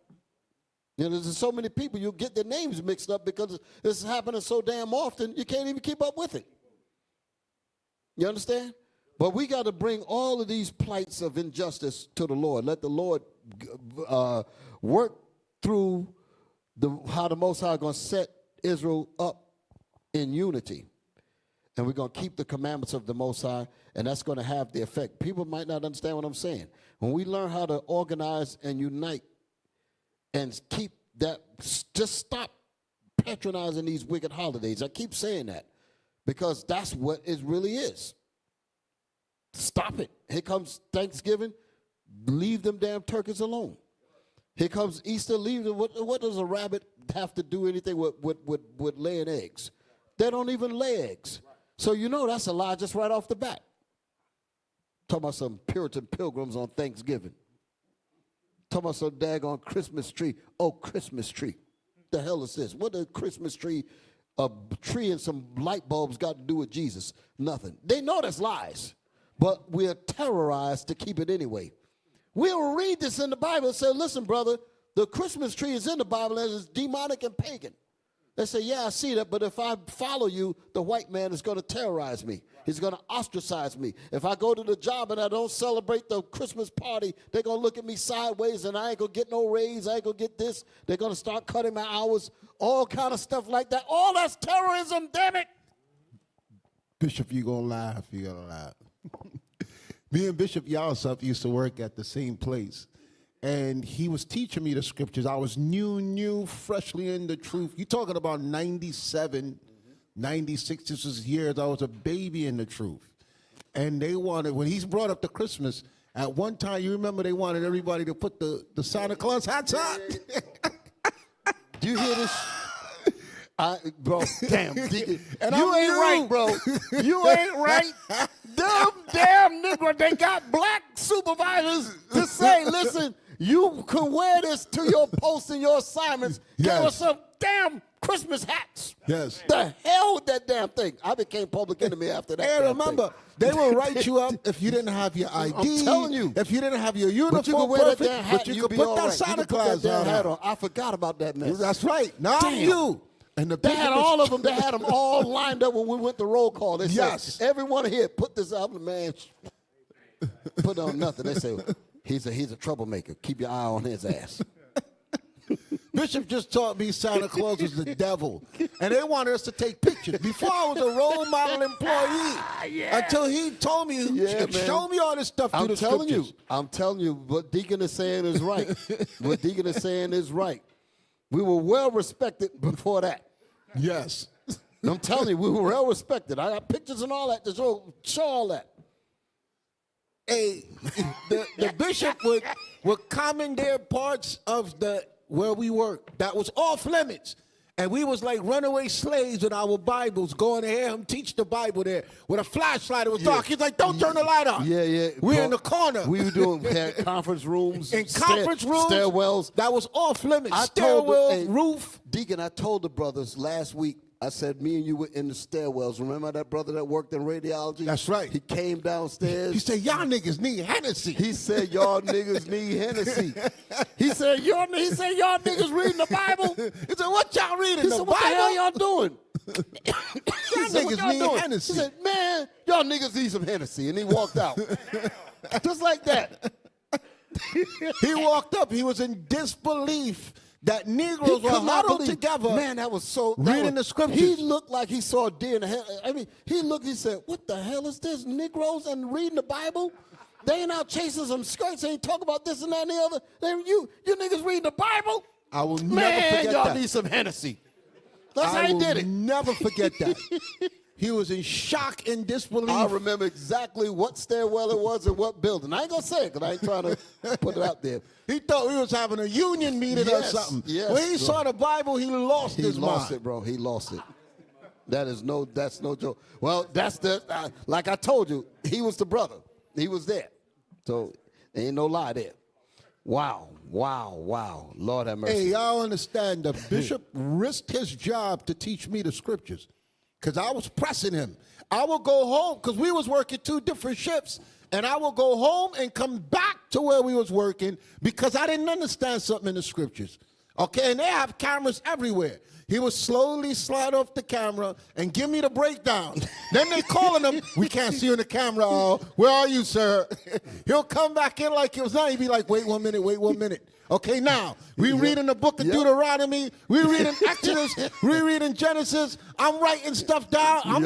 Speaker 4: You know, there's so many people, you get their names mixed up because this is happening so damn often, you can't even keep up with it. You understand? But we got to bring all of these plights of injustice to the Lord. Let the Lord work through how the Most High is going to set Israel up in unity. And we're going to keep the commandments of the Most High, and that's going to have the effect. People might not understand what I'm saying. When we learn how to organize and unite and keep that, just stop patronizing these wicked holidays. I keep saying that because that's what it really is. Stop it. Here comes Thanksgiving. Leave them damn turkeys alone. Here comes Easter. Leave them. What does a rabbit have to do anything with laying eggs? They don't even lay eggs. So you know that's a lie just right off the bat. Talking about some Puritan pilgrims on Thanksgiving. Talking about some daggone Christmas tree. Oh, Christmas tree. The hell is this? What does Christmas tree, a tree and some light bulbs got to do with Jesus? Nothing. They know that's lies, but we're terrorized to keep it anyway. We'll read this in the Bible and say, listen, brother, the Christmas tree is in the Bible and it's demonic and pagan. They say, yeah, I see that, but if I follow you, the white man is going to terrorize me. He's going to ostracize me. If I go to the job and I don't celebrate the Christmas party, they're going to look at me sideways and I ain't going to get no raise. I ain't going to get this. They're going to start cutting my hours, all kind of stuff like that. All that's terrorism, damn it.
Speaker 5: Bishop, you're going to laugh. You're going to laugh. Me and Bishop Yalsop used to work at the same place. And he was teaching me the scriptures. I was new, freshly in the truth. You're talking about 97, 96, this was years. I was a baby in the truth. And they wanted, when he's brought up the Christmas, at one time, you remember they wanted everybody to put the Santa Claus hats on?
Speaker 4: Do you hear this? Bro, damn.
Speaker 5: And
Speaker 4: you ain't right, bro. You ain't right. Them damn niggas, they got black supervisors to say, listen, you can wear this to your posts and your assignments.
Speaker 5: Yes.
Speaker 4: Give us some damn Christmas hats.
Speaker 5: Yes.
Speaker 4: The hell with that damn thing. I became public enemy after that.
Speaker 5: And remember, they will write you up if you didn't have your ID.
Speaker 4: I'm telling you.
Speaker 5: If you didn't have your uniform,
Speaker 4: but you can wear
Speaker 5: perfect,
Speaker 4: that damn hat,
Speaker 5: but you could put that Santa Claus
Speaker 4: hat on. I forgot about that mess.
Speaker 5: That's right. Not you. And
Speaker 4: they had all of them. They had them all lined up when we went to roll call. They said, everyone here, put this up. Man, put on nothing. They say, he's a troublemaker. Keep your eye on his ass.
Speaker 5: Bishop just taught me Santa Claus was the devil. And they wanted us to take pictures. Before I was a role model employee. Until he told me, show me all this stuff through the scriptures.
Speaker 4: I'm telling you, what Deacon is saying is right. What Deacon is saying is right. We were well respected before that.
Speaker 5: Yes.
Speaker 4: I'm telling you, we were well respected. I got pictures and all that to show all that.
Speaker 5: Hey, the bishop would commandeer parts of where we worked that was off limits. And we was like runaway slaves with our Bibles going to hear him teach the Bible there with a flashlight. It was dark. He's like, don't turn the light on.
Speaker 4: Yeah.
Speaker 5: We're in the corner.
Speaker 4: We had conference rooms.
Speaker 5: In conference rooms.
Speaker 4: Stairwells.
Speaker 5: That was off limits.
Speaker 4: Stairwell,
Speaker 5: roof.
Speaker 4: Deacon, I told the brothers last week, I said, me and you were in the stairwells. Remember that brother that worked in radiology?
Speaker 5: That's right.
Speaker 4: He came downstairs.
Speaker 5: He said, y'all niggas need Hennessy.
Speaker 4: He said, y'all niggas need Hennessy. He said, y'all niggas reading the Bible?
Speaker 5: He said, what y'all reading?
Speaker 4: He said, what the hell y'all doing?
Speaker 5: Y'all niggas need Hennessy.
Speaker 4: He said, man, y'all niggas need some Hennessy. And he walked out. Just like that.
Speaker 5: He walked up. He was in disbelief that Negroes were huddled together.
Speaker 4: Man, that was so.
Speaker 5: Reading the scriptures.
Speaker 4: He looked like he saw a deer in the head. I mean, he said, what the hell is this? Negroes and reading the Bible? They ain't out chasing some skirts. They ain't talking about this and that and the other. You niggas reading the Bible?
Speaker 5: I will never forget that.
Speaker 4: Man, y'all need some Hennessy. That's how he did it.
Speaker 5: Never forget that. He was in shock and disbelief.
Speaker 4: I remember exactly what stairwell it was and what building. I ain't gonna say it because I ain't trying to put it out there.
Speaker 5: He thought we was having a union meeting or something.
Speaker 4: Yes,
Speaker 5: when he saw the Bible, he lost his mind.
Speaker 4: He lost it, bro. He lost it. That's no joke. Well, that's like I told you, he was the brother. He was there. So there ain't no lie there. Wow. Lord have mercy.
Speaker 5: Hey, y'all understand the bishop risked his job to teach me the scriptures because I was pressing him. I would go home because we was working 2 different shifts, and I would go home and come back to where we was working because I didn't understand something in the scriptures. Okay, and they have cameras everywhere. He would slowly slide off the camera and give me the breakdown. Then they calling him, we can't see you in the camera. Where are you, sir? He'll come back in like it was not. He'd be like, wait 1 minute. Okay, now, we reading the book of Deuteronomy. We reading Exodus. We reading Genesis. I'm writing stuff down. I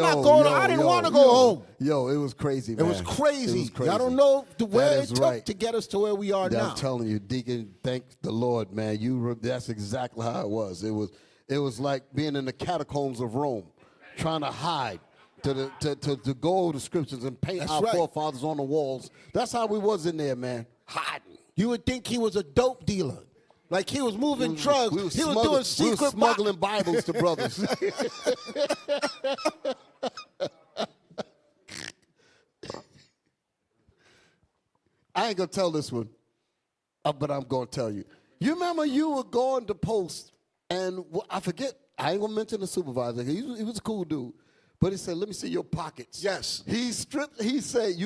Speaker 5: didn't want to go home.
Speaker 4: Yo, it was crazy, man.
Speaker 5: It was crazy.
Speaker 4: It was crazy.
Speaker 5: I don't know where it took to get us to where we are now.
Speaker 4: I'm telling you, Deacon, thank the Lord, man. That's exactly how it was. It was like being in the catacombs of Rome, trying to hide, to go over the scriptures and paint our forefathers on the walls. That's how we was in there, man, hiding.
Speaker 5: You would think he was a dope dealer. Like he was moving drugs. He was doing secret.
Speaker 4: We were smuggling Bibles to brothers. I ain't going to tell this one, but I'm going to tell you. You remember you were going to post, and I forget, I ain't going to mention the supervisor. He was a cool dude. But he said, let me see your pockets.
Speaker 5: Yes.
Speaker 4: He said,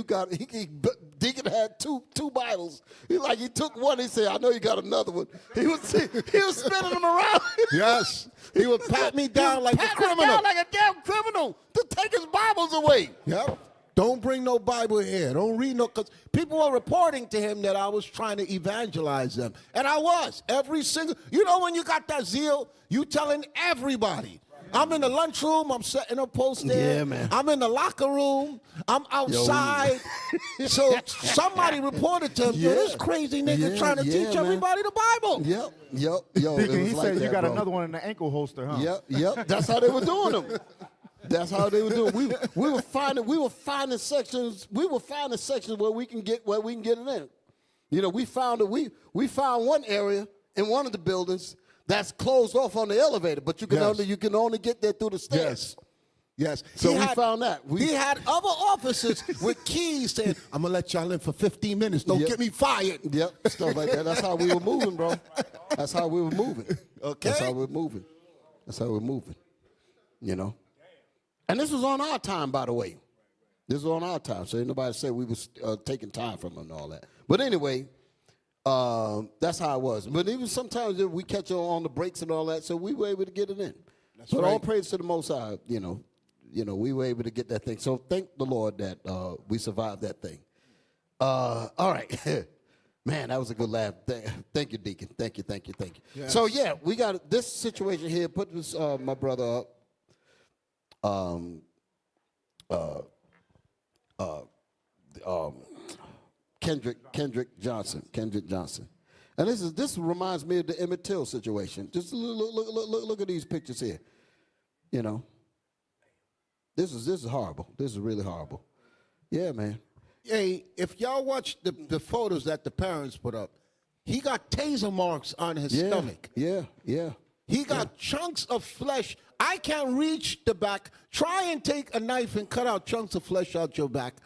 Speaker 4: Deacon had two Bibles. He took one. He said, I know you got another one. He was spinning them around.
Speaker 5: Yes. He would pat me down like a criminal.
Speaker 4: Down like a damn criminal to take his Bibles away.
Speaker 5: Yep. Don't bring no Bible here. Don't read no, because people were reporting to him that I was trying to evangelize them. And I was. Every single, when you got that zeal, you telling everybody. I'm in the lunchroom. I'm setting up posters.
Speaker 4: Yeah, man.
Speaker 5: I'm in the locker room. I'm outside. So somebody reported to him, this crazy nigga trying to teach everybody the Bible.
Speaker 4: Yep. Yo,
Speaker 2: Deacon, he said you got another one in the ankle holster, huh?
Speaker 4: Yep. That's how they were doing them. That's how they were doing. We were finding sections. We were finding sections where we can get it in. We found one area in one of the buildings that's closed off on the elevator, but you can only get there through the stairs.
Speaker 5: Yes.
Speaker 4: So we found that.
Speaker 5: He had other officers with keys saying, I'm going to let y'all in for 15 minutes. Don't get me fired.
Speaker 4: Yep, stuff like that. That's how we were moving, bro. That's how we were moving.
Speaker 5: Okay.
Speaker 4: That's how we're moving. And this was on our time, by the way. This was on our time, so ain't nobody said we was taking time from them and all that. But anyway, that's how it was. But even sometimes we catch on the breaks and all that, so we were able to get it in. But all praise to the Most High, we were able to get that thing. So thank the Lord that we survived that thing. All right. Man, that was a good laugh. Thank you, Deacon. Thank you. Yes. So, we got this situation here. Put this, my brother up. Kendrick Johnson. And this reminds me of the Emmett Till situation. Just look at these pictures here. This is horrible. This is really horrible. Yeah, man.
Speaker 5: Hey, if y'all watch the photos that the parents put up, he got taser marks on his stomach.
Speaker 4: Yeah.
Speaker 5: He got chunks of flesh. I can't reach the back. Try and take a knife and cut out chunks of flesh out your back.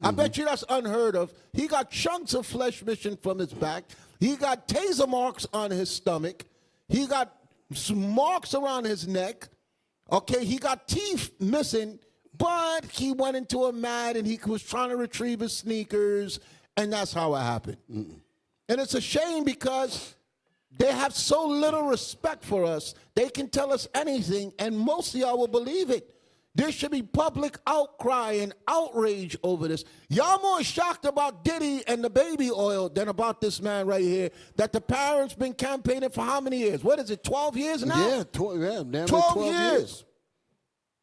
Speaker 5: I bet you that's unheard of. He got chunks of flesh missing from his back. He got taser marks on his stomach. He got marks around his neck. Okay, he got teeth missing, but he went into a mat and he was trying to retrieve his sneakers, and that's how it happened. And it's a shame because they have so little respect for us. They can tell us anything, and most of y'all will believe it. There should be public outcry and outrage over this. Y'all more shocked about Diddy and the baby oil than about this man right here that the parents been campaigning for how many years? What is it, 12 years now?
Speaker 4: Yeah, 12 years.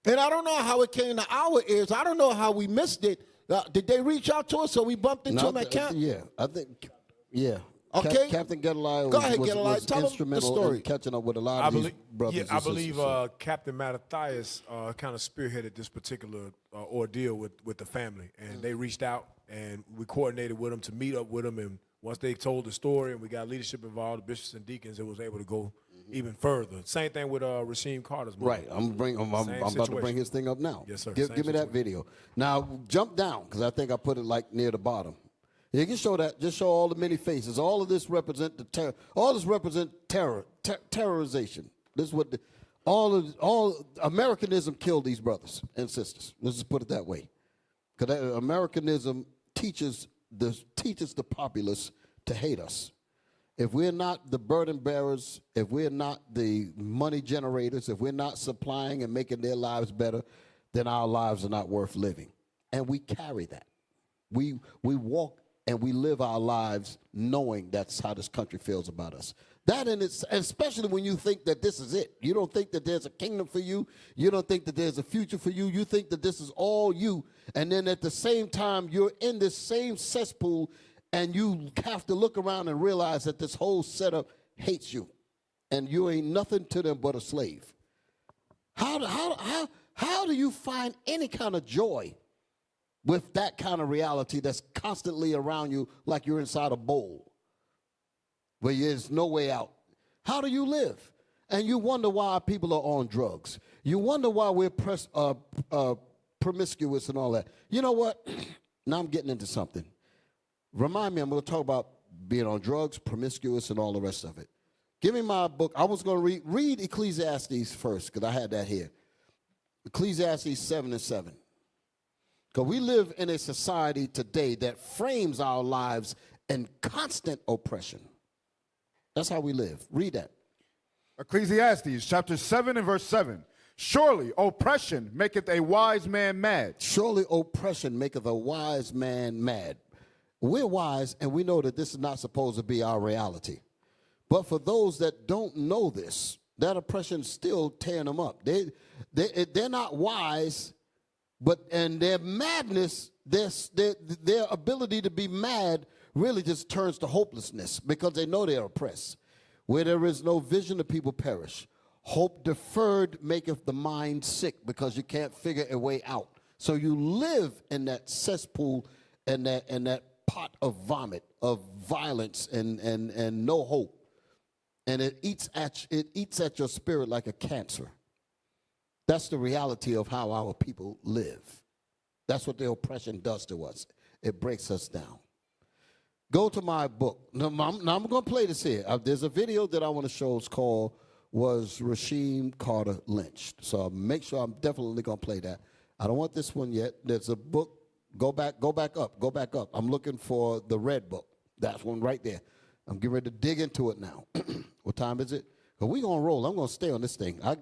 Speaker 5: And I don't know how it came to our ears. I don't know how we missed it. Did they reach out to us or we bumped into him at camp?
Speaker 4: I think,
Speaker 5: Okay.
Speaker 4: Captain Gedaliah
Speaker 5: Go ahead,
Speaker 4: was
Speaker 5: Gedaliah. Tell them the
Speaker 4: instrumental
Speaker 5: story.
Speaker 4: in catching up with a lot of these brothers
Speaker 6: Yeah,
Speaker 4: and
Speaker 6: I
Speaker 4: sisters.
Speaker 6: believe
Speaker 4: So,
Speaker 6: Captain Mattathias kind of spearheaded this particular ordeal with the family, and they reached out and we coordinated with them to meet up with them. And once they told the story and we got leadership involved, the bishops and deacons, it was able to go even further. Same thing with Rasheem Carter's movie.
Speaker 4: right, I'm about to bring his thing up now.
Speaker 6: Yes, sir.
Speaker 4: Give me that video. Now, jump down, because I think I put it like near the bottom. You can show that. Just show all the many faces. All of this represent the terror. All this represent terror, terrorization. This is what all Americanism killed these brothers and sisters. Let's just put it that way. Because Americanism teaches the populace to hate us. If we're not the burden bearers, if we're not the money generators, if we're not supplying and making their lives better, then our lives are not worth living. And we carry that. We walk and we live our lives knowing that's how this country feels about us. That and especially when you think that this is it. You don't think that there's a kingdom for you. You don't think that there's a future for you. You think that this is all you. And then at the same time, you're in this same cesspool, and you have to look around and realize that this whole setup hates you. And you ain't nothing to them but a slave. How do you find any kind of joy with that kind of reality that's constantly around you like you're inside a bowl where there's no way out? How do you live? And you wonder why people are on drugs. You wonder why we're promiscuous and all that. You know what? Now I'm getting into something. Remind me, I'm going to talk about being on drugs, promiscuous, and all the rest of it. Give me my book. I was going to read Ecclesiastes first, because I had that here. Ecclesiastes 7:7. Because we live in a society today that frames our lives in constant oppression. That's how we live. Read that.
Speaker 2: Ecclesiastes chapter 7 and verse 7. Surely oppression maketh a wise man mad.
Speaker 4: Surely oppression maketh a wise man mad. We're wise, and we know that this is not supposed to be our reality. But for those that don't know this, that oppression's still tearing them up. They're not wise, and their madness, their ability to be mad really just turns to hopelessness because they know they're oppressed. Where there is no vision, the people perish. Hope deferred maketh the mind sick because you can't figure a way out. So you live in that cesspool and that pot of vomit, of violence and no hope. And it eats at your spirit like a cancer. That's the reality of how our people live. That's what the oppression does to us. It breaks us down. Go to my book. Now I'm going to play this here. There's a video that I want to show. It's called Was Rasheem Carter Lynched? So make sure I'm definitely going to play that. I don't want this one yet. There's a book. Go back up. I'm looking for the red book. That one right there. I'm getting ready to dig into it now. What time is it? Because we're going to roll. I'm going to stay on this thing. I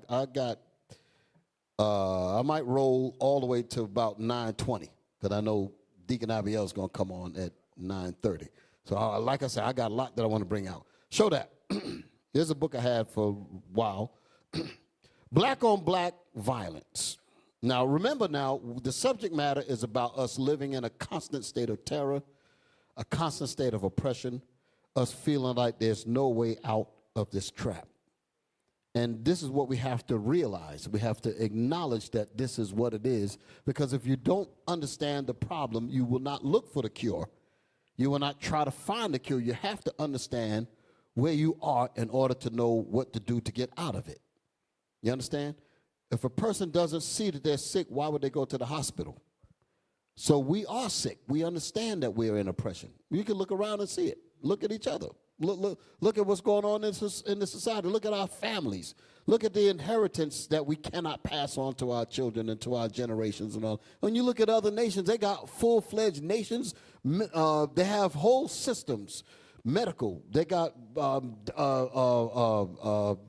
Speaker 4: might roll all the way to about 9:20 because I know Deacon Abiel is going to come on at 9:30. So like I said, I got a lot that I want to bring out. Show that. Here's a book I had for a while. Black on Black Violence. Now, remember now, the subject matter is about us living in a constant state of terror, a constant state of oppression, us feeling like there's no way out of this trap. And this is what we have to realize. We have to acknowledge that this is what it is, because if you don't understand the problem, you will not look for the cure. You will not try to find the cure. You have to understand where you are in order to know what to do to get out of it. You understand? If a person doesn't see that they're sick, why would they go to the hospital? So we are sick. We understand that we're in oppression. You can look around and see it. Look at each other. Look at what's going on in the society. Look at our families. Look at the inheritance that we cannot pass on to our children and to our generations and all. When you look at other nations, they got full-fledged nations. They have whole systems, medical. They got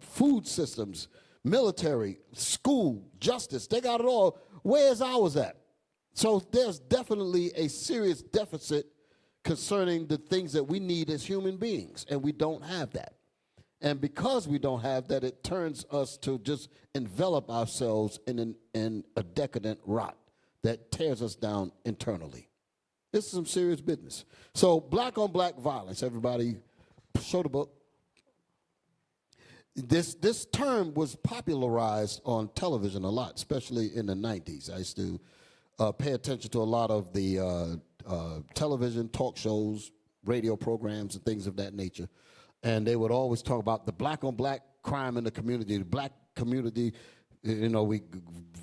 Speaker 4: food systems, military, school, justice. They got it all. Where's ours at? So there's definitely a serious deficit concerning the things that we need as human beings, and we don't have that. And because we don't have that, it turns us to just envelop ourselves in a decadent rot that tears us down internally. This is some serious business. So black on black violence, everybody Show the book. This term was popularized on television a lot, especially in the 90s. I used to pay attention to a lot of the television talk shows, radio programs, and things of that nature. And they would always talk about the black-on-black crime in the community, the black community,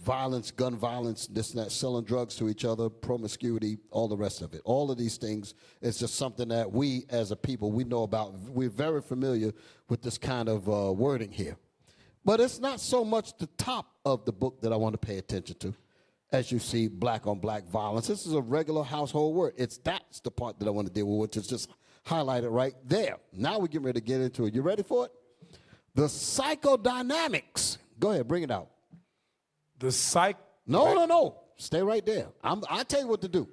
Speaker 4: violence, gun violence, this and that, selling drugs to each other, promiscuity, all the rest of it. All of these things is just something that we as a people, we know about. We're very familiar with this kind of wording here. But it's not so much the top of the book that I want to pay attention to. As you see, black-on-black violence. This is a regular household word. That's the part that I want to deal with, which is just highlighted right there. Now we're getting ready to get into it. You ready for it? The psychodynamics. Go ahead, bring it out. No. Stay right there. I'll tell you what to do.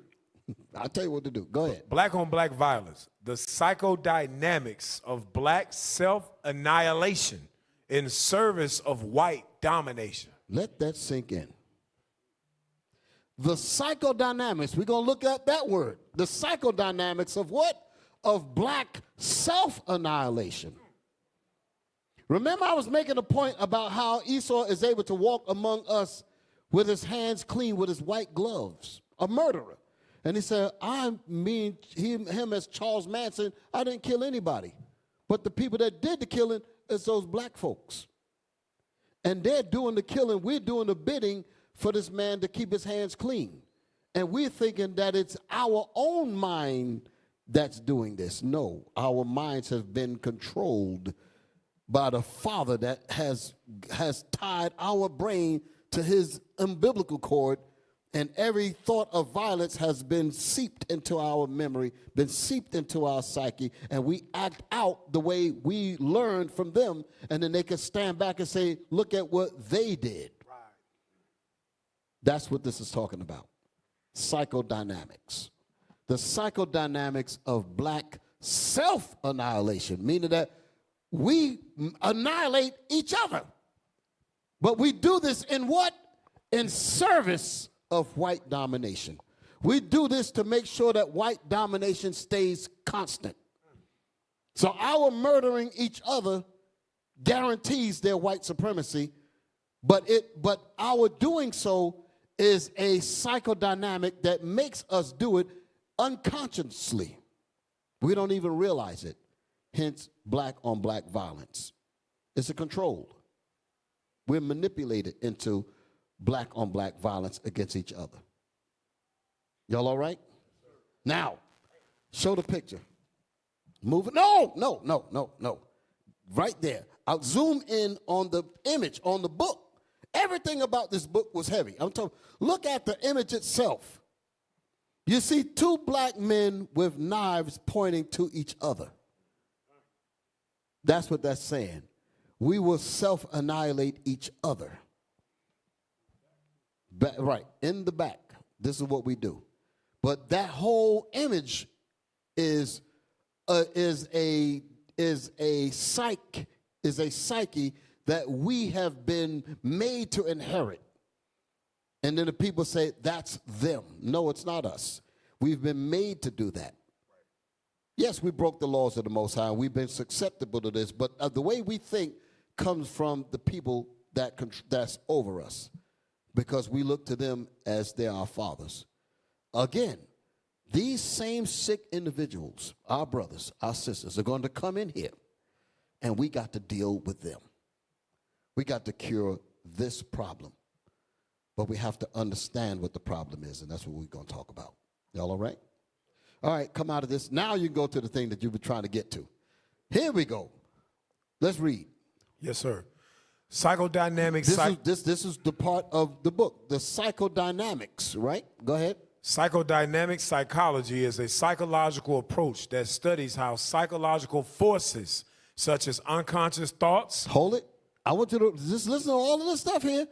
Speaker 4: I'll tell you what to do. Go ahead.
Speaker 6: Black-on-black violence. The psychodynamics of black self-annihilation in service of white domination.
Speaker 4: Let that sink in. The psychodynamics, we're going to look at that word. The psychodynamics of what? Of black self-annihilation. Remember, I was making a point about how Esau is able to walk among us with his hands clean, with his white gloves, a murderer. And he said, I mean him as Charles Manson, I didn't kill anybody. But the people that did the killing is those black folks. And they're doing the killing, we're doing the bidding for this man to keep his hands clean. And we're thinking that it's our own mind that's doing this. No, our minds have been controlled by the Father that has tied our brain to his umbilical cord, and every thought of violence has been seeped into our memory, been seeped into our psyche, and we act out the way we learned from them, and then they can stand back and say, look at what they did. Right. That's what this is talking about. Psychodynamics. The psychodynamics of black self-annihilation, meaning that we annihilate each other. But we do this in what? In service of white domination. We do this to make sure that white domination stays constant. So our murdering each other guarantees their white supremacy, but our doing so is a psychodynamic that makes us do it unconsciously. We don't even realize it. Hence, black-on-black violence. It's a control. We're manipulated into black-on-black violence against each other. Y'all all right? Now, show the picture. Move it. No. Right there. I'll zoom in on the image, on the book. Everything about this book was heavy. I'm talking, look at the image itself. You see two black men with knives pointing to each other. That's what that's saying. We will self-annihilate each other. Right, in the back. This is what we do. But that whole image is a psyche that we have been made to inherit. And then the people say, that's them. No, it's not us. We've been made to do that. Yes, we broke the laws of the Most High, and we've been susceptible to this, but the way we think comes from the people that's over us, because we look to them as they're our fathers. Again, these same sick individuals, our brothers, our sisters, are going to come in here, and we got to deal with them. We got to cure this problem, but we have to understand what the problem is, and that's what we're going to talk about. Y'all all right? All right, come out of this. Now you go to the thing that you've been trying to get to. Here we go. Let's read.
Speaker 6: Yes, sir. Psychodynamics.
Speaker 4: This is the part of the book, the psychodynamics, right? Go ahead.
Speaker 6: Psychodynamic psychology is a psychological approach that studies how psychological forces such as unconscious thoughts.
Speaker 4: Hold it. I want you to just listen to all of this stuff here.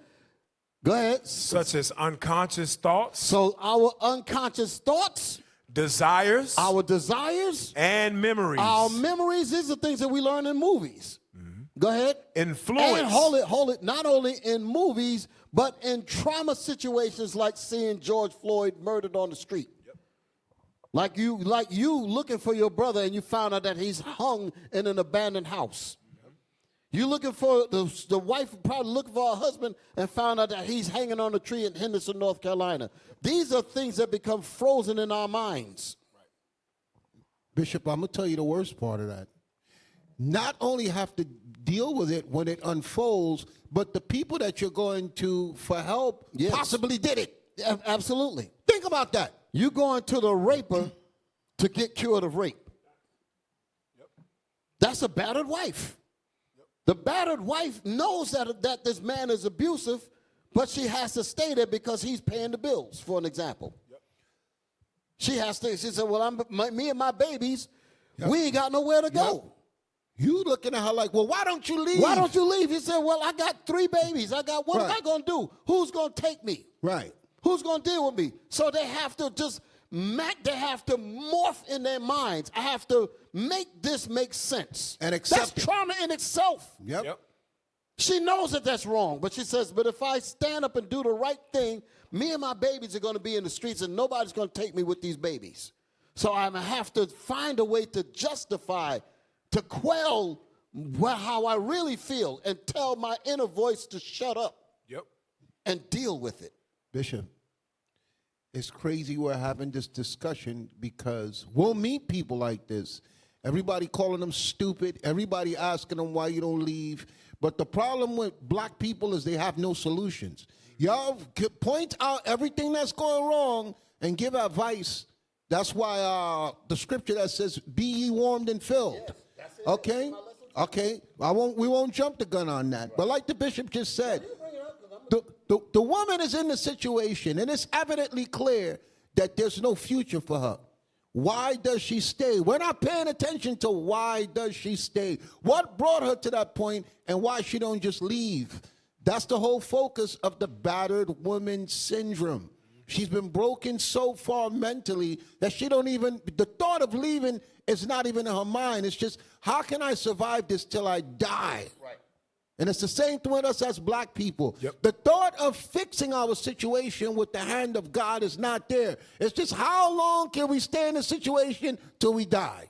Speaker 4: Go ahead.
Speaker 6: Such as unconscious thoughts.
Speaker 4: So our unconscious thoughts.
Speaker 6: Desires.
Speaker 4: Our desires.
Speaker 6: And memories.
Speaker 4: Our memories. These are things that we learn in movies. Mm-hmm. Go ahead.
Speaker 6: Influence.
Speaker 4: And hold it. Not only in movies, but in trauma situations like seeing George Floyd murdered on the street. Yep. Like you looking for your brother and you found out that he's hung in an abandoned house. You looking for the wife probably looking for her husband and found out that he's hanging on a tree in Henderson, North Carolina. These are things that become frozen in our minds.
Speaker 5: Bishop, I'm going to tell you the worst part of that. Not only have to deal with it when it unfolds, but the people that you're going to for help possibly did it.
Speaker 4: Yeah, absolutely.
Speaker 5: Think about that.
Speaker 4: You going to the raper to get cured of rape. That's a battered wife. The battered wife knows that this man is abusive, but she has to stay there because he's paying the bills, for an example. She said, well, me and my babies, we ain't got nowhere to go.
Speaker 5: You looking at her like, well, why don't you leave?
Speaker 4: Why don't you leave? He said, well, I got 3 babies. What am I going to do? Who's going to take me?
Speaker 5: Right.
Speaker 4: Who's going to deal with me? So they have to they have to morph in their minds. I have to make this make sense.
Speaker 5: And accept
Speaker 4: That's trauma in itself.
Speaker 5: Yep.
Speaker 4: She knows that that's wrong, but she says, but if I stand up and do the right thing, me and my babies are going to be in the streets and nobody's going to take me with these babies. So I'm going to have to find a way to justify, to quell how I really feel and tell my inner voice to shut up and deal with it.
Speaker 5: Bishop, it's crazy we're having this discussion because we'll meet people like this. Everybody calling them stupid. Everybody asking them why you don't leave. But the problem with black people is they have no solutions. Y'all point out everything that's going wrong and give advice. That's why the scripture that says, be ye warmed and filled. Yes, okay? Okay. We won't jump the gun on that. But like the bishop just said, the woman is in the situation, and it's evidently clear that there's no future for her. Why does she stay? We're not paying attention to why does she stay. What brought her to that point, and why she don't just leave? That's the whole focus of the battered woman syndrome. She's been broken so far mentally that she don't even, the thought of leaving is not even in her mind. It's just, how can I survive this till I die? Right. And it's the same thing with us as black people. The thought of fixing our situation with the hand of God is not there. It's just, how long can we stay in a situation till we die?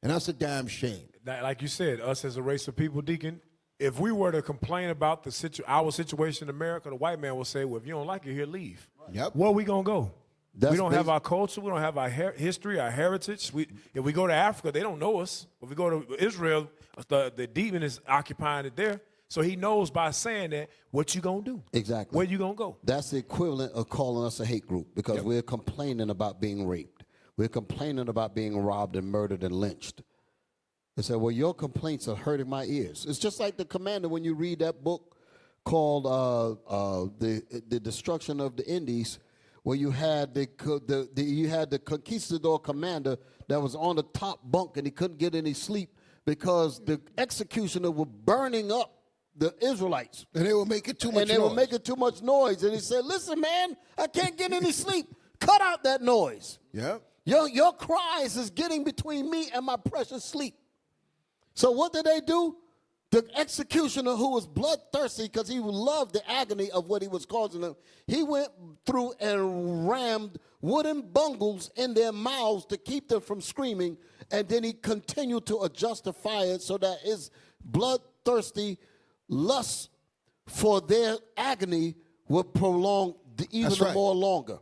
Speaker 5: And that's a damn shame.
Speaker 6: Like you said, us as a race of people, Deacon, if we were to complain about our situation in America, the white man will say, well, if you don't like it here, leave. Where are we going to go? We don't have our culture. We don't have our history, our heritage. If we go to Africa, they don't know us. If we go to Israel, the demon is occupying it there. So he knows by saying that, what you going to do?
Speaker 4: Exactly.
Speaker 6: Where you going to go?
Speaker 4: That's the equivalent of calling us a hate group because we're complaining about being raped. We're complaining about being robbed and murdered and lynched. They said, well, your complaints are hurting my ears. It's just like the commander when you read that book called The Destruction of the Indies, where you had the conquistador commander that was on the top bunk and he couldn't get any sleep because the executioner were burning up the Israelites.
Speaker 5: And they were making too much noise.
Speaker 4: And they were making too much noise. And he said, listen, man, I can't get any sleep. Cut out that noise.
Speaker 5: Yeah.
Speaker 4: Your cries is getting between me and my precious sleep. So what did they do? The executioner, who was bloodthirsty because he loved the agony of what he was causing them, he went through and rammed wooden bungles in their mouths to keep them from screaming, and then he continued to adjust the fire so that his bloodthirsty lust for their agony would prolong even more longer.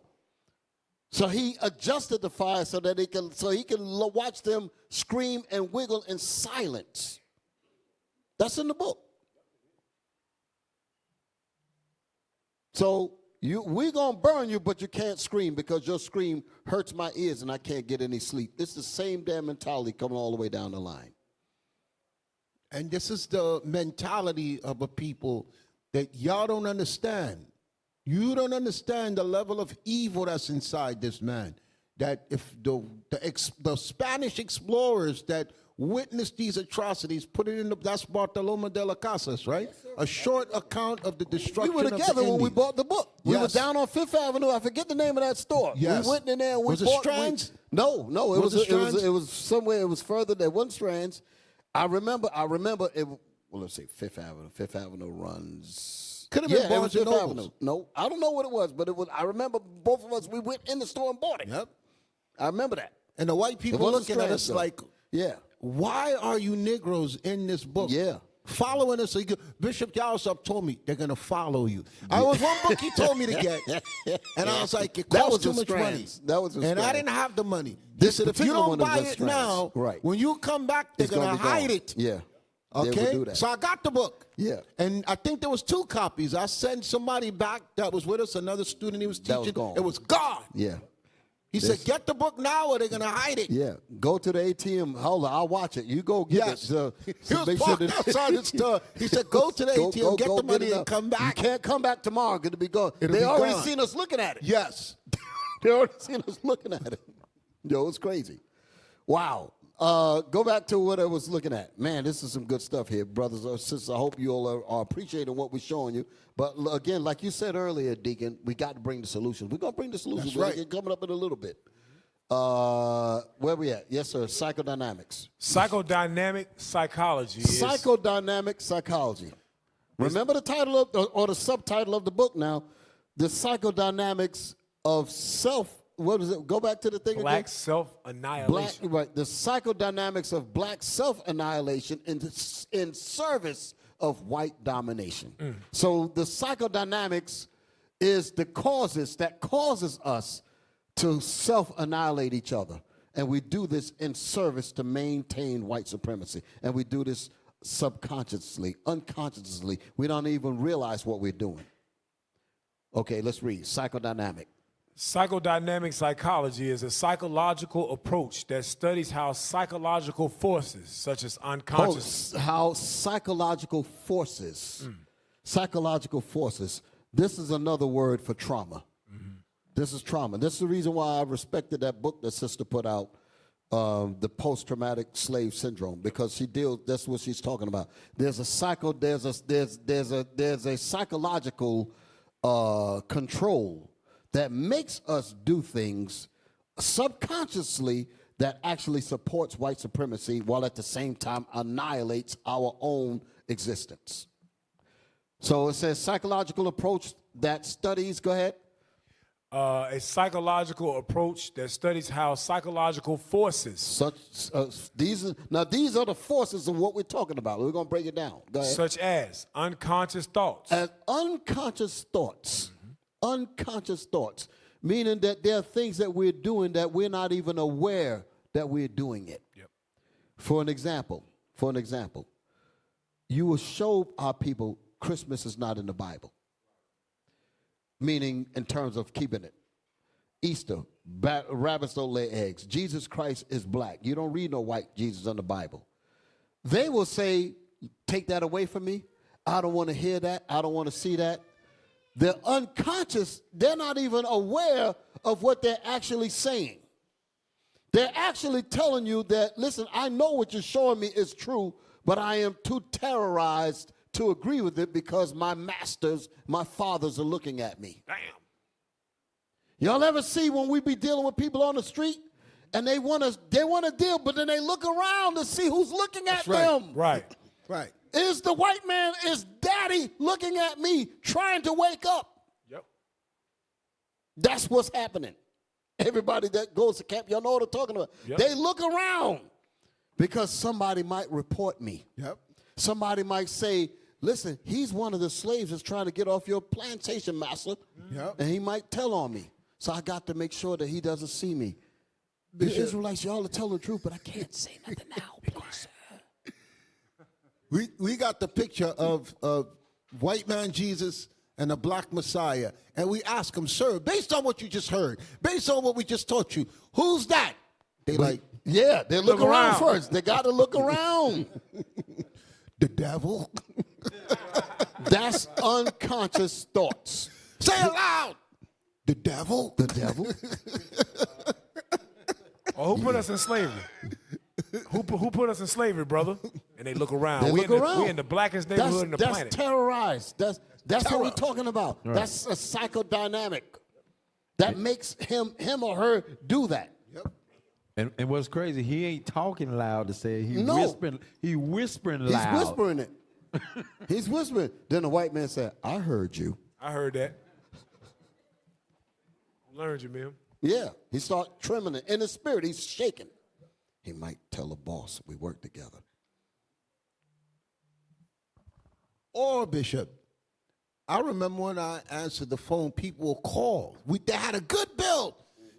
Speaker 4: So he adjusted the fire so that he can watch them scream and wiggle in silence. That's in the book. So we're going to burn you, but you can't scream because your scream hurts my ears and I can't get any sleep. It's the same damn mentality coming all the way down the line.
Speaker 5: And this is the mentality of a people that y'all don't understand. You don't understand the level of evil that's inside this man. That if the Spanish explorers that witnessed these atrocities, put it in that's Bartolomé de las Casas, right? Yes, a short account of the destruction of the Indies.
Speaker 4: We were together when we bought the book. We were down on Fifth Avenue. I forget the name of that store.
Speaker 5: Yes.
Speaker 4: We went in there and we
Speaker 5: bought. Was it Strands?
Speaker 4: No. It was somewhere. It was further. There wasn't Strands. I remember. It. Well, let's see. Fifth Avenue. Fifth Avenue runs.
Speaker 5: Could have been Barnes and Nobles.
Speaker 4: No, I don't know what it was, but it was. I remember both of us. We went in the store and bought it.
Speaker 5: Yep.
Speaker 4: I remember that.
Speaker 5: And the white people
Speaker 4: wasn't
Speaker 5: looking at
Speaker 4: strange,
Speaker 5: us
Speaker 4: though.
Speaker 5: like,
Speaker 4: yeah,
Speaker 5: why are you Negroes in this book?
Speaker 4: Yeah.
Speaker 5: Following us. So Bishop Yalsop told me they're going to follow you. I was one book he told me to get, and I was like, it costs too much money.
Speaker 4: That was
Speaker 5: and I didn't have the money. They
Speaker 4: This
Speaker 5: said, if you
Speaker 4: particular
Speaker 5: don't
Speaker 4: one
Speaker 5: buy
Speaker 4: is
Speaker 5: it
Speaker 4: strange.
Speaker 5: now,
Speaker 4: Right.
Speaker 5: when you come back, they're
Speaker 4: It's
Speaker 5: going
Speaker 4: gonna
Speaker 5: to
Speaker 4: be gone.
Speaker 5: hide it.
Speaker 4: Yeah. They will
Speaker 5: Okay,
Speaker 4: do that.
Speaker 5: so I got the book.
Speaker 4: Yeah.
Speaker 5: And I think there was 2 copies. I sent somebody back that was with us, another student he was teaching.
Speaker 4: That was gone.
Speaker 5: It was gone.
Speaker 4: Yeah.
Speaker 5: He said, get the book now or they're going to hide it.
Speaker 4: Yeah, go to the ATM. Hold on, I'll watch it. You go get
Speaker 5: Yes.
Speaker 4: it.
Speaker 5: He was parked outside the store. He said, go to the ATM, get the money, and come back.
Speaker 4: You can't come back tomorrow. It'll be gone.
Speaker 5: It'll
Speaker 4: They
Speaker 5: be
Speaker 4: already
Speaker 5: gone.
Speaker 4: seen us looking at it.
Speaker 5: Yes.
Speaker 4: They already seen us looking at it. Yo, it's crazy. Wow. Go back to what I was looking at. Man, this is some good stuff here, brothers or sisters. I hope you all are appreciating what we're showing you. But again, like you said earlier, Deacon, we got to bring the solutions. We're going to bring the solutions.
Speaker 5: That's right.
Speaker 4: We're coming up in a little bit. Where we at? Yes, sir. Psychodynamics.
Speaker 6: Psychodynamic psychology.
Speaker 4: Psychodynamic psychology. Remember the title of or the subtitle of the book now. The psychodynamics of self. What is it? Go back to the thing
Speaker 6: Black
Speaker 4: again.
Speaker 6: self-annihilation.
Speaker 4: Right. The psychodynamics of black self-annihilation in service of white domination. So the psychodynamics is the causes that causes us to self-annihilate each other. And we do this in service to maintain white supremacy. And we do this subconsciously, unconsciously. We don't even realize what we're doing. Okay, let's read. Psychodynamic.
Speaker 6: Psychodynamic psychology is a psychological approach that studies how psychological forces, such as unconscious...
Speaker 4: How psychological forces, this is another word for trauma. This is trauma. This is the reason why I respected that book that Sister put out, the post-traumatic slave syndrome, because that's what she's talking about. There's a psychological control that makes us do things subconsciously that actually supports white supremacy while at the same time annihilates our own existence. So it says psychological approach that studies, go ahead.
Speaker 6: A psychological approach that studies how psychological forces,
Speaker 4: these are the forces of what we're talking about. We're going to break it down. Go ahead.
Speaker 6: such as unconscious thoughts,
Speaker 4: Unconscious thoughts, meaning that there are things that we're doing that we're not even aware that we're doing it.
Speaker 6: Yep.
Speaker 4: For an example, you will show our people Christmas is not in the Bible, meaning in terms of keeping it. Easter, rabbits don't lay eggs. Jesus Christ is black. You don't read no white Jesus in the Bible. They will say, take that away from me. I don't want to hear that. I don't want to see that. They're unconscious. They're not even aware of what they're actually saying. They're actually telling you that, listen, I know what you're showing me is true, but I am too terrorized to agree with it because my masters, my fathers are looking at me.
Speaker 6: Damn.
Speaker 4: Y'all ever see when we be dealing with people on the street and they want to deal, but then they look around to see who's looking at them?
Speaker 6: Right.
Speaker 4: Is the white man, is daddy looking at me trying to wake up?
Speaker 6: Yep.
Speaker 4: That's what's happening. Everybody that goes to camp, y'all know what I'm talking about.
Speaker 6: Yep.
Speaker 4: They look around because somebody might report me.
Speaker 5: Yep.
Speaker 4: Somebody might say, listen, he's one of the slaves that's trying to get off your plantation, master.
Speaker 5: Yep.
Speaker 4: And he might tell on me. So I got to make sure that he doesn't see me. The Israelites, y'all are telling the truth, but I can't say nothing now, please.
Speaker 5: We got the picture of white man Jesus and a black Messiah. And we ask him, sir, based on what you just heard, based on what we just taught you, who's that? They
Speaker 4: they look around first. They got to look around.
Speaker 5: The devil.
Speaker 4: That's unconscious thoughts.
Speaker 5: Say it loud. The devil.
Speaker 4: The devil.
Speaker 6: Or who put us in slavery? Who put us in slavery, brother? And they look around.
Speaker 4: They look around.
Speaker 6: We're in the blackest neighborhood in the planet.
Speaker 4: That's terrorized. That's
Speaker 5: Terror.
Speaker 4: what we're talking about.
Speaker 7: Right.
Speaker 4: That's a psychodynamic that makes him or her do that.
Speaker 5: Yep.
Speaker 7: And what's crazy, he ain't talking loud to say it. He
Speaker 4: No.
Speaker 7: whispering loud.
Speaker 4: He's whispering it. He's whispering. Then the white man said, I heard you.
Speaker 6: I heard that. Learned you, man.
Speaker 4: Yeah, he started trembling in his spirit. He's shaking. He might tell the boss we work together.
Speaker 5: Or, Bishop, I remember when I answered the phone, people will call. They had a good build.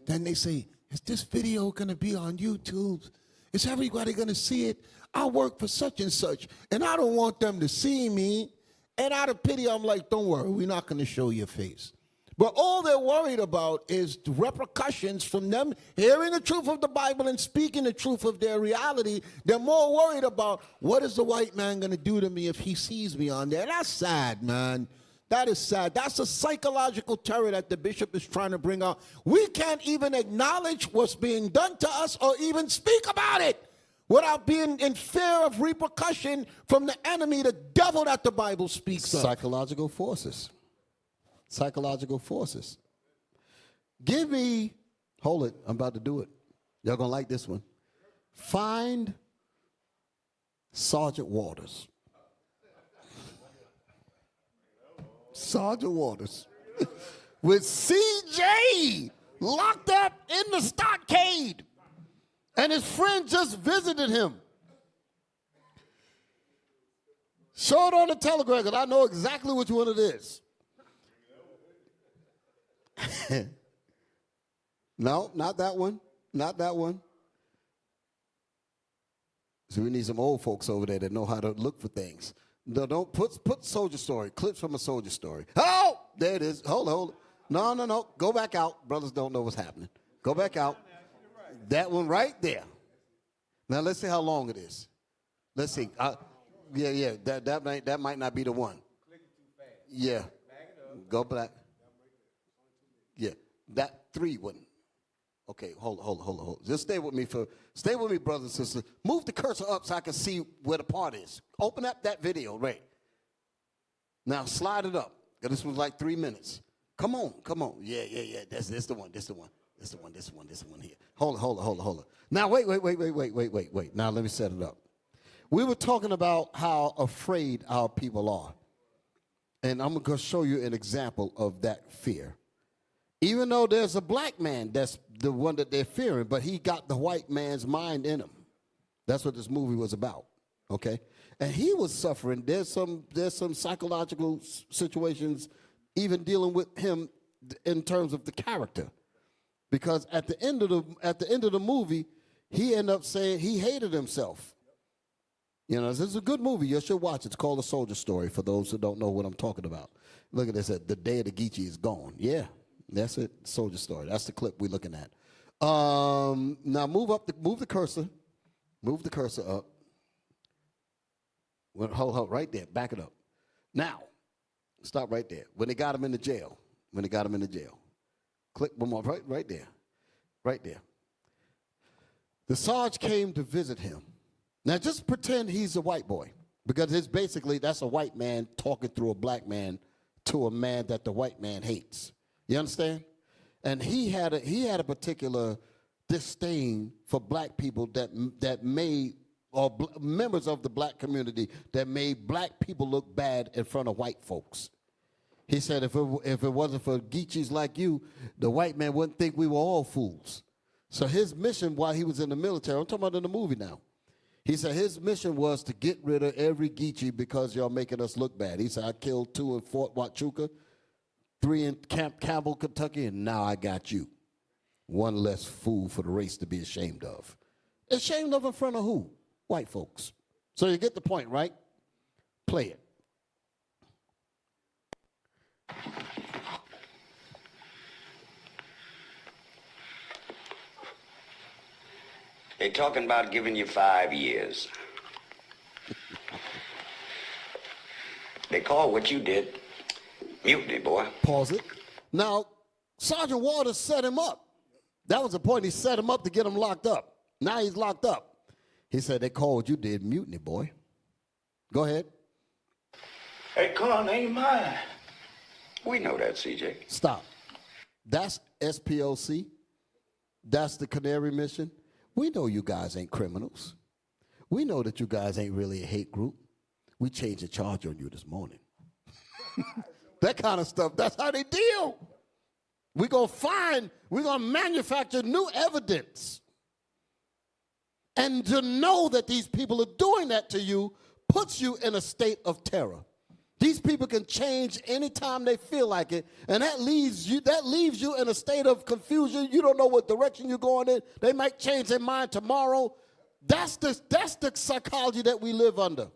Speaker 5: Then they say, is this video going to be on YouTube? Is everybody going to see it? I work for such and such, and I don't want them to see me. And out of pity, I'm like, don't worry, we're not going to show your face. But all they're worried about is the repercussions from them hearing the truth of the Bible and speaking the truth of their reality. They're more worried about what is the white man going to do to me if he sees me on there. That's sad, man. That is sad. That's a psychological terror that the bishop is trying to bring out. We can't even acknowledge what's being done to us or even speak about it without being in fear of repercussion from the enemy, the devil that the Bible speaks of.
Speaker 4: Psychological forces. Psychological forces. Give me, hold it, I'm about to do it. Y'all gonna like this one. Find Sergeant Waters. Sergeant Waters. With CJ locked up in the stockade. And his friend just visited him. Show it on the telegram, because I know exactly which one it is. No, not that one. Not that one. So we need some old folks over there that know how to look for things. No, don't put soldier story, clips from a soldier story. Oh, there it is. Hold it. No. Go back out. Brothers don't know what's happening. Go back out. That one right there. Now let's see how long it is. Let's see. Yeah. That might not be the one. Yeah. Go back. Yeah. That 3 one. Okay, hold. Just stay with me, brothers and sisters. Move the cursor up so I can see where the part is. Open up that video, right? Now slide it up. This was like 3 minutes. Come on. Yeah. This the one. This the one here. Hold it. Now wait. Now let me set it up. We were talking about how afraid our people are. And I'm going to show you an example of that fear. Even though there's a black man that's the one that they're fearing, but he got the white man's mind in him. That's what this movie was about, okay? And he was suffering. There's some psychological situations even dealing with him in terms of the character. Because at the end of the movie, he ended up saying he hated himself. You know, this is a good movie. You should watch it. It's called A Soldier Story, for those who don't know what I'm talking about. Look at this. The day of the Geechee is gone. Yeah. That's it, Soldier Story. That's the clip we're looking at. Now move the cursor. Move the cursor up. Well, hold, right there. Back it up. Now, stop right there. When they got him in the jail. Click one more, right there. Right there. The Sarge came to visit him. Now just pretend he's a white boy, because it's basically that's a white man talking through a black man to a man that the white man hates. You understand? And he had a particular disdain for black people that made, or members of the black community that made black people look bad in front of white folks. He said if it wasn't for Geechees like you, the white man wouldn't think we were all fools. So his mission while he was in the military, I'm talking about in the movie now, he said his mission was to get rid of every Geechee because y'all making us look bad. He said, I killed 2 in Fort Huachuca, 3 in Camp Campbell, Kentucky, and now I got you. 1 less fool for the race to be ashamed of. Ashamed of in front of who? White folks. So you get the point, right? Play it.
Speaker 17: They're talking about giving you 5 years. They call what you did mutiny, boy.
Speaker 4: Pause it. Now, Sergeant Waters set him up. That was the point. He set him up to get him locked up. Now he's locked up. He said, they called what you did mutiny, boy. Go ahead.
Speaker 17: That gun ain't mine. We know that, CJ.
Speaker 4: Stop. That's SPOC. That's the Canary Mission. We know you guys ain't criminals. We know that you guys ain't really a hate group. We changed the charge on you this morning. That kind of stuff, that's how they deal. We're going to manufacture new evidence. And to know that these people are doing that to you puts you in a state of terror. These people can change anytime they feel like it, and that leaves you in a state of confusion. You don't know what direction you're going in. They might change their mind tomorrow. That's the psychology that we live under.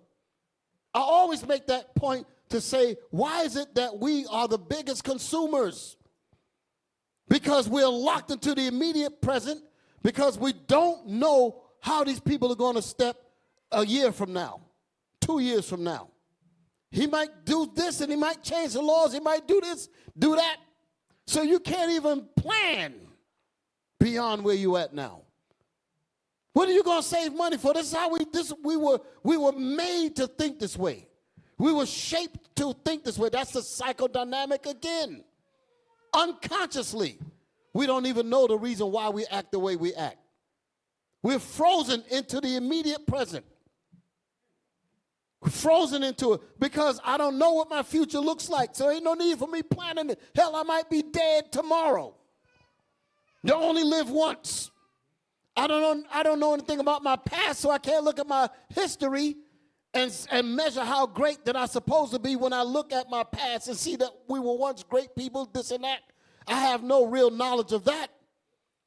Speaker 4: I always make that point to say, why is it that we are the biggest consumers? Because we're locked into the immediate present, because we don't know how these people are going to step a year from now, 2 years from now. He might do this and he might change the laws. He might do this, do that. So you can't even plan beyond where you're at now. What are you going to save money for? This is how we were made to think this way. We were shaped to think this way. That's the psychodynamic again. Unconsciously, we don't even know the reason why we act the way we act. We're frozen into the immediate present. We're frozen into it because I don't know what my future looks like, so ain't no need for me planning it. Hell, I might be dead tomorrow. You only live once. I don't know anything about my past, so I can't look at my history and measure how great that I'm supposed to be when I look at my past and see that we were once great people, this and that. I have no real knowledge of that,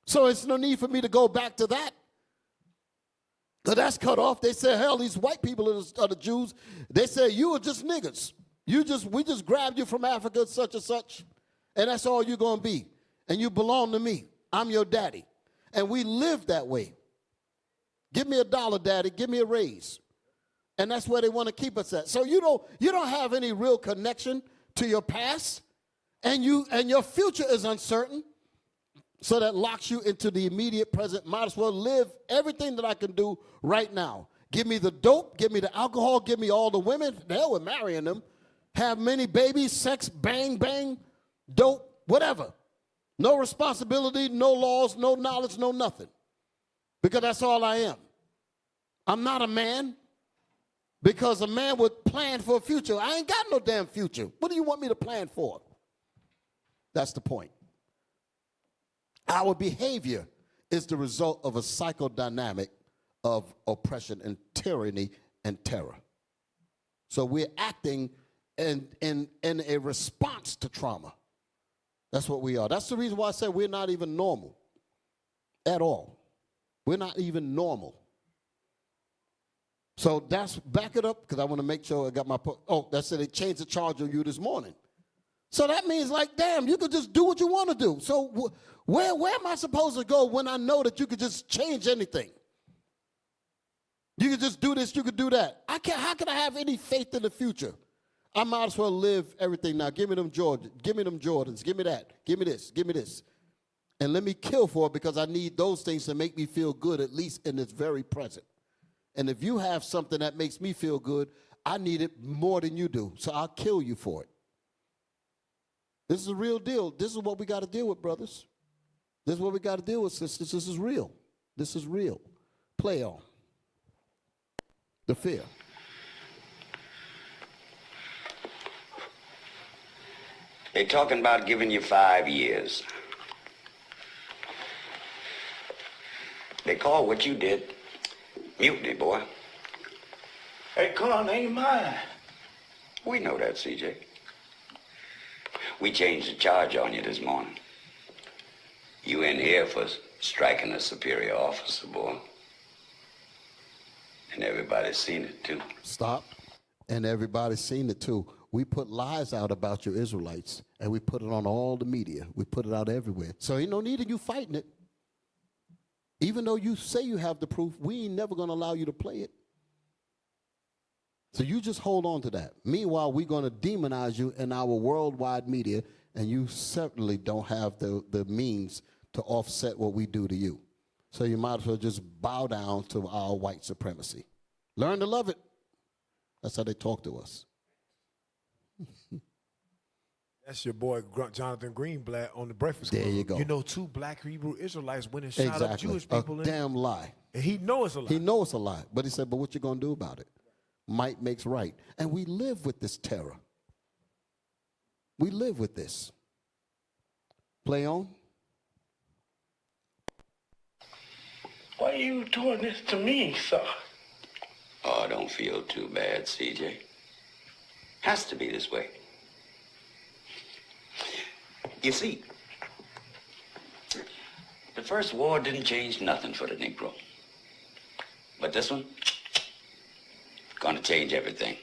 Speaker 4: so it's no need for me to go back to that. So that's cut off. They said, hell, these white people are the Jews. They said, you are just niggas. We just grabbed you from Africa, such and such, and that's all you're going to be. And you belong to me. I'm your daddy. And we live that way. Give me $1, daddy. Give me a raise. And that's where they want to keep us at. So you don't have any real connection to your past, and your future is uncertain. So that locks you into the immediate present. Might as well live everything that I can do right now. Give me the dope, give me the alcohol, give me all the women. The hell with marrying them. Have many babies, sex, bang, bang, dope, whatever. No responsibility, no laws, no knowledge, no nothing. Because that's all I am. I'm not a man. Because a man would plan for a future. I ain't got no damn future. What do you want me to plan for? That's the point. Our behavior is the result of a psychodynamic of oppression and tyranny and terror. So we're acting in a response to trauma. That's what we are. That's the reason why I say we're not even normal at all. We're not even normal. So that's, back it up, because I want to make sure I got my, that's it, they changed the charge on you this morning. So that means, like, damn, you could just do what you want to do. So where am I supposed to go when I know that you could just change anything? You could just do this, you could do that. How can I have any faith in the future? I might as well live everything now. Give me them Jordans, give me that, give me this. And let me kill for it, because I need those things to make me feel good, at least in this very present. And if you have something that makes me feel good, I need it more than you do, so I'll kill you for it. This is a real deal. This is what we got to deal with, brothers. This is what we got to deal with, sisters. This is real. This is real. Play on. The fear.
Speaker 18: They're talking about giving you 5 years. They call what you did mutiny, boy.
Speaker 17: That gun ain't mine.
Speaker 18: We know that, CJ. We changed the charge on you this morning. You in here for striking a superior officer, boy. And everybody's seen it, too.
Speaker 4: Stop. And everybody's seen it, too. We put lies out about you Israelites, and we put it on all the media. We put it out everywhere. So ain't no need of you fighting it. Even though you say you have the proof, we ain't never going to allow you to play it. So you just hold on to that. Meanwhile, we're going to demonize you in our worldwide media, and you certainly don't have the means to offset what we do to you. So you might as well just bow down to our white supremacy. Learn to love it. That's how they talk to us.
Speaker 6: That's your boy Jonathan Greenblatt on the Breakfast Club.
Speaker 4: There you go.
Speaker 6: You know, 2 black Hebrew Israelites went and shot up Jewish people.
Speaker 4: A damn lie.
Speaker 6: And he knows it's a lie.
Speaker 4: He knows it's a lie. But he said, but what you going to do about it? Might makes right. And we live with this terror. We live with this. Play on.
Speaker 17: Why are you doing this to me, sir?
Speaker 18: Oh, don't feel too bad, CJ. Has to be this way. You see, the first war didn't change nothing for the Negro. But this one, gonna change everything.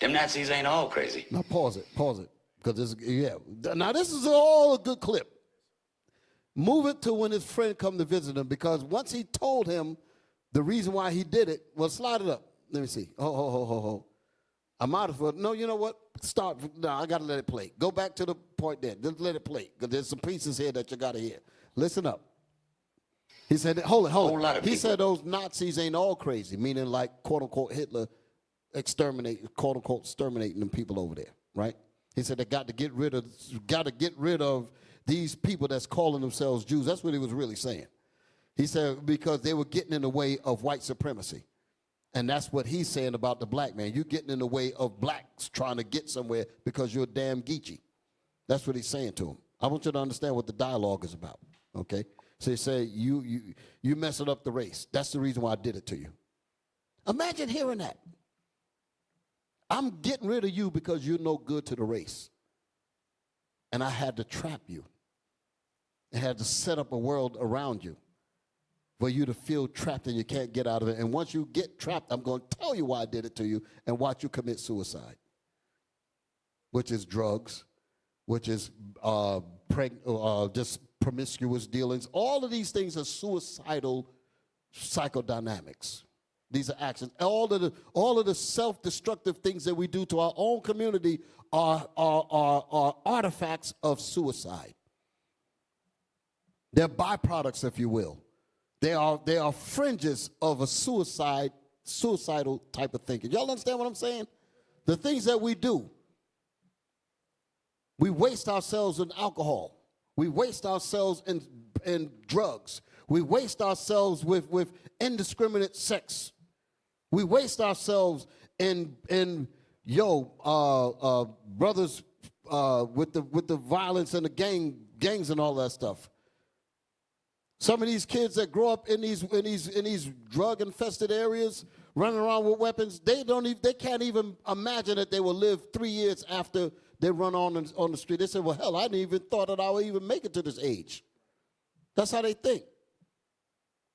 Speaker 18: Them Nazis ain't all crazy.
Speaker 4: Now pause it. Because this, yeah. Now this is all a good clip. Move it to when his friend come to visit him, because once he told him the reason why he did it, well, slide it up. Let me see. Ho. I'm out of it. No, you know what? Start. No, I got to let it play. Go back to the point there. Just let it play, because there's some pieces here that you got to hear. Listen up. He said, hold it. He said those Nazis ain't all crazy, meaning like, quote unquote, Hitler quote unquote, exterminating them people over there, right? He said they got to get rid of these people that's calling themselves Jews. That's what he was really saying. He said because they were getting in the way of white supremacy. And that's what he's saying about the black man. You're getting in the way of blacks trying to get somewhere because you're damn Geechee. That's what he's saying to him. I want you to understand what the dialogue is about, okay? So he said, you messing up the race. That's the reason why I did it to you. Imagine hearing that. I'm getting rid of you because you're no good to the race. And I had to trap you. I had to set up a world around you for you to feel trapped and you can't get out of it. And once you get trapped, I'm going to tell you why I did it to you and watch you commit suicide, which is drugs, which is just promiscuous dealings. All of these things are suicidal psychodynamics. These are actions. All of the self-destructive things that we do to our own community are artifacts of suicide. They're byproducts, if you will. They are fringes of a suicidal type of thinking. Y'all understand what I'm saying? The things that we do. We waste ourselves in alcohol. We waste ourselves in drugs. We waste ourselves with indiscriminate sex. We waste ourselves in brothers with the violence and the gangs and all that stuff. Some of these kids that grow up in these drug infested areas, running around with weapons, they can't even imagine that they will live 3 years after they run on the street. They say, well, hell, I didn't even thought that I would even make it to this age. That's how they think.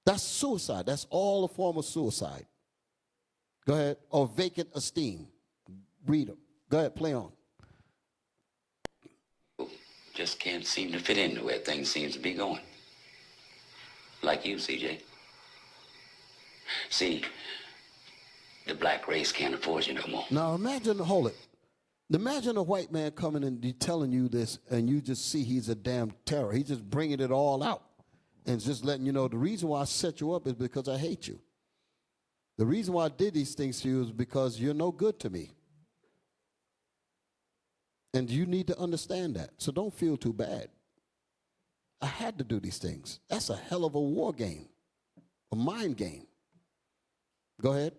Speaker 4: That's suicide. That's all a form of suicide. Go ahead. Or vacant esteem. Read them. Go ahead, play on.
Speaker 18: Just can't seem to fit into where things seems to be going. Like you, CJ. See, the black race can't afford you no more.
Speaker 4: Now imagine, hold it. Imagine a white man coming and telling you this, and you just see he's a damn terror. He's just bringing it all out and just letting you know the reason why I set you up is because I hate you. The reason why I did these things to you is because you're no good to me. And you need to understand that. So don't feel too bad. I had to do these things. That's a hell of a war game, a mind game. Go ahead.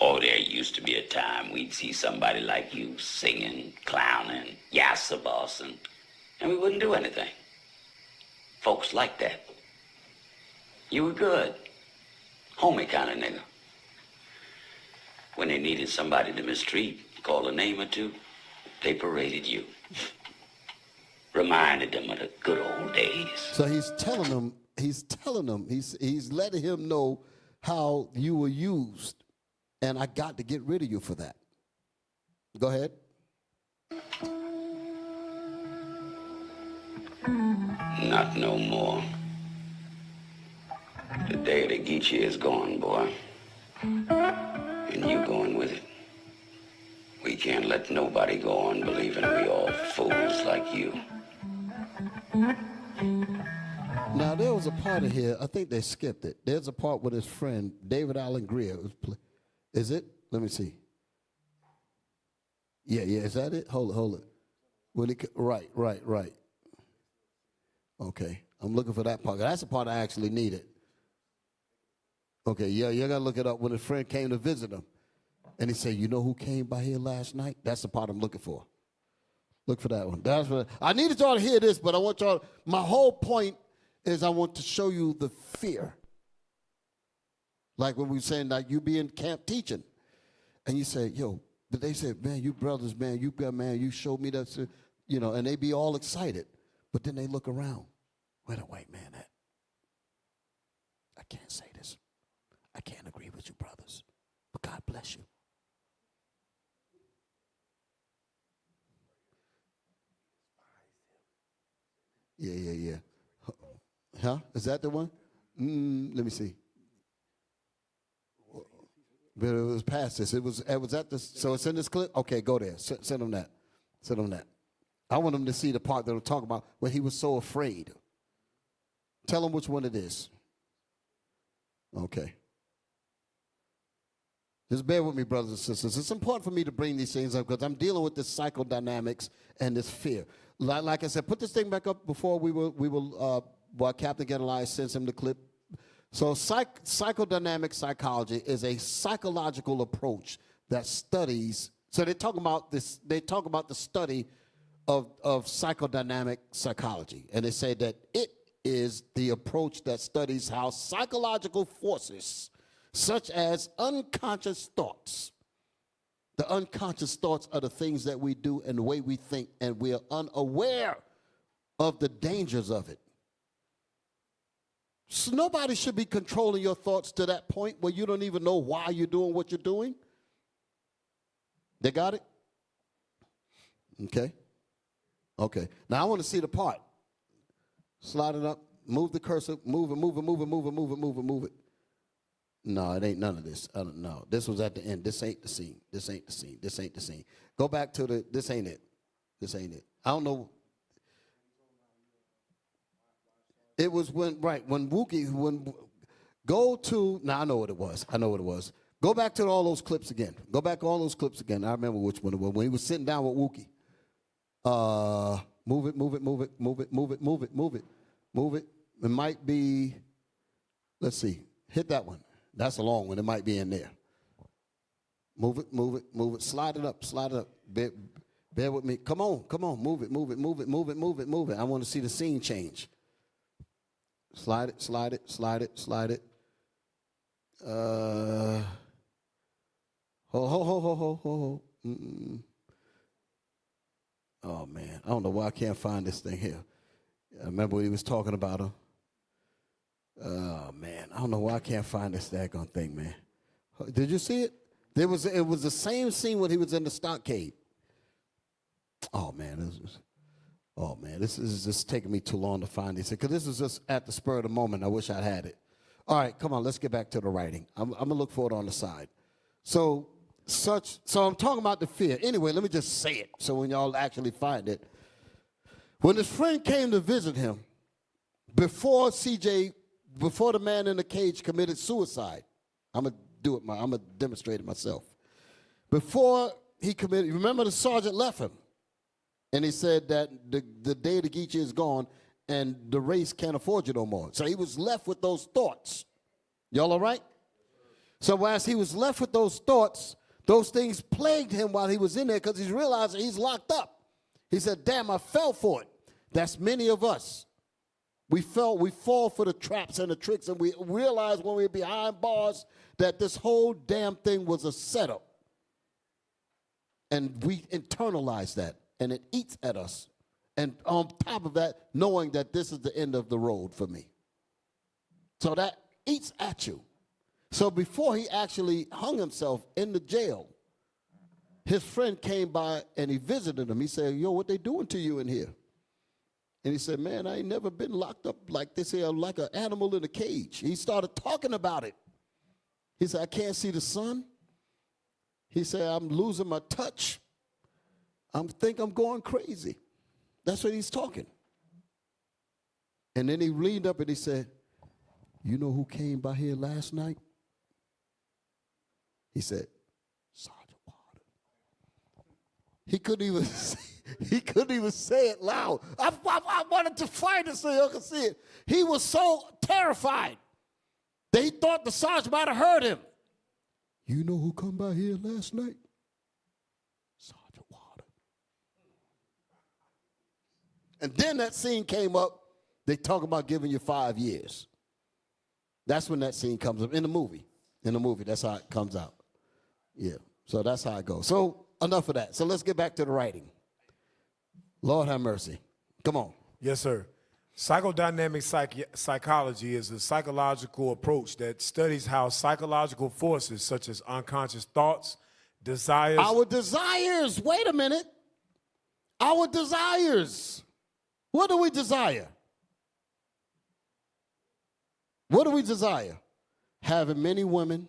Speaker 18: Oh, there used to be a time we'd see somebody like you singing, clowning, yassa bossing, and we wouldn't do anything. Folks like that. You were good. Homie kind of nigga. When they needed somebody to mistreat, call a name or two, they paraded you. Reminded them of the good old days.
Speaker 4: So he's telling them, he's letting him know how you were used, and I got to get rid of you for that. Go ahead.
Speaker 18: Not no more. The day of the Geechee is gone, boy. And you going with it. We can't let nobody go on believing we all fools like you.
Speaker 4: Now, there was a part of here, I think they skipped it. There's a part with his friend, David Allen Greer. Is it? Let me see. Yeah, is that it? Hold it. Right. Okay, I'm looking for that part. That's the part I actually needed. Okay, yeah, you got to look it up. When his friend came to visit him, And he said, you know who came by here last night? That's the part I'm looking for. Look for that one. That's what I needed y'all to hear this, but I want y'all, my whole point is I want to show you the fear. Like when we were saying, like you be in camp teaching, and you say, yo, but they said, man, you brothers, man, you showed me that, you know, and they be all excited. But then they look around. Where the white man at? I can't say this. I can't agree with you, brothers. But God bless you. Yeah. Huh? Is that the one? Let me see. But it was past this. It was at this. So it's in this clip? Okay, go there. Send them that. Send them that. I want them to see the part that I'm talking about when he was so afraid. Tell them which one it is. Okay. Just bear with me, brothers and sisters. It's important for me to bring these things up because I'm dealing with this psychodynamics and this fear. Like I said, put this thing back up before we will while Captain Gedaliah sends him the clip. So psychodynamic psychology is a psychological approach that studies. So they talk about this. They talk about the study of psychodynamic psychology, and they say that it is the approach that studies how psychological forces, such as unconscious thoughts. The unconscious thoughts are the things that we do and the way we think, and we are unaware of the dangers of it. So nobody should be controlling your thoughts to that point where you don't even know why you're doing what you're doing. They got it? Okay. Okay. Now I want to see the part. Slide it up. Move the cursor. Move it. No, it ain't none of this. No, this was at the end. This ain't the scene. This ain't the scene. Go back to the, this ain't it. I don't know. It was when Wookie, go to, now I know what it was. Go back to all those clips again. I remember which one it was. When he was sitting down with Wookie. Move it. It might be, let's see, hit that one. That's a long one. It might be in there. Move it. Slide it up. Bear with me. Come on. Move it. I want to see the scene change. Slide it. Ho. Oh, man. I don't know why I can't find this thing here. I remember when he was talking about him. Oh, man. I don't know why I can't find this daggone thing, man. Did you see it? It was the same scene when he was in the stockade. Oh, man. This is just taking me too long to find this. Because this is just at the spur of the moment. I wish I had it. All right, come on. Let's get back to the writing. I'm going to look for it on the side. So I'm talking about the fear. Anyway, let me just say it so when y'all actually find it. When his friend came to visit him, before the man in the cage committed suicide, I'm going to demonstrate it myself. Before he committed, remember the sergeant left him. And he said that the day the Geechee is gone and the race can't afford you no more. So he was left with those thoughts. Y'all all right? So as he was left with those thoughts, those things plagued him while he was in there because he's realizing he's locked up. He said, damn, I fell for it. That's many of us. We fall for the traps and the tricks, and we realize when we're behind bars that this whole damn thing was a setup. And we internalize that, and it eats at us. And on top of that, knowing that this is the end of the road for me. So that eats at you. So before he actually hung himself in the jail, his friend came by and he visited him. He said, yo, what they doing to you in here? And he said, man, I ain't never been locked up like this here, like an animal in a cage. He started talking about it. He said, I can't see the sun. He said, I'm losing my touch. I think I'm going crazy. That's what he's talking. And then he leaned up and he said, you know who came by here last night? He said, Sergeant Walter. He couldn't even say it loud. I wanted to find it so y'all could see it. He was so terrified that he thought the sergeant might have heard him. You know who come by here last night? Sergeant Water. And then that scene came up. They talk about giving you 5 years. That's when that scene comes up in the movie. In the movie, that's how it comes out. Yeah, so that's how it goes. So enough of that. So let's get back to the writing. Lord have mercy. Come on.
Speaker 6: Yes, sir. Psychodynamic psychology is a psychological approach that studies how psychological forces such as unconscious thoughts, desires.
Speaker 4: Our desires, wait a minute. Our desires. What do we desire? What do we desire? Having many women,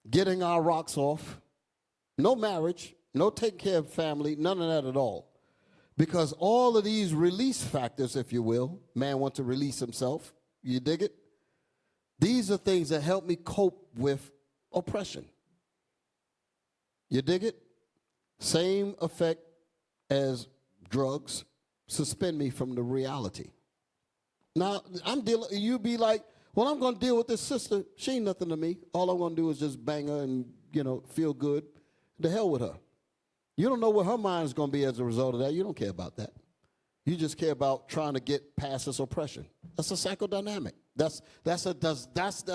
Speaker 4: getting our rocks off, no marriage, no taking care of family, none of that at all. Because all of these release factors, if you will, man wants to release himself, you dig it? These are things that help me cope with oppression. You dig it? Same effect as drugs, suspend me from the reality. Now, you be like, well, I'm going to deal with this sister. She ain't nothing to me. All I'm going to do is just bang her and, feel good. The hell with her. You don't know what her mind is going to be as a result of that. You don't care about that. You just care about trying to get past this oppression. That's a psychodynamic. That's a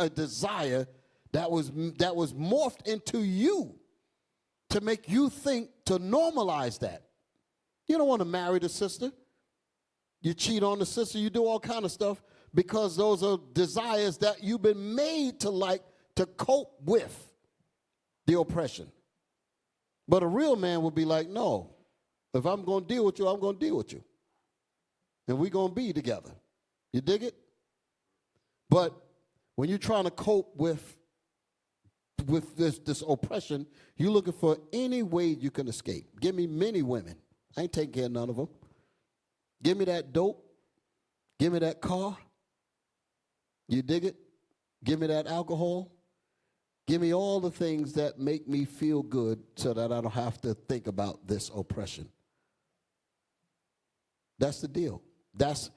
Speaker 4: desire that was morphed into you to make you think, to normalize that. You don't want to marry the sister. You cheat on the sister. You do all kind of stuff because those are desires that you've been made to like to cope with the oppression. But a real man would be like, no, if I'm going to deal with you, I'm going to deal with you. And we're going to be together. You dig it? But when you're trying to cope with this oppression, you're looking for any way you can escape. Give me many women. I ain't taking care of none of them. Give me that dope. Give me that car. You dig it? Give me that alcohol. Give me all the things that make me feel good so that I don't have to think about this oppression. That's the deal. That's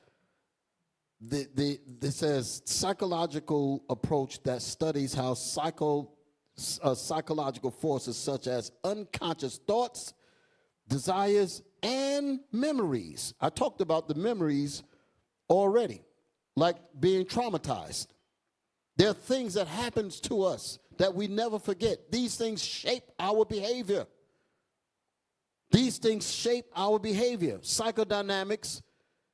Speaker 4: this says psychological approach that studies how psychological forces such as unconscious thoughts, desires, and memories. I talked about the memories already, like being traumatized. There are things that happens to us that we never forget. These things shape our behavior. These things shape our behavior. Psychodynamics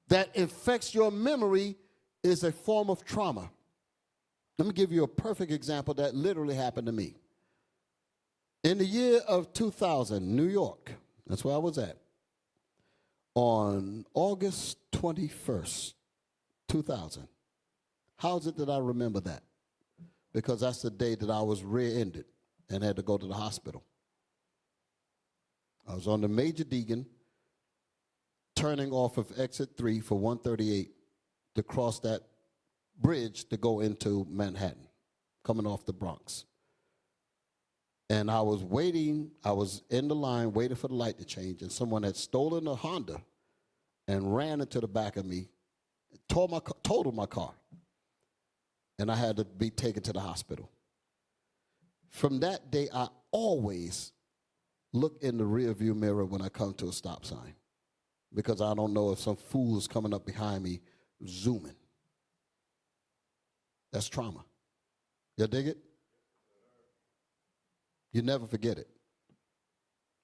Speaker 4: that affects your memory is a form of trauma. Let me give you a perfect example that literally happened to me. In the year of 2000, New York, that's where I was at, on August 21st, 2000. How is it that I remember that? Because that's the day that I was rear-ended and had to go to the hospital. I was on the Major Deegan, turning off of exit 3 for 138 to cross that bridge to go into Manhattan, coming off the Bronx. And I was waiting, I was in the line waiting for the light to change, and someone had stolen a Honda and ran into the back of me, totaled my car. And I had to be taken to the hospital. From that day, I always look in the rearview mirror when I come to a stop sign, because I don't know if some fool is coming up behind me zooming. That's trauma. You dig it? You never forget it.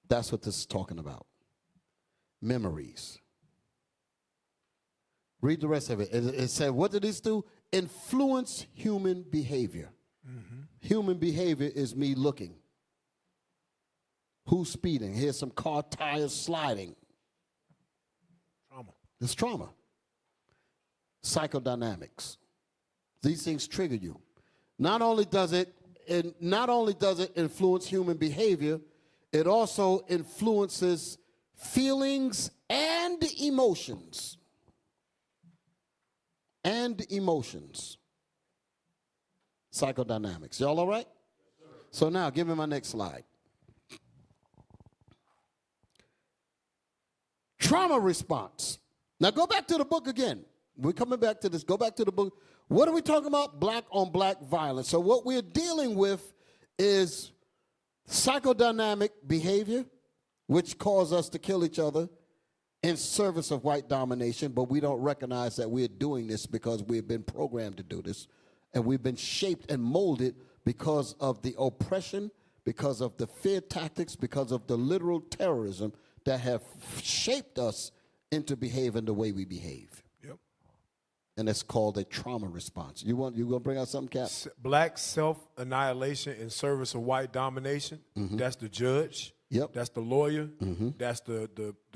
Speaker 4: That's what this is talking about. Memories. Read the rest of it. It said, what did this do? Influence human behavior. Mm-hmm. Human behavior is me looking. Who's speeding? Here's some car tires sliding.
Speaker 6: Trauma.
Speaker 4: It's trauma. Psychodynamics. These things trigger you. Not only does it influence human behavior, it also influences feelings and emotions. And emotions. Psychodynamics. Y'all all right? Yes, so now, give me my next slide. Trauma response. Now go back to the book again. We're coming back to this. Go back to the book. What are we talking about? Black on black violence. So what we're dealing with is psychodynamic behavior, which cause us to kill each other in service of white domination, but we don't recognize that we're doing this because we've been programmed to do this, and we've been shaped and molded because of the oppression, because of the fear tactics, because of the literal terrorism that have shaped us into behaving the way we behave.
Speaker 6: Yep.
Speaker 4: And it's called a trauma response. You gonna bring out something, Cap?
Speaker 6: Black self-annihilation in service of white domination. That's the judge.
Speaker 4: Yep.
Speaker 6: That's the lawyer. That's the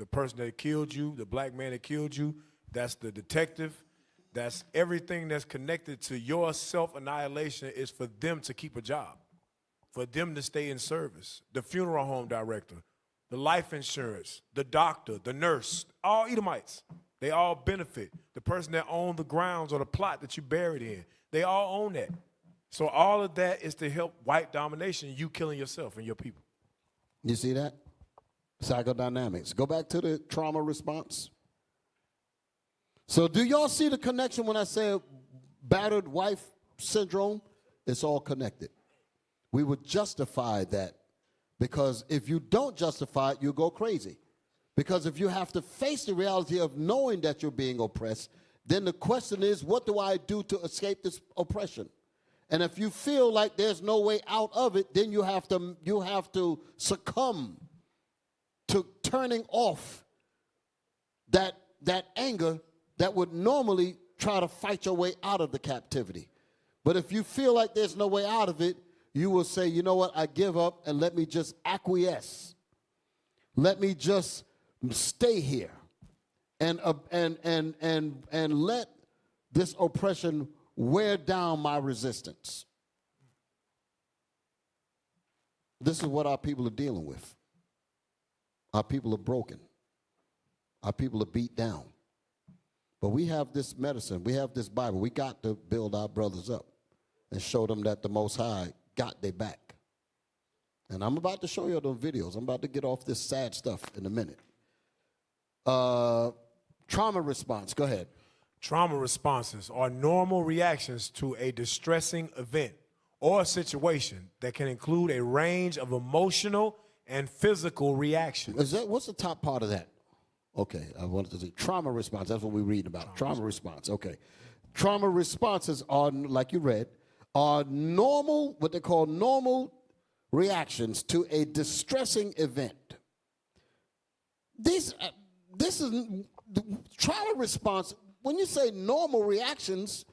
Speaker 6: person that killed you, the black man that killed you. That's the detective. That's everything that's connected to your self-annihilation is for them to keep a job, for them to stay in service. The funeral home director, the life insurance, the doctor, the nurse, all Edomites. They all benefit. The person that owned the grounds or the plot that you buried in, they all own that. So all of that is to help white domination, you killing yourself and your people.
Speaker 4: You see that? Psychodynamics. Go back to the trauma response. So do y'all see the connection when I say battered wife syndrome? It's all connected. We would justify that because if you don't justify it, you go crazy. Because if you have to face the reality of knowing that you're being oppressed, then the question is, what do I do to escape this oppression? And if you feel like there's no way out of it, then you have to succumb to turning off that anger that would normally try to fight your way out of the captivity. But if you feel like there's no way out of it, you will say, you know what, I give up and let me just acquiesce. Let me just stay here and let this oppression wear down my resistance. This is what our people are dealing with. Our people are broken. Our people are beat down. But we have this medicine. We have this Bible. We got to build our brothers up and show them that the Most High got their back. And I'm about to show you those videos. I'm about to get off this sad stuff in a minute. Trauma response. Go ahead.
Speaker 6: Trauma responses are normal reactions to a distressing event or a situation that can include a range of emotional and physical reactions.
Speaker 4: What's the top part of that? Okay, I wanted to say trauma response. That's what we're reading about. Trauma response. Okay. Trauma responses are, like you read, are normal, what they call normal reactions to a distressing event. This is trauma response. When you say normal reactions,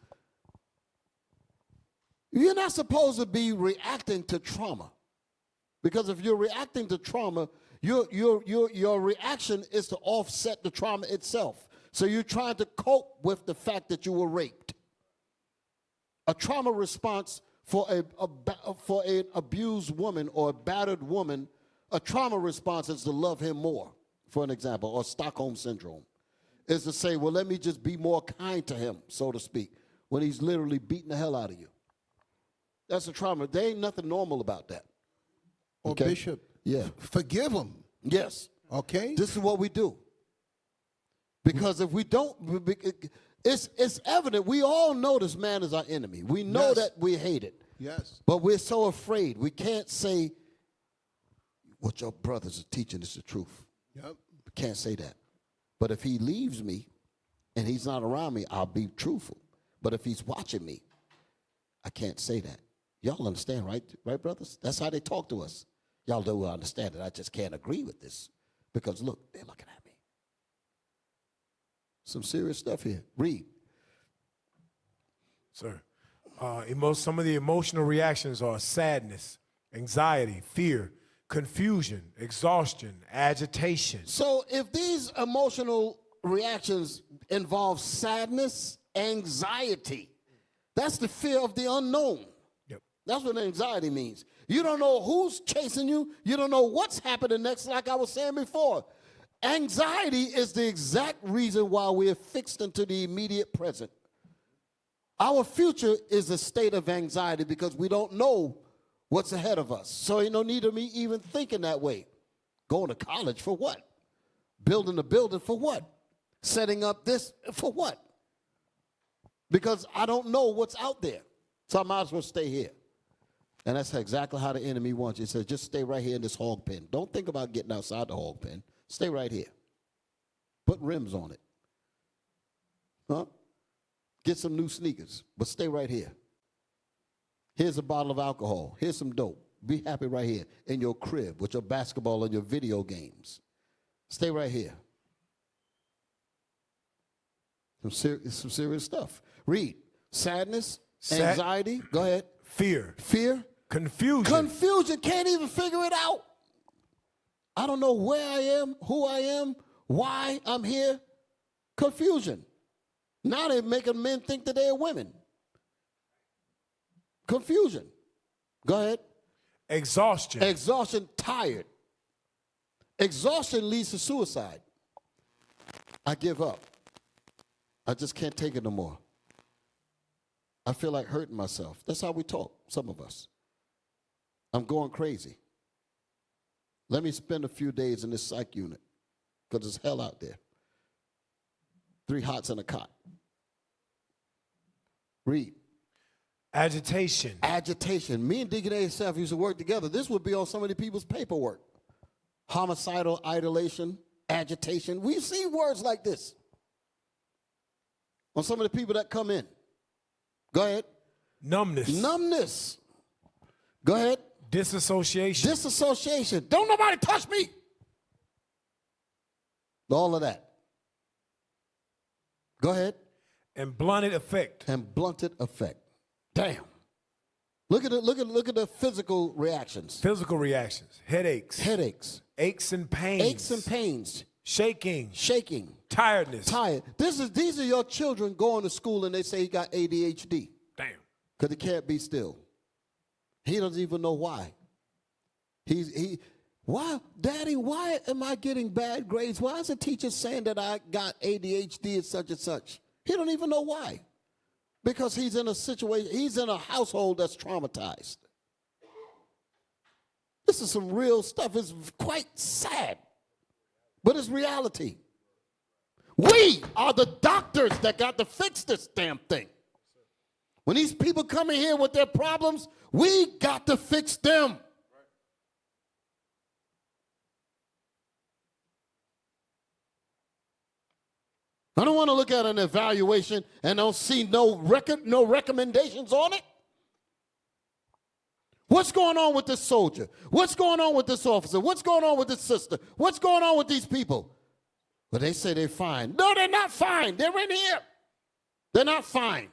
Speaker 4: you're not supposed to be reacting to trauma. Because if you're reacting to trauma, your reaction is to offset the trauma itself. So you're trying to cope with the fact that you were raped. A trauma response for an abused woman or a battered woman, a trauma response is to love him more, for an example, or Stockholm Syndrome. Is to say, well, let me just be more kind to him, so to speak, when he's literally beating the hell out of you. That's a trauma. There ain't nothing normal about that.
Speaker 5: Okay? Or Bishop, forgive him.
Speaker 4: Yes.
Speaker 5: Okay?
Speaker 4: This is what we do. Because if we don't, it's evident. We all know this man is our enemy. We know that we hate it.
Speaker 5: Yes.
Speaker 4: But we're so afraid. We can't say what your brothers are teaching is the truth.
Speaker 5: Yep.
Speaker 4: We can't say that. But if he leaves me and he's not around me, I'll be truthful. But if he's watching me, I can't say that. Y'all understand, right? Right, brothers? That's how they talk to us. Y'all do understand it. I just can't agree with this. Because, look, they're looking at me. Some serious stuff here. Read.
Speaker 6: Sir, some of the emotional reactions are sadness, anxiety, fear, confusion, exhaustion, agitation.
Speaker 4: So if these emotional reactions involve sadness, anxiety, that's the fear of the unknown.
Speaker 6: Yep.
Speaker 4: That's what anxiety means. You don't know who's chasing you. You don't know what's happening next, like I was saying before. Anxiety is the exact reason why we're fixed into the immediate present. Our future is a state of anxiety because we don't know what's ahead of us. So ain't no need of me even thinking that way. Going to college for what? Building a building for what? Setting up this for what? Because I don't know what's out there. So I might as well stay here. And that's exactly how the enemy wants you. He says, just stay right here in this hog pen. Don't think about getting outside the hog pen. Stay right here. Put rims on it. Huh? Get some new sneakers, but stay right here. Here's a bottle of alcohol. Here's some dope. Be happy right here in your crib with your basketball and your video games. Stay right here. Some serious stuff. Read. Sadness, anxiety. Go ahead.
Speaker 6: Fear.
Speaker 4: Fear.
Speaker 6: Confusion.
Speaker 4: Confusion. Can't even figure it out. I don't know where I am, who I am, why I'm here. Confusion. Now they're making men think that they're women. Confusion. Go ahead.
Speaker 6: Exhaustion.
Speaker 4: Exhaustion, tired. Exhaustion leads to suicide. I give up. I just can't take it no more. I feel like hurting myself. That's how we talk, some of us. I'm going crazy. Let me spend a few days in this psych unit because it's hell out there. 3 hots and a cot. Read.
Speaker 6: Agitation.
Speaker 4: Agitation. Me and Deacon A. used to work together. This would be on some of the people's paperwork. Homicidal idolation, agitation. We see words like this on some of the people that come in. Go ahead.
Speaker 6: Numbness.
Speaker 4: Numbness. Go ahead.
Speaker 6: Disassociation.
Speaker 4: Disassociation. Don't nobody touch me. All of that. Go ahead.
Speaker 6: And blunted effect.
Speaker 4: And blunted effect. Damn. Look at the physical reactions.
Speaker 6: Physical reactions. Headaches.
Speaker 4: Headaches.
Speaker 6: Aches and pains.
Speaker 4: Aches and pains.
Speaker 6: Shaking.
Speaker 4: Shaking.
Speaker 6: Tiredness.
Speaker 4: Tired. These are your children going to school and they say he got ADHD.
Speaker 6: Damn.
Speaker 4: Because he can't be still. He doesn't even know why. Why, Daddy, why am I getting bad grades? Why is the teacher saying that I got ADHD and such? He don't even know why. Because he's in a situation, he's in a household that's traumatized. This is some real stuff. It's quite sad, but it's reality. We are the doctors that got to fix this damn thing. When these people come in here with their problems, we got to fix them. I don't want to look at an evaluation and don't see no recommendations on it. What's going on with this soldier? What's going on with this officer? What's going on with this sister? What's going on with these people? But they say they're fine. No, they're not fine. They're in here. They're not fine.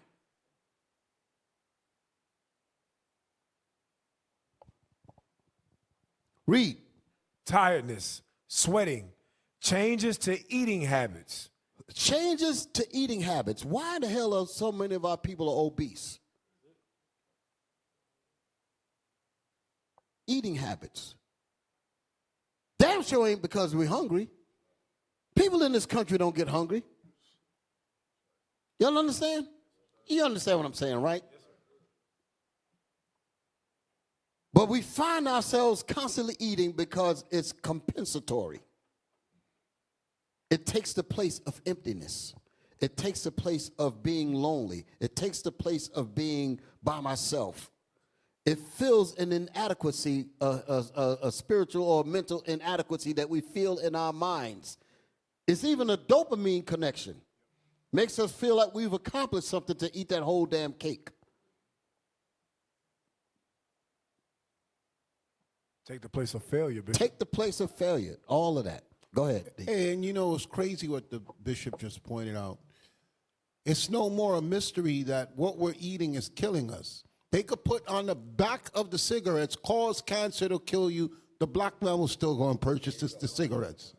Speaker 4: Read.
Speaker 6: Tiredness, sweating, changes to eating habits.
Speaker 4: Changes to eating habits. Why the hell are so many of our people are obese? Eating habits. Damn sure ain't because we're hungry. People in this country don't get hungry. Y'all understand? You understand what I'm saying, right? But we find ourselves constantly eating because it's compensatory. It takes the place of emptiness. It takes the place of being lonely. It takes the place of being by myself. It fills an inadequacy, a spiritual or mental inadequacy that we feel in our minds. It's even a dopamine connection. Makes us feel like we've accomplished something to eat that whole damn cake.
Speaker 6: Take the place of failure, Bishop.
Speaker 4: Take the place of failure. All of that. Go ahead.
Speaker 5: And you know, it's crazy what the bishop just pointed out. It's no more a mystery that what we're eating is killing us. They could put on the back of the cigarettes, cause cancer, it'll kill you. The black man will still go and purchase the cigarettes.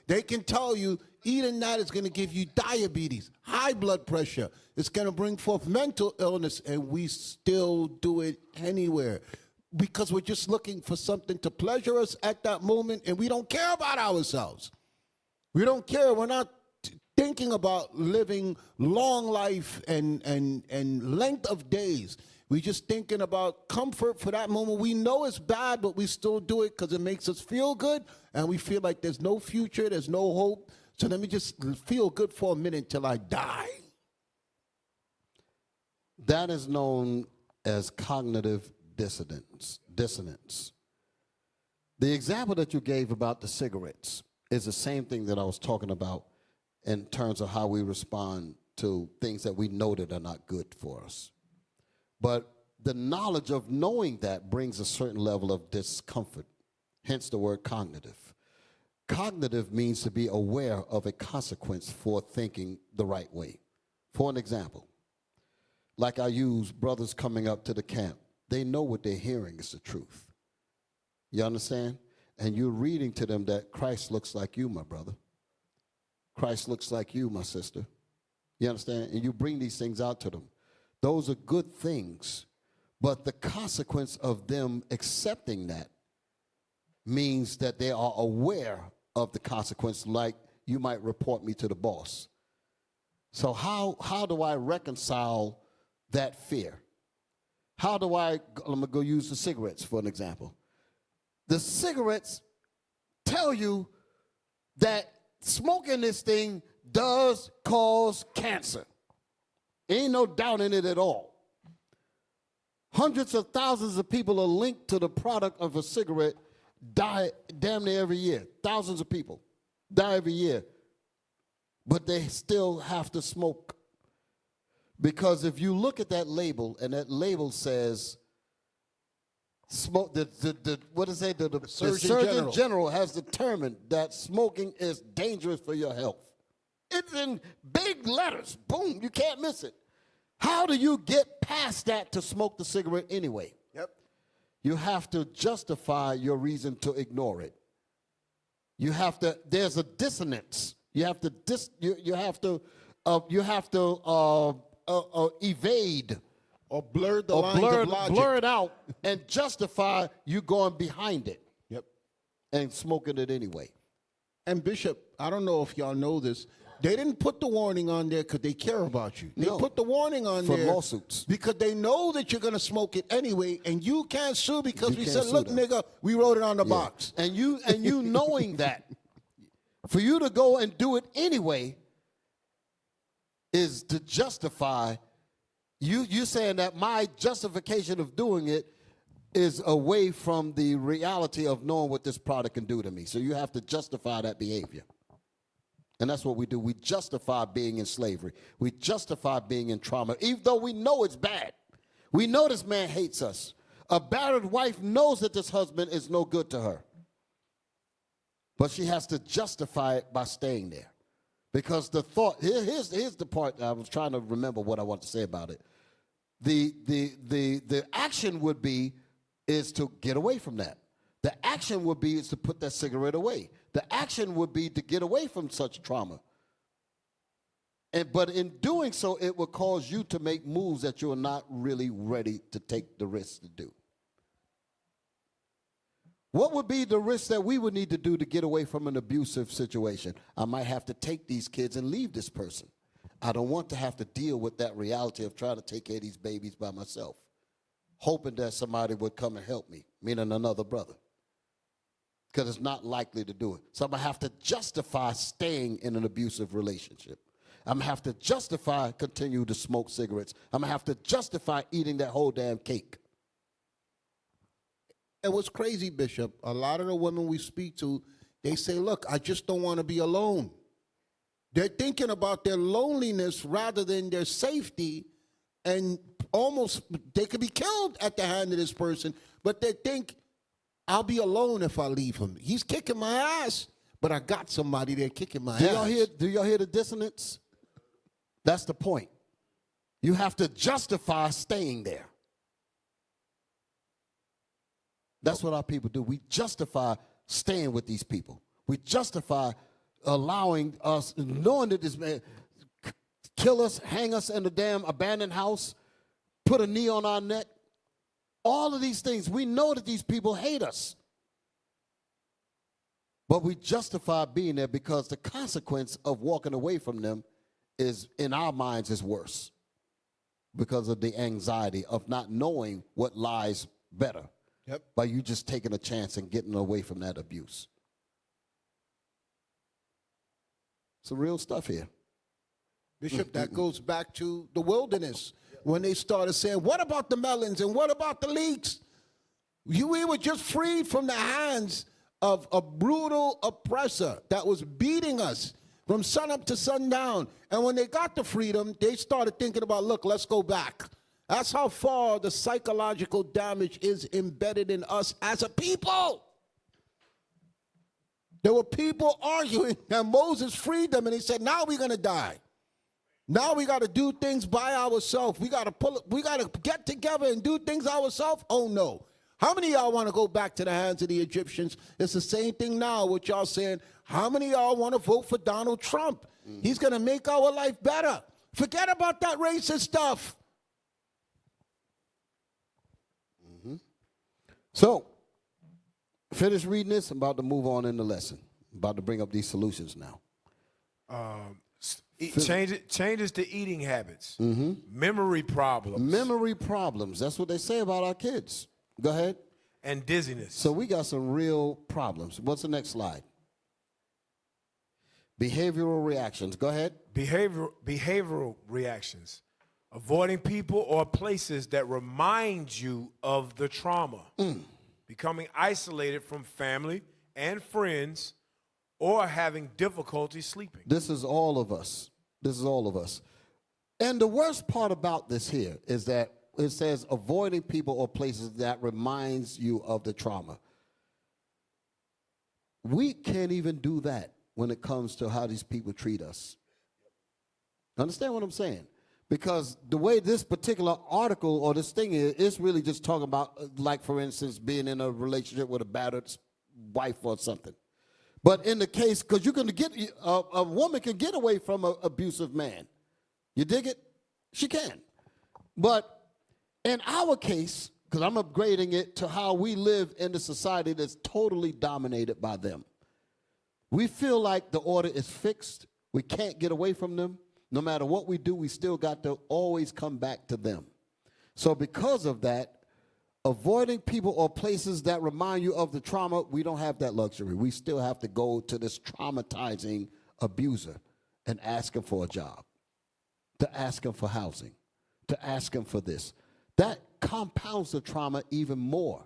Speaker 5: They can tell you eating that is going to give you diabetes, high blood pressure. It's going to bring forth mental illness, and we still do it anywhere. Because we're just looking for something to pleasure us at that moment, and we don't care about ourselves. We don't care. We're not thinking about living long life and length of days. We're just thinking about comfort for that moment. We know it's bad, but we still do it because it makes us feel good, and we feel like there's no future, there's no hope. So let me just feel good for a minute till I die.
Speaker 4: That is known as cognitive dissonance. The example that you gave about the cigarettes is the same thing that I was talking about in terms of how we respond to things that we know that are not good for us. But the knowledge of knowing that brings a certain level of discomfort, hence the word cognitive. Cognitive means to be aware of a consequence for thinking the right way. For an example, like I use brothers coming up to the camp, they know what they're hearing is the truth. You understand? And you're reading to them that Christ looks like you, my brother. Christ looks like you, my sister. You understand? And you bring these things out to them. Those are good things, but the consequence of them accepting that means that they are aware of the consequence, like you might report me to the boss. So how do I reconcile that fear? How do I'm going to go use the cigarettes for an example. The cigarettes tell you that smoking this thing does cause cancer. Ain't no doubt in it at all. Hundreds of thousands of people are linked to the product of a cigarette, die damn near every year. Thousands of people die every year. But they still have to smoke. Because if you look at that label, and that label says, smoke, what does it say? The Surgeon General has determined that smoking is dangerous for your health. It's in big letters. Boom, you can't miss it. How do you get past that to smoke the cigarette anyway?
Speaker 5: Yep.
Speaker 4: You have to justify your reason to ignore it. You have to, there's a dissonance. You have to evade
Speaker 5: or blur the lines of logic.
Speaker 4: Blur it out and justify you going behind it.
Speaker 5: Yep.
Speaker 4: And smoking it anyway.
Speaker 5: And Bishop, I don't know if y'all know this, they didn't put the warning on there because they care about you. They put the warning on there
Speaker 4: for lawsuits
Speaker 5: because they know that you're going to smoke it anyway, and you can't sue because
Speaker 4: we
Speaker 5: said, look, nigga, we wrote it on the box.
Speaker 4: And you knowing that, for you to go and do it anyway is to justify, you saying that my justification of doing it is away from the reality of knowing what this product can do to me. So you have to justify that behavior. And that's what we do. We justify being in slavery. We justify being in trauma, even though we know it's bad. We know this man hates us. A battered wife knows that this husband is no good to her. But she has to justify it by staying there. Because the thought, here's the part, I was trying to remember what I want to say about it. The action would be is to get away from that. The action would be is to put that cigarette away. The action would be to get away from such trauma. But in doing so, it will cause you to make moves that you're not really ready to take the risk to do. What would be the risk that we would need to do to get away from an abusive situation? I might have to take these kids and leave this person. I don't want to have to deal with that reality of trying to take care of these babies by myself, hoping that somebody would come and help me, meaning another brother, because it's not likely to do it. So I'm going to have to justify staying in an abusive relationship. I'm going to have to justify continue to smoke cigarettes. I'm going to have to justify eating that whole damn cake.
Speaker 5: And what's crazy, Bishop, a lot of the women we speak to, they say, look, I just don't want to be alone. They're thinking about their loneliness rather than their safety, and almost they could be killed at the hand of this person, but they think, I'll be alone if I leave him. He's kicking my ass, but I got somebody there kicking my ass.
Speaker 4: Do y'all hear the dissonance? That's the point. You have to justify staying there. That's what our people do. We justify staying with these people. We justify allowing us, knowing that this man kill us, hang us in the damn abandoned house, put a knee on our neck. All of these things, we know that these people hate us. But we justify being there because the consequence of walking away from them is, in our minds, is worse because of the anxiety of not knowing what lies better.
Speaker 5: Yep.
Speaker 4: By you just taking a chance and getting away from that abuse. Some real stuff here.
Speaker 5: Bishop, that goes back to the wilderness when they started saying, what about the melons and what about the leeks? We were just freed from the hands of a brutal oppressor that was beating us from sun up to sundown. And when they got the freedom, they started thinking about, look, let's go back. That's how far the psychological damage is embedded in us as a people. There were people arguing, and Moses freed them, and he said, now we're going to die. Now we got to do things by ourselves. We got to get together and do things ourselves. Oh, no. How many of y'all want to go back to the hands of the Egyptians? It's the same thing now, what y'all saying. How many of y'all want to vote for Donald Trump? He's going to make our life better. Forget about that racist stuff.
Speaker 4: So, finish reading this. I'm about to move on in the lesson. I'm about to bring up these solutions now.
Speaker 6: Changes to eating habits. Memory problems.
Speaker 4: Memory problems. That's what they say about our kids. Go ahead.
Speaker 6: And dizziness.
Speaker 4: So we got some real problems. What's the next slide? Behavioral reactions. Go ahead.
Speaker 6: Behavioral reactions. Avoiding people or places that remind you of the trauma. Becoming isolated from family and friends, or having difficulty sleeping.
Speaker 4: This is all of us. This is all of us. And the worst part about this here is that it says avoiding people or places that reminds you of the trauma. We can't even do that when it comes to how these people treat us. Understand what I'm saying? Because the way this particular article or this thing is, it's really just talking about, like, for instance, being in a relationship with a battered wife or something. But in the case, because you can get, a woman can get away from an abusive man. You dig it? She can. But in our case, because I'm upgrading it to how we live in a society that's totally dominated by them. We feel like the order is fixed. We can't get away from them. No matter what we do, we still got to always come back to them. So because of that, avoiding people or places that remind you of the trauma, we don't have that luxury. We still have to go to this traumatizing abuser and ask him for a job, to ask him for housing, to ask him for this. That compounds the trauma even more.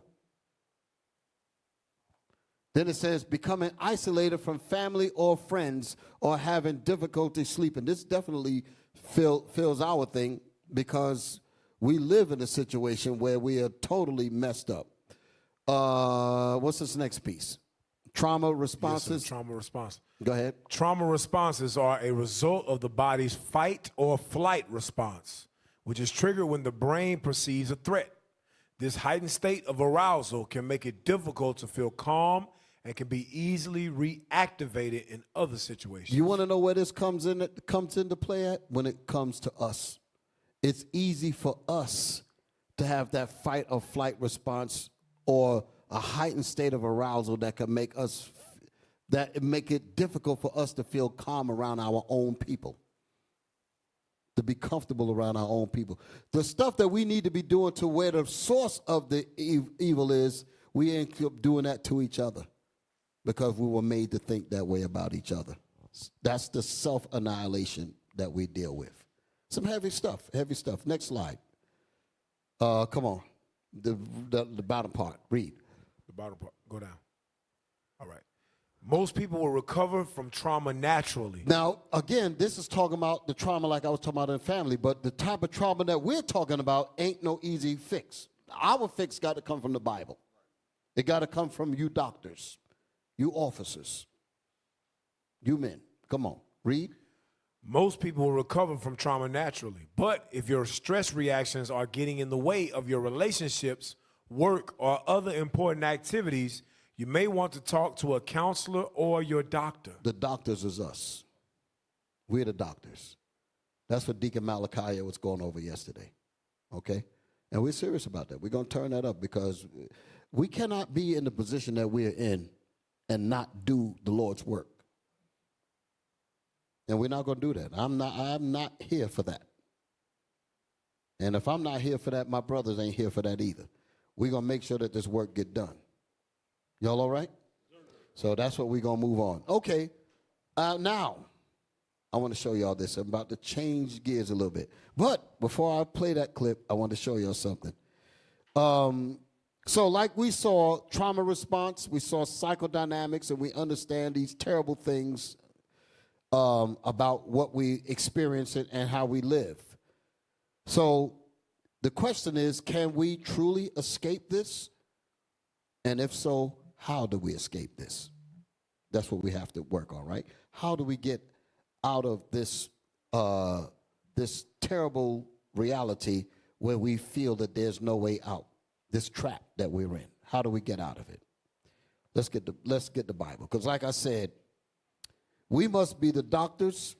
Speaker 4: Then it says becoming isolated from family or friends or having difficulty sleeping. This definitely fills our thing because we live in a situation where we are totally messed up. What's this next piece? Trauma responses.
Speaker 6: Yes, trauma response.
Speaker 4: Go ahead.
Speaker 6: Trauma responses are a result of the body's fight or flight response, which is triggered when the brain perceives a threat. This heightened state of arousal can make it difficult to feel calm and can be easily reactivated in other situations.
Speaker 4: You want to know where this comes into play at? When it comes to us. It's easy for us to have that fight or flight response or a heightened state of arousal that can make it difficult for us to feel calm around our own people, to be comfortable around our own people. The stuff that we need to be doing to where the source of the evil is, we end up doing that to each other because we were made to think that way about each other. That's the self-annihilation that we deal with. Some heavy stuff, heavy stuff. Next slide. Come on, the bottom part, read.
Speaker 6: The bottom part, go down. All right. Most people will recover from trauma naturally.
Speaker 4: Now, again, this is talking about the trauma like I was talking about in family, but the type of trauma that we're talking about ain't no easy fix. Our fix got to come from the Bible. It got to come from you doctors, you officers, you men. Come on, read.
Speaker 6: Most people will recover from trauma naturally, but if your stress reactions are getting in the way of your relationships, work, or other important activities, you may want to talk to a counselor or your doctor.
Speaker 4: The doctors is us. We're the doctors. That's what Deacon Malachi was going over yesterday, okay? And we're serious about that. We're going to turn that up because we cannot be in the position that we're in and not do the Lord's work. And we're not going to do that. I'm not here for that. And if I'm not here for that, my brothers ain't here for that either. We're going to make sure that this work get done. Y'all all right? So that's what we're going to move on. Okay. Now, I want to show y'all this. I'm about to change gears a little bit. But before I play that clip, I want to show y'all something. So like we saw trauma response, we saw psychodynamics, and we understand these terrible things about what we experience and how we live. So the question is, can we truly escape this? And if so, how do we escape this? That's what we have to work on, right? How do we get out of this this terrible reality where we feel that there's no way out, this trap that we're in? How do we get out of it? Let's get the Bible, because like I said, we must be the doctors,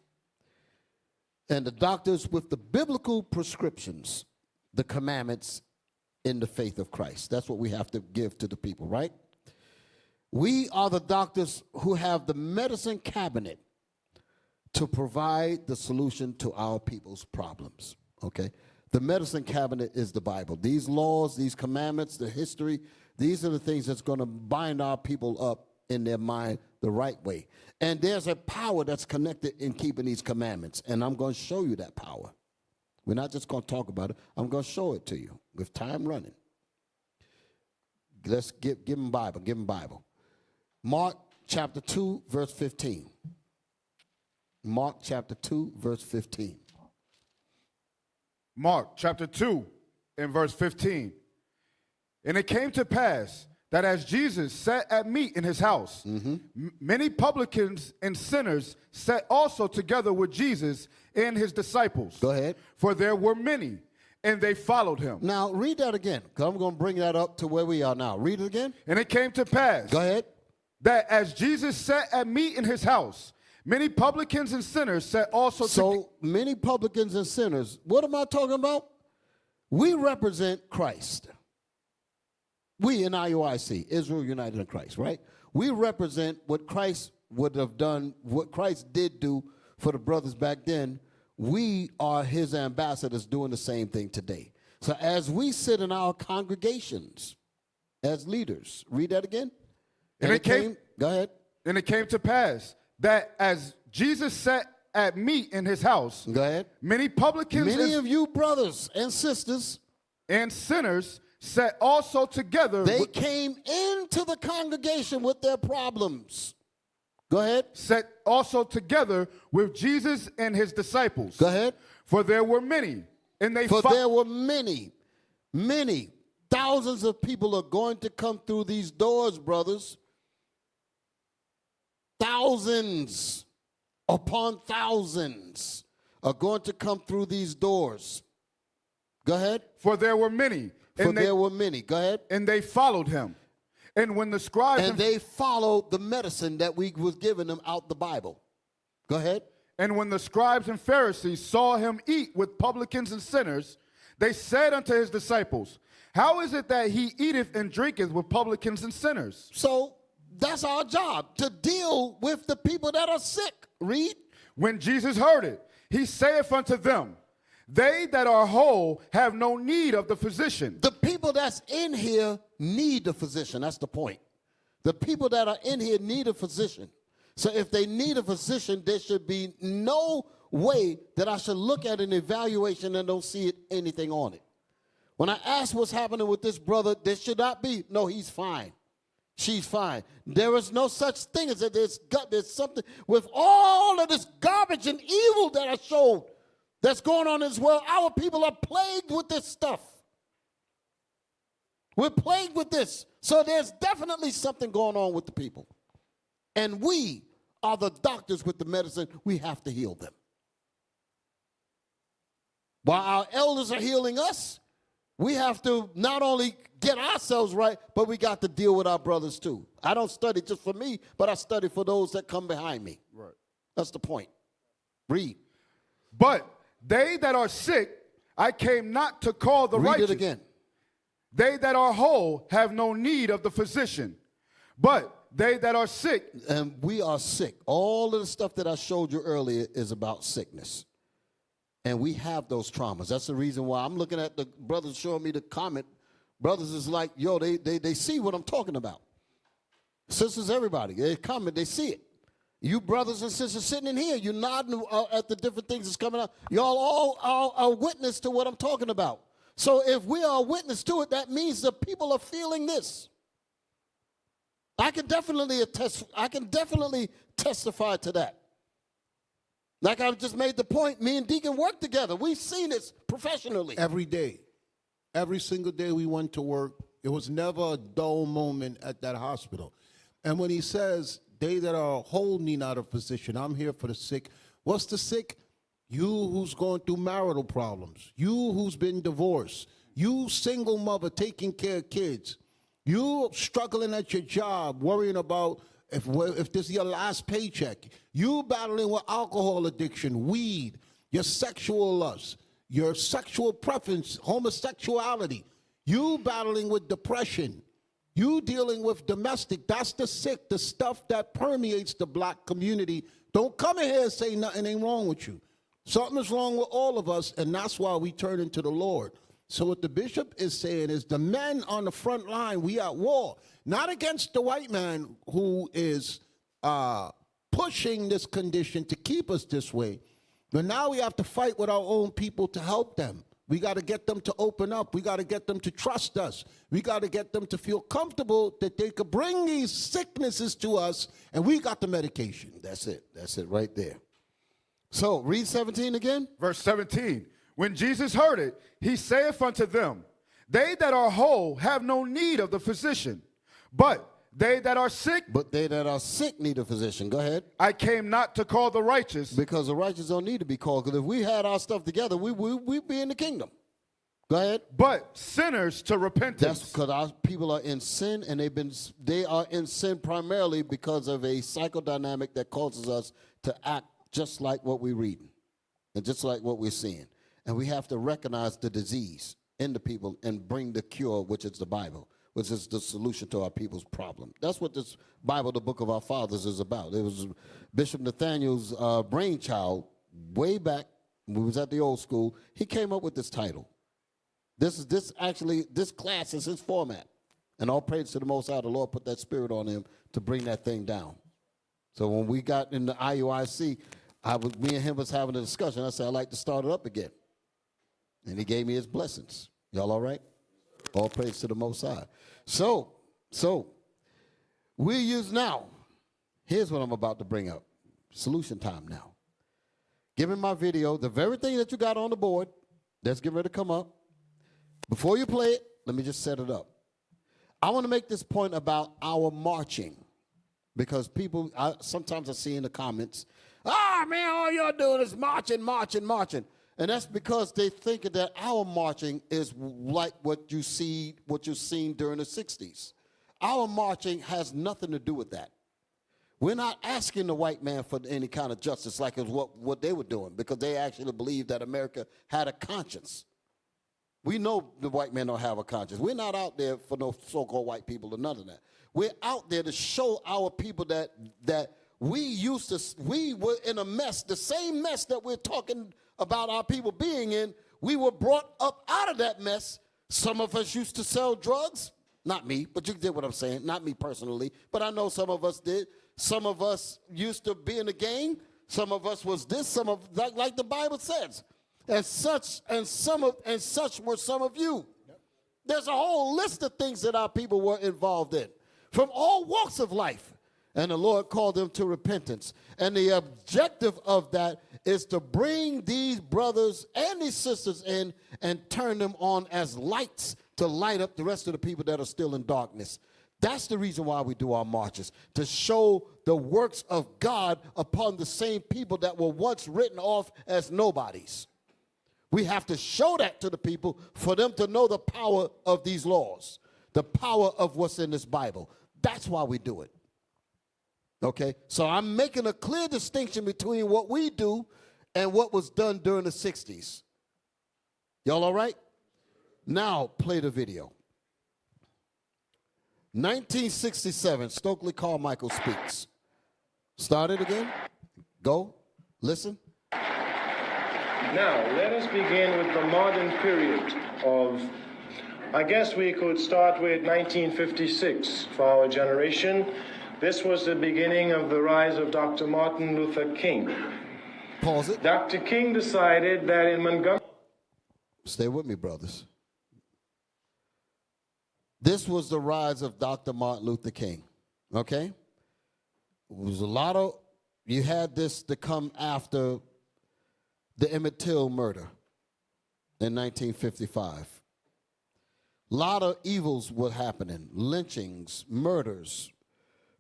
Speaker 4: and the doctors with the biblical prescriptions, the commandments in the faith of Christ. That's what we have to give to the people, right? We are the doctors who have the medicine cabinet to provide the solution to our people's problems, okay? The medicine cabinet is the Bible. These laws, these commandments, the history, these are the things that's going to bind our people up in their mind the right way. And there's a power that's connected in keeping these commandments, and I'm going to show you that power. We're not just going to talk about it. I'm going to show it to you with time running. Let's give them Bible. Give them Bible. Mark chapter 2, verse 15. Mark chapter 2, verse 15.
Speaker 2: Mark chapter 2 and verse 15. And it came to pass that as Jesus sat at meat in his house, many publicans and sinners sat also together with Jesus and his disciples.
Speaker 4: Go ahead.
Speaker 2: For there were many, and they followed him.
Speaker 4: Now, read that again, because I'm going to bring that up to where we are now. Read it again.
Speaker 2: And it came to pass.
Speaker 4: Go ahead.
Speaker 2: That as Jesus sat at meat in his house, many publicans and sinners sat also together.
Speaker 4: So, many publicans and sinners. What am I talking about? We represent Christ. We in IUIC, Israel United in Christ, right? We represent what Christ would have done, what Christ did do for the brothers back then. We are his ambassadors doing the same thing today. So as we sit in our congregations as leaders, read that again.
Speaker 2: And it came,
Speaker 4: go ahead.
Speaker 2: And it came to pass that as Jesus sat at meat in his house,
Speaker 4: go ahead.
Speaker 2: Many publicans,
Speaker 4: many of you brothers and sisters
Speaker 2: and sinners sat also together.
Speaker 4: They came into the congregation with their problems. Go ahead.
Speaker 2: Sat also together with Jesus and his disciples.
Speaker 4: Go ahead.
Speaker 2: For there were many, and they
Speaker 4: there were many, many thousands of people are going to come through these doors, brothers. Thousands upon thousands are going to come through these doors. Go ahead.
Speaker 2: For there were many.
Speaker 4: For there were many. Go ahead.
Speaker 2: And they followed him. And when the scribes...
Speaker 4: And they followed the medicine that we was giving them out the Bible. Go ahead.
Speaker 2: And when the scribes and Pharisees saw him eat with publicans and sinners, they said unto his disciples, how is it that he eateth and drinketh with publicans and sinners?
Speaker 4: So that's our job, to deal with the people that are sick. Read.
Speaker 2: When Jesus heard it, he saith unto them, they that are whole have no need of the physician.
Speaker 4: The people that's in here need the physician. That's the point. The people that are in here need a physician. So if they need a physician, there should be no way that I should look at an evaluation and don't see anything on it. When I ask what's happening with this brother, there should not be, no, he's fine. She's fine. There is no such thing as that. There's something with all of this garbage and evil that I showed that's going on in this world. Our people are plagued with this stuff. We're plagued with this. So there's definitely something going on with the people. And we are the doctors with the medicine. We have to heal them. While our elders are healing us, we have to not only get ourselves right, but we got to deal with our brothers too. I don't study just for me, but I study for those that come behind me.
Speaker 2: Right.
Speaker 4: That's the point. Read.
Speaker 2: But they that are sick, I came not to call the righteous.
Speaker 4: Read it again.
Speaker 2: They that are whole have no need of the physician, but they that are sick.
Speaker 4: And we are sick. All of the stuff that I showed you earlier is about sickness. And we have those traumas. That's the reason why I'm looking at the brothers showing me the comment. Brothers is like, yo, they see what I'm talking about. Sisters, everybody, they comment, they see it. You brothers and sisters sitting in here, you nodding at the different things that's coming out. Y'all all are witness to what I'm talking about. So if we are a witness to it, that means the people are feeling this. I can definitely testify to that. Like I just made the point, me and Deacon work together. We've seen this professionally.
Speaker 5: Every day. Every single day we went to work. It was never a dull moment at that hospital. And when he says, they that are whole need not a physician, I'm here for the sick. What's the sick? You who's going through marital problems. You who's been divorced. You single mother taking care of kids. You struggling at your job, worrying about if this is your last paycheck. You battling with alcohol addiction, weed, your sexual lust, your sexual preference, homosexuality. You battling with depression. You dealing with domestic. That's the sick, the stuff that permeates the black community. Don't come in here and say nothing ain't wrong with you. Something is wrong with all of us, and that's why we turn into the Lord. So what the bishop is saying is the men on the front line, we at war. Not against the white man who is pushing this condition to keep us this way. But now we have to fight with our own people to help them. We got to get them to open up. We got to get them to trust us. We got to get them to feel comfortable that they could bring these sicknesses to us, and we got the medication.
Speaker 4: That's it. That's it right there. So read 17 again.
Speaker 2: Verse 17. When Jesus heard it, he saith unto them, they that are whole have no need of the physician, but they that are sick.
Speaker 4: But they that are sick need a physician. Go ahead.
Speaker 2: I came not to call the righteous.
Speaker 4: Because the righteous don't need to be called. Because if we had our stuff together, we'd be in the kingdom. Go ahead.
Speaker 2: But sinners to repentance.
Speaker 4: That's because our people are in sin, and they are in sin primarily because of a psychodynamic that causes us to act just like what we're reading and just like what we're seeing. And we have to recognize the disease in the people and bring the cure, which is the Bible, which is the solution to our people's problem. That's what this Bible, the book of our fathers, is about. It was Bishop Nathaniel's brainchild way back when we was at the old school. He came up with this title. This class is his format. And all praise to the Most High, the Lord put that spirit on him to bring that thing down. So when we got in the IUIC, me and him was having a discussion. I said, I'd like to start it up again. And he gave me his blessings. Y'all all right? All praise to the Most High. So we use now. Here's what I'm about to bring up. Solution time now. Give me my video, the very thing that you got on the board that's getting ready to come up. Before you play it, let me just set it up. I want to make this point about our marching. Because people, sometimes I see in the comments, man, all you're doing is marching, marching, marching. And that's because they think that our marching is like what you've seen during the 60s. Our marching has nothing to do with that. We're not asking the white man for any kind of justice like it was what they were doing, because they actually believed that America had a conscience. We know the white men don't have a conscience. We're not out there for no so-called white people or none of that. We're out there to show our people that we were in a mess, the same mess that we're talking about our people being in. We were brought up out of that mess. Some of us used to sell drugs. Not me, but you get what I'm saying. Not me personally, but I know some of us did. Some of us used to be in a gang. Some of us was this, like the Bible says. And such were some of you. There's a whole list of things that our people were involved in from all walks of life. And the Lord called them to repentance. And the objective of that is to bring these brothers and these sisters in and turn them on as lights to light up the rest of the people that are still in darkness. That's the reason why we do our marches, to show the works of God upon the same people that were once written off as nobodies. We have to show that to the people for them to know the power of these laws, the power of what's in this Bible. That's why we do it. Okay? So I'm making a clear distinction between what we do and what was done during the 60s. Y'all all right? Now, play the video. 1967, Stokely Carmichael speaks. Start it again. Go. Listen.
Speaker 19: Now, let us begin with the modern period of, I guess we could start with 1956 for our generation. This was the beginning of the rise of Dr. Martin Luther King.
Speaker 4: Pause it.
Speaker 19: Dr. King decided that in Montgomery...
Speaker 4: Stay with me, brothers. This was the rise of Dr. Martin Luther King, okay? It was a lot of, you had this to come after the Emmett Till murder in 1955. A lot of evils were happening, lynchings, murders,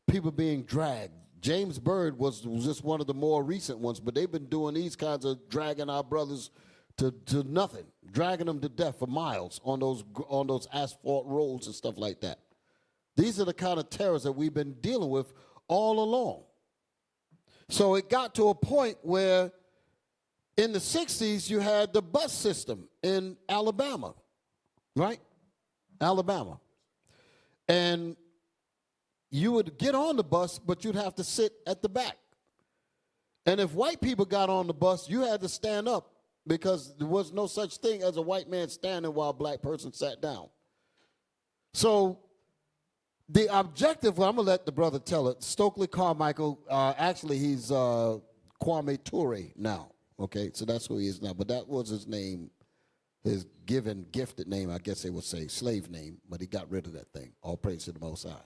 Speaker 4: people being dragged. James Byrd was just one of the more recent ones, but they've been doing these kinds of dragging our brothers to nothing, dragging them to death for miles on those asphalt roads and stuff like that. These are the kind of terrors that we've been dealing with all along. So it got to a point where in the 60s you had the bus system in Alabama, right? Alabama. And you would get on the bus, but you'd have to sit at the back. And if white people got on the bus, you had to stand up because there was no such thing as a white man standing while a black person sat down. So the objective, well, I'm going to let the brother tell it. Stokely Carmichael, actually he's Kwame Ture now, okay? So that's who he is now, but that was his name, his gifted name, I guess they would say, slave name, but he got rid of that thing. All praise to the Most High.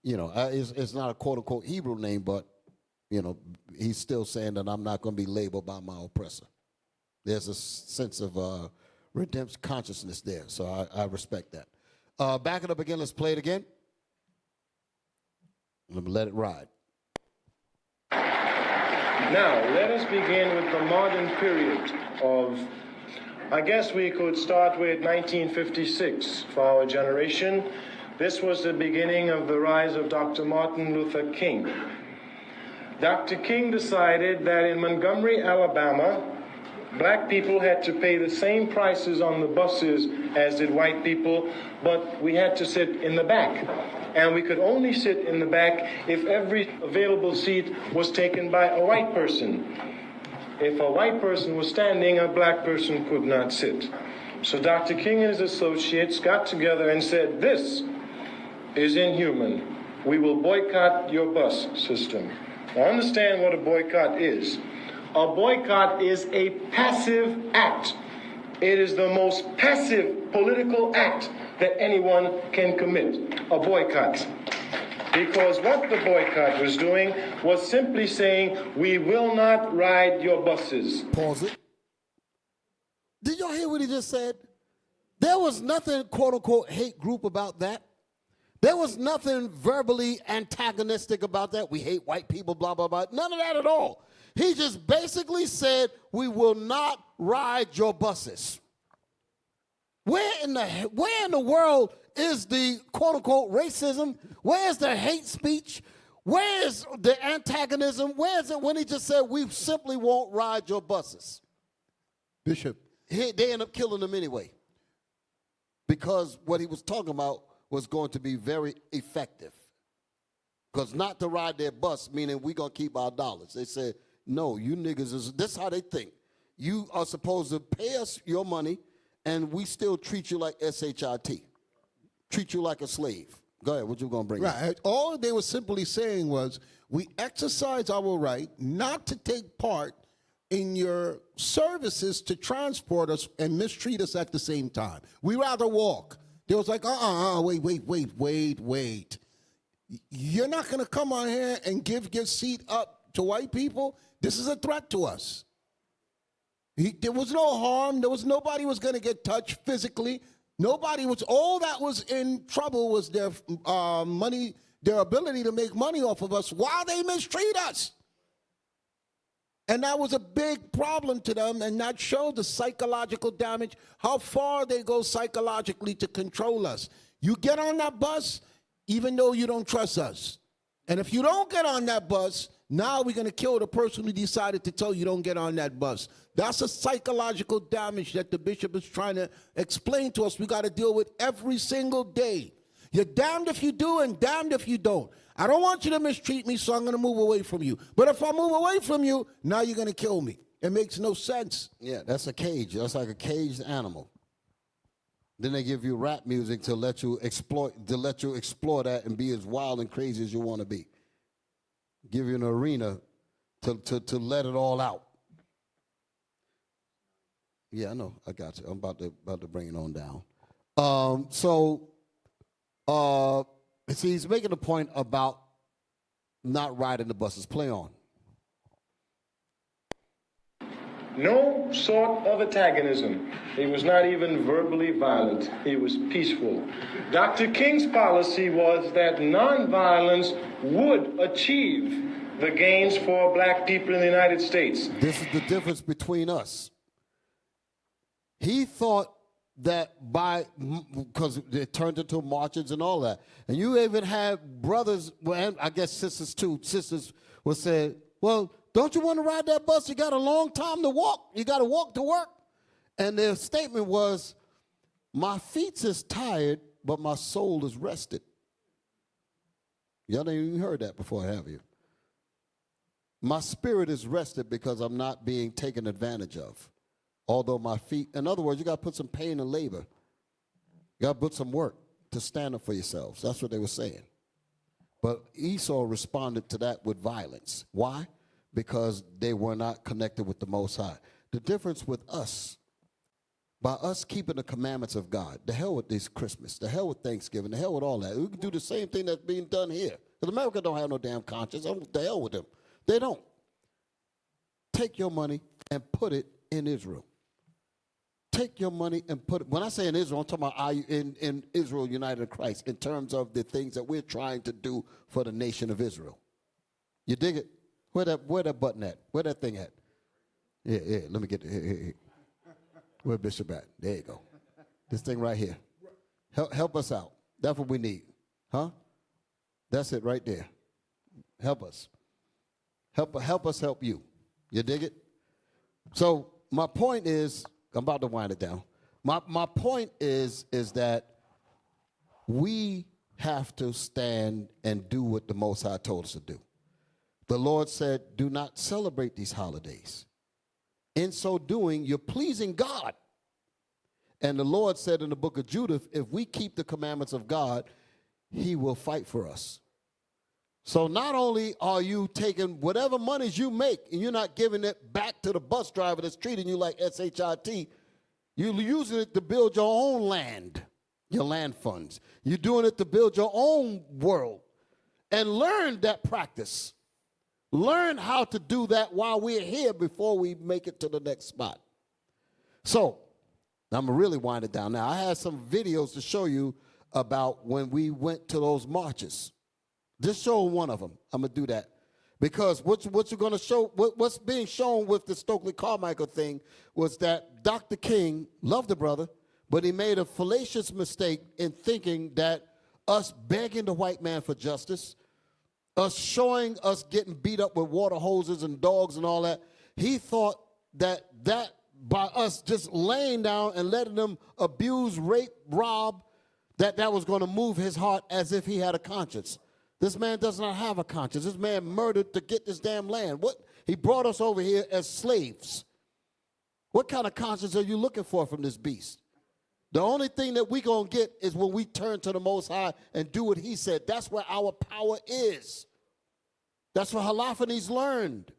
Speaker 4: You know, it's not a quote-unquote Hebrew name, but, you know, he's still saying that I'm not going to be labeled by my oppressor. There's a sense of redemption consciousness there, so I respect that. Back it up again. Let's play it again. Let me let it ride.
Speaker 19: Now, let us begin with the modern period of, I guess we could start with 1956 for our generation. This was the beginning of the rise of Dr. Martin Luther King. Dr. King decided that in Montgomery, Alabama, black people had to pay the same prices on the buses as did white people, but we had to sit in the back. And we could only sit in the back if every available seat was taken by a white person. If a white person was standing, a black person could not sit. So Dr. King and his associates got together and said, this is inhuman. We will boycott your bus system. Now understand what a boycott is. A boycott is a passive act. It is the most passive political act that anyone can commit, a boycott. Because what the boycott was doing was simply saying, we will not ride your buses.
Speaker 4: Pause it. Did y'all hear what he just said? There was nothing, quote unquote, hate group about that. There was nothing verbally antagonistic about that. We hate white people, blah, blah, blah. None of that at all. He just basically said, we will not ride your buses. Where in the world is the quote-unquote racism? Where is the hate speech? Where is the antagonism? Where is it when he just said, we simply won't ride your buses?
Speaker 5: Bishop.
Speaker 4: They end up killing them anyway. Because what he was talking about was going to be very effective. Because not to ride their bus, meaning we're going to keep our dollars. They said, no, you niggas, this is how they think. You are supposed to pay us your money, and we still treat you like SHIT. Treat you like a slave. Go ahead, what you going to bring up?
Speaker 5: Right. All they were simply saying was, we exercise our right not to take part in your services to transport us and mistreat us at the same time. We rather walk. They was like, wait. You're not going to come on here and give your seat up to white people? This is a threat to us. There was no harm. Nobody was going to get touched physically. Nobody was, all that was in trouble was their money, their ability to make money off of us while they mistreat us. And that was a big problem to them, and that showed the psychological damage, how far they go psychologically to control us. You get on that bus, even though you don't trust us. And if you don't get on that bus, now we're going to kill the person who decided to tell you don't get on that bus. That's a psychological damage that the bishop is trying to explain to us we got to deal with every single day. You're damned if you do and damned if you don't. I don't want you to mistreat me, so I'm going to move away from you. But if I move away from you, now you're going to kill me. It makes no sense.
Speaker 4: Yeah, that's a cage. That's like a caged animal. Then they give you rap music to let you explore that and be as wild and crazy as you want to be. Give you an arena to let it all out. Yeah, I know. I got you. I'm about to bring it on down. See, he's making a point about not riding the buses. Play on.
Speaker 19: No sort of antagonism. He was not even verbally violent. He was peaceful. Dr. King's policy was that nonviolence would achieve the gains for black people in the United States.
Speaker 4: This is the difference between us. He thought that because it turned into marches and all that. And you even had brothers, and I guess sisters too, sisters would say, well, don't you want to ride that bus? You got a long time to walk. You got to walk to work. And their statement was, my feet is tired, but my soul is rested. Y'all ain't even heard that before, have you? My spirit is rested because I'm not being taken advantage of. Although my feet, in other words, you got to put some pain and labor. You got to put some work to stand up for yourselves. That's what they were saying. But Esau responded to that with violence. Why? Because they were not connected with the Most High. The difference with us, by us keeping the commandments of God, the hell with this Christmas, the hell with Thanksgiving, the hell with all that. We can do the same thing that's being done here. Because America don't have no damn conscience. The hell with them. They don't. Take your money and put it in Israel. Take your money and put it, when I say in Israel, I'm talking about in Israel United in Christ, in terms of the things that we're trying to do for the nation of Israel. You dig it? Where that button at? Where that thing at? Yeah, let me get it. Here. Where Bishop at? There you go. This thing right here. Help us out. That's what we need. Huh? That's it right there. Help us. Help us help you. You dig it? So my point is, I'm about to wind it down. My point is that we have to stand and do what the Most High told us to do. The Lord said, do not celebrate these holidays. In so doing, you're pleasing God. And the Lord said in the book of Judith, if we keep the commandments of God, he will fight for us. So not only are you taking whatever monies you make and you're not giving it back to the bus driver that's treating you like SHIT, you're using it to build your own land, your land funds. You're doing it to build your own world. And learn that practice. Learn how to do that while we're here before we make it to the next spot. So I'm going to really wind it down now. I had some videos to show you about when we went to those marches. Just show one of them. I'm going to do that. Because what you're going to show, what's being shown with the Stokely Carmichael thing was that Dr. King loved the brother, but he made a fallacious mistake in thinking that us begging the white man for justice, us showing us getting beat up with water hoses and dogs and all that, he thought that by us just laying down and letting them abuse, rape, rob, that was going to move his heart as if he had a conscience. This man does not have a conscience. This man murdered to get this damn land. He brought us over here as slaves. What kind of conscience are you looking for from this beast? The only thing that we're going to get is when we turn to the Most High and do what he said. That's where our power is. That's what Holofernes learned.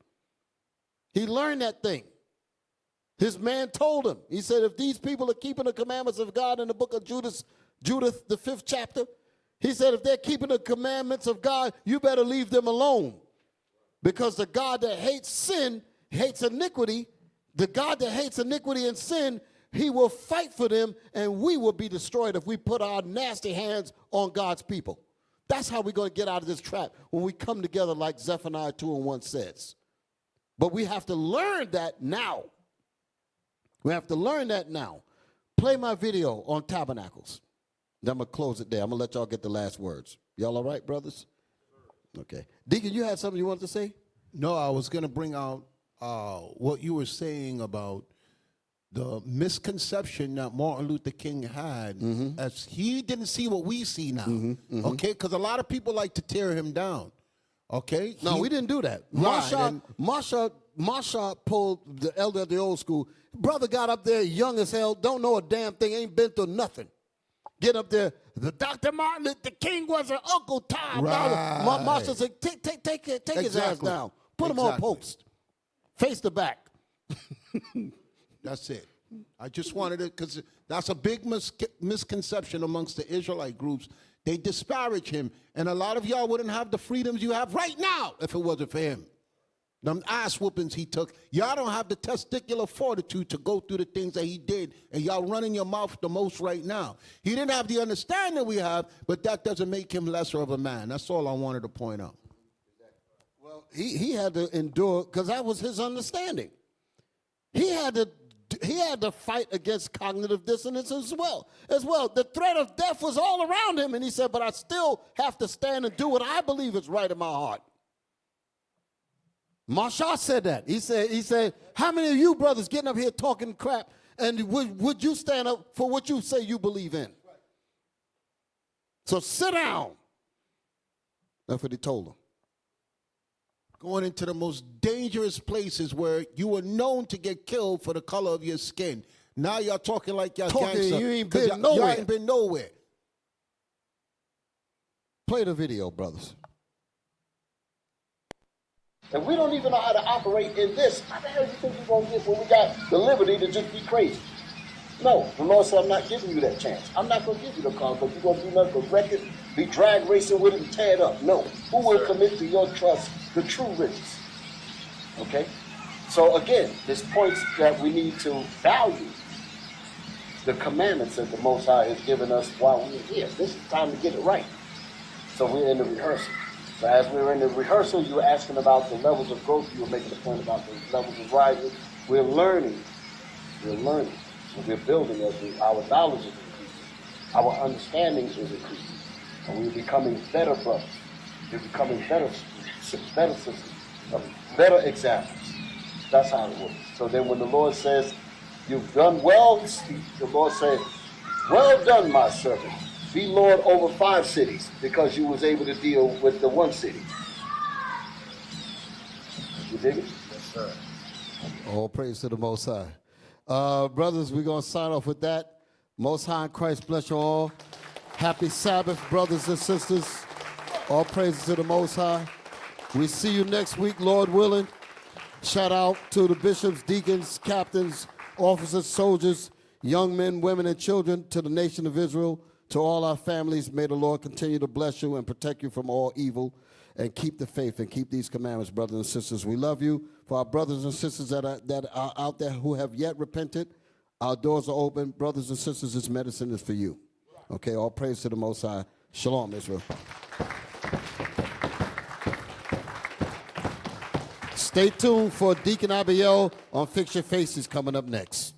Speaker 4: He learned that thing. His man told him. He said, if these people are keeping the commandments of God in the book of Judith, the 5th chapter, he said, if they're keeping the commandments of God, you better leave them alone. Because the God that hates sin, hates iniquity, the God that hates iniquity and sin, he will fight for them, and we will be destroyed if we put our nasty hands on God's people. That's how we're going to get out of this trap, when we come together like Zephaniah 2:1 says. But we have to learn that now. We have to learn that now. Play my video on tabernacles. Then I'm going to close it there. I'm going to let y'all get the last words. Y'all all right, brothers? Okay. Deacon, you had something you wanted to say?
Speaker 5: No, I was going to bring out what you were saying about the misconception that Martin Luther King had, as he didn't see what we see now, okay? Because a lot of people like to tear him down, okay?
Speaker 4: No, we didn't do that.
Speaker 5: Right,
Speaker 4: Marsha pulled the elder of the old school. Brother got up there young as hell, don't know a damn thing, ain't been through nothing. Get up there, the Dr. Martin Luther King was an Uncle Tom.
Speaker 5: Right.
Speaker 4: Marsha said, take his ass down. Put him on post. Face the back.
Speaker 5: That's it. I just wanted to, because that's a big misconception amongst the Israelite groups. They disparage him, and a lot of y'all wouldn't have the freedoms you have right now if it wasn't for him. Them ass whoopings he took. Y'all don't have the testicular fortitude to go through the things that he did, and y'all running your mouth the most right now. He didn't have the understanding we have, but that doesn't make him lesser of a man. That's all I wanted to point out.
Speaker 4: Well, he had to endure, because that was his understanding. He had to fight against cognitive dissonance as well. The threat of death was all around him, and he said, but I still have to stand and do what I believe is right in my heart. Marshall said that. He said, how many of you brothers getting up here talking crap, and would you stand up for what you say you believe in? So sit down. That's what he told them.
Speaker 5: Going into the most dangerous places where you were known to get killed for the color of your skin. Now y'all talking like y'all gangster.
Speaker 4: You ain't been nowhere.
Speaker 5: Y'all ain't been nowhere.
Speaker 4: Play the video, brothers.
Speaker 20: And we don't even know how to operate in this. How the hell do you think we're going to get when we got the liberty to just be crazy? No, the Lord said, I'm not giving you that chance. I'm not going to give you the car, but you're going to do nothing but wreck it, be drag racing with it and tear it up. No. Who will commit to your trust the true riches? Okay? So again, this points that we need to value the commandments that the Most High has given us while we're here. This is time to get it right. So we're in the rehearsal. So as we were in the rehearsal, you were asking about the levels of growth. You were making a point about the levels of rising. We're learning. We're learning. And we're building as our knowledge is increasing. Our understanding is increasing. And we're becoming better brothers. We're becoming better sisters, better examples. That's how it works. So then when the Lord says, you've done well, the Lord said, well done, my servant. Be Lord over 5 cities because you was able to deal with the 1 city. You dig it? Yes, sir.
Speaker 4: All praise to the Most High. Brothers, we're going to sign off with that. Most High in Christ bless you all. Happy Sabbath, brothers and sisters. All praises to the Most High. We see you next week, Lord willing. Shout out to the bishops, deacons, captains, officers, soldiers, young men, women, and children, to the nation of Israel. To all our families, may the Lord continue to bless you and protect you from all evil, and keep the faith and keep these commandments, brothers and sisters. We love you. For our brothers and sisters that are out there who have yet repented, our doors are open. Brothers and sisters, this medicine is for you. Okay, all praise to the Most High. Shalom, Israel. Stay tuned for Deacon Abiel on Fix Your Faces coming up next.